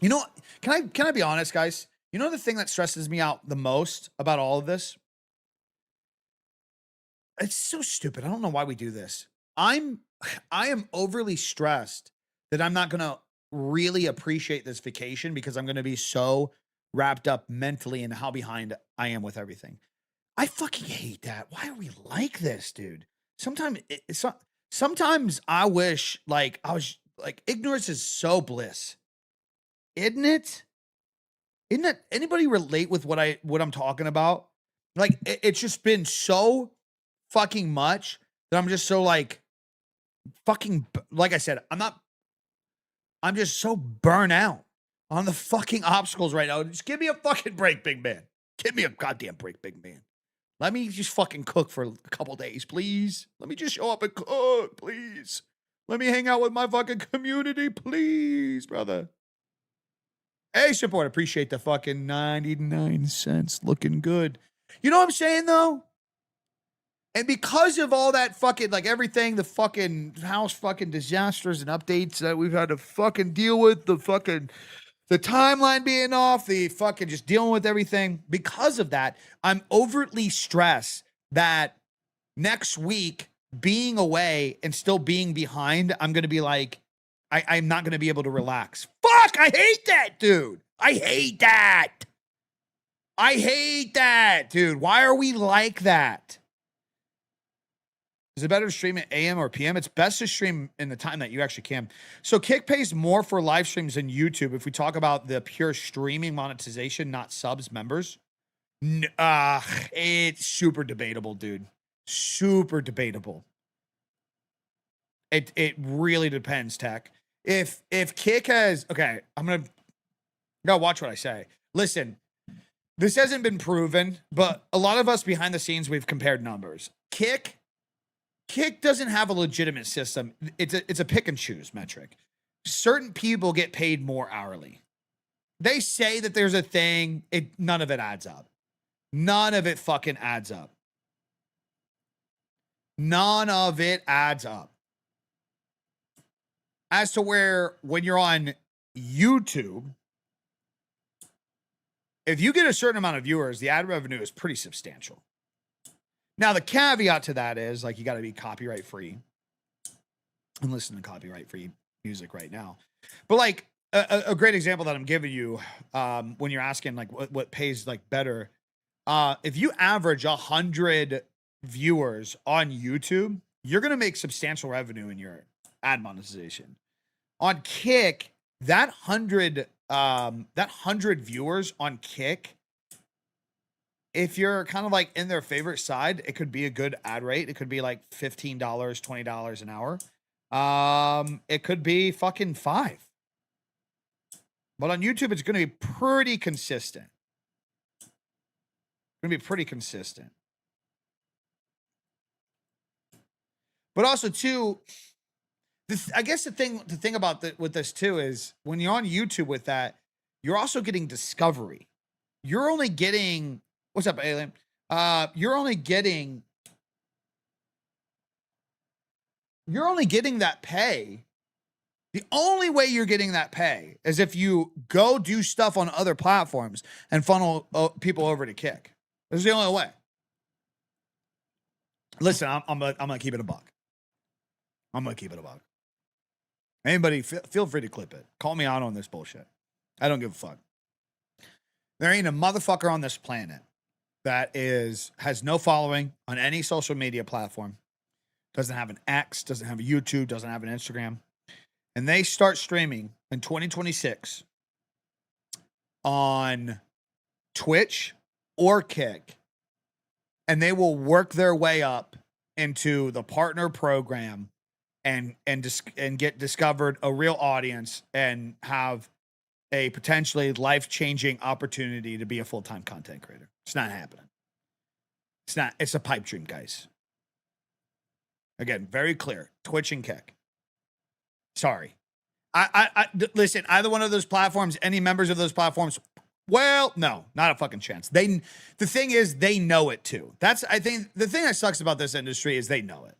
You know, can I be honest, guys? You know the thing that stresses me out the most about all of this? It's so stupid. I don't know why we do this. I am overly stressed that I'm not going to really appreciate this vacation because I'm going to be so wrapped up mentally in how behind I am with everything. I fucking hate that. Why are we like this, dude? Sometimes I wish like I was like ignorance is so bliss. Isn't it? Isn't it? Anybody relate with what I'm talking about? Like it's just been so fucking much that I'm just so like fucking like I said, I'm just so burnt out on the fucking obstacles right now. Just give me a fucking break, big man. Give me a goddamn break, big man. Let me just fucking cook for a couple days, please. Let me just show up and cook, please. Let me hang out with my fucking community, please, brother. Hey, support. Appreciate the fucking 99 cents. Looking good. You know what I'm saying, though? And because of all that fucking, like everything, the fucking house fucking disasters and updates that we've had to fucking deal with, the timeline being off, the fucking just dealing with everything. Because of that, I'm overtly stressed that next week being away and still being behind, I'm going to be like, I'm not going to be able to relax. Fuck, I hate that, dude. I hate that. I hate that, dude. Why are we like that? Is it better to stream at AM or PM? It's best to stream in the time that you actually can. So Kick pays more for live streams than YouTube if we talk about the pure streaming monetization, not subs, members. It's super debatable, dude. Super debatable. It really depends, Tech. If Kick has... Okay, I'm going to... Gotta watch what I say. Listen, this hasn't been proven, but a lot of us behind the scenes, we've compared numbers. Kick doesn't have a legitimate system. It's a pick and choose metric. Certain people get paid more hourly. They say that there's a thing. None of it adds up. None of it fucking adds up. None of it adds up. As to where when you're on YouTube, if you get a certain amount of viewers, the ad revenue is pretty substantial. Now, the caveat to that is, like, you got to be copyright free. I'm listening to copyright free music right now. But, like, a great example that I'm giving you when you're asking, like, what pays, like, better. If you average 100 viewers on YouTube, you're going to make substantial revenue in your ad monetization. On Kick, that 100 viewers on Kick if you're kind of like in their favorite side, it could be a good ad rate. It could be like $15, $20 an hour. It could be fucking 5. But on YouTube, it's going to be pretty consistent. It's going to be pretty consistent. But also, too, I guess the thing about with this, too, is when you're on YouTube with that, you're also getting discovery. You're only getting... What's up, Alien? You're only getting that pay. The only way you're getting that pay is if you go do stuff on other platforms and funnel people over to Kick. This is the only way. Listen, I'm gonna keep it a buck. I'm gonna keep it a buck. Anybody, feel free to clip it. Call me out on this bullshit. I don't give a fuck. There ain't a motherfucker on this planet that has no following on any social media platform, doesn't have an X, doesn't have a YouTube, doesn't have an Instagram, and they start streaming in 2026 on Twitch or Kick, and they will work their way up into the partner program and get discovered a real audience and have a potentially life-changing opportunity to be a full-time content creator. It's not happening. It's not. It's a pipe dream, guys. Again, very clear. Twitch and Kick. Sorry. Listen, either one of those platforms, any members of those platforms, well, no, not a fucking chance. The thing is, they know it too. I think the thing that sucks about this industry is they know it.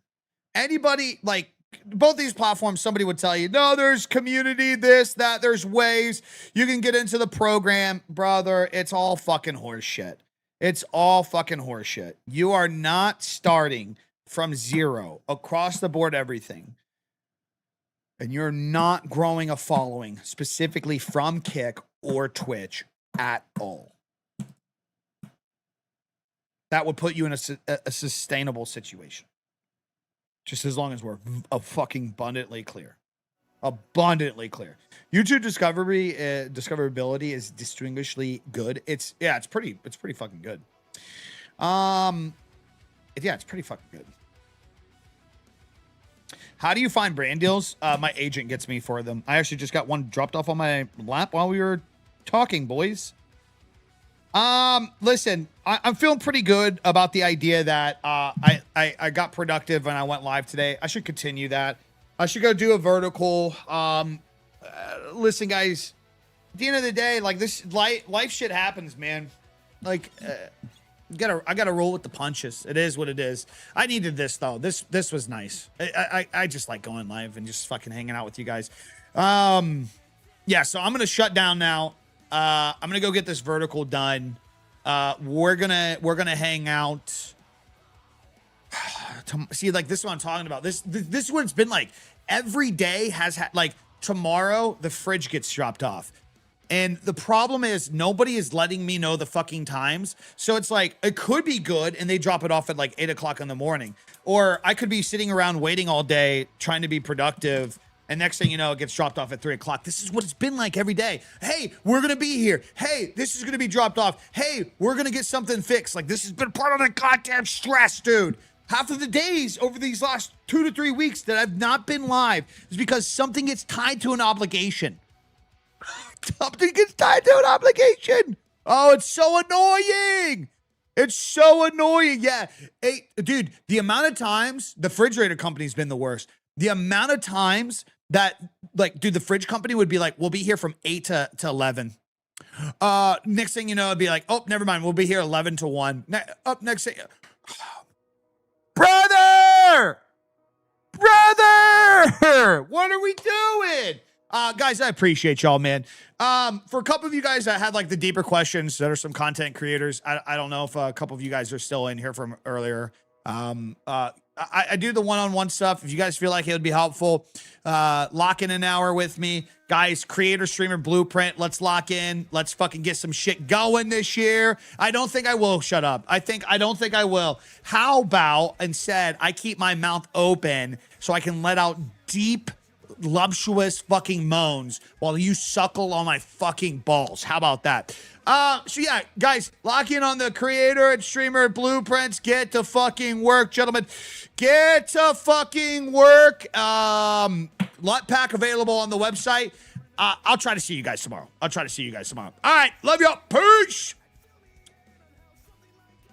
Anybody, like, both these platforms, somebody would tell you, no, there's community, this, that, there's ways you can get into the program. Brother, it's all fucking horse shit. It's all fucking horse shit. You are not starting from zero across the board, everything. And you're not growing a following specifically from Kick or Twitch at all. That would put you in a sustainable situation. Just as long as we're fucking abundantly clear. Abundantly clear. YouTube discoverability is distinguishedly good. It's pretty fucking good. It's pretty fucking good. How do you find brand deals? My agent gets me for them. I actually just got one dropped off on my lap while we were talking, boys. Listen, I'm feeling pretty good about the idea that I got productive and I went live today. I should continue that. I should go do a vertical. Listen, guys, at the end of the day, like, this life shit happens, man. Like, I gotta roll with the punches. It is what it is. I needed this though. This was nice. I just like going live and just fucking hanging out with you guys. Yeah, so I'm gonna shut down now. I'm gonna go get this vertical done. We're gonna hang out. See, like, this is what I'm talking about. This is what it's been like. Every day has had, like, tomorrow the fridge gets dropped off. And the problem is nobody is letting me know the fucking times. So it's like, it could be good and they drop it off at like 8 o'clock in the morning. Or I could be sitting around waiting all day trying to be productive. And next thing you know, it gets dropped off at 3 o'clock. This is what it's been like every day. Hey, we're going to be here. Hey, this is going to be dropped off. Hey, we're going to get something fixed. Like, this has been part of the goddamn stress, dude. Half of the days over these last 2 to 3 weeks that I've not been live is because something gets tied to an obligation. Something gets tied to an obligation. Oh, it's so annoying. It's so annoying. Yeah. Hey, dude, the amount of times the refrigerator company's been the worst. The amount of times that, like, dude, the fridge company would be like, we'll be here from 8 to 11. Next thing you know, it'd be like, oh, never mind. We'll be here 11 to 1. Up next thing. Brother! What are we doing? Guys, I appreciate y'all, man. For a couple of you guys that had like the deeper questions that are some content creators, I don't know if a couple of you guys are still in here from earlier. I do the one-on-one stuff. If you guys feel like it would be helpful, lock in an hour with me. Guys, creator streamer blueprint. Let's lock in. Let's fucking get some shit going this year. I don't think I will. Shut up. I don't think I will. How about instead I keep my mouth open so I can let out deep voluptuous fucking moans while you suckle on my fucking balls. How about that? So yeah, guys, lock in on the creator and streamer blueprints. Get to fucking work, gentlemen. Get to fucking work. Lot pack available on the website. I'll try to see you guys tomorrow. All right. Love y'all. Peace.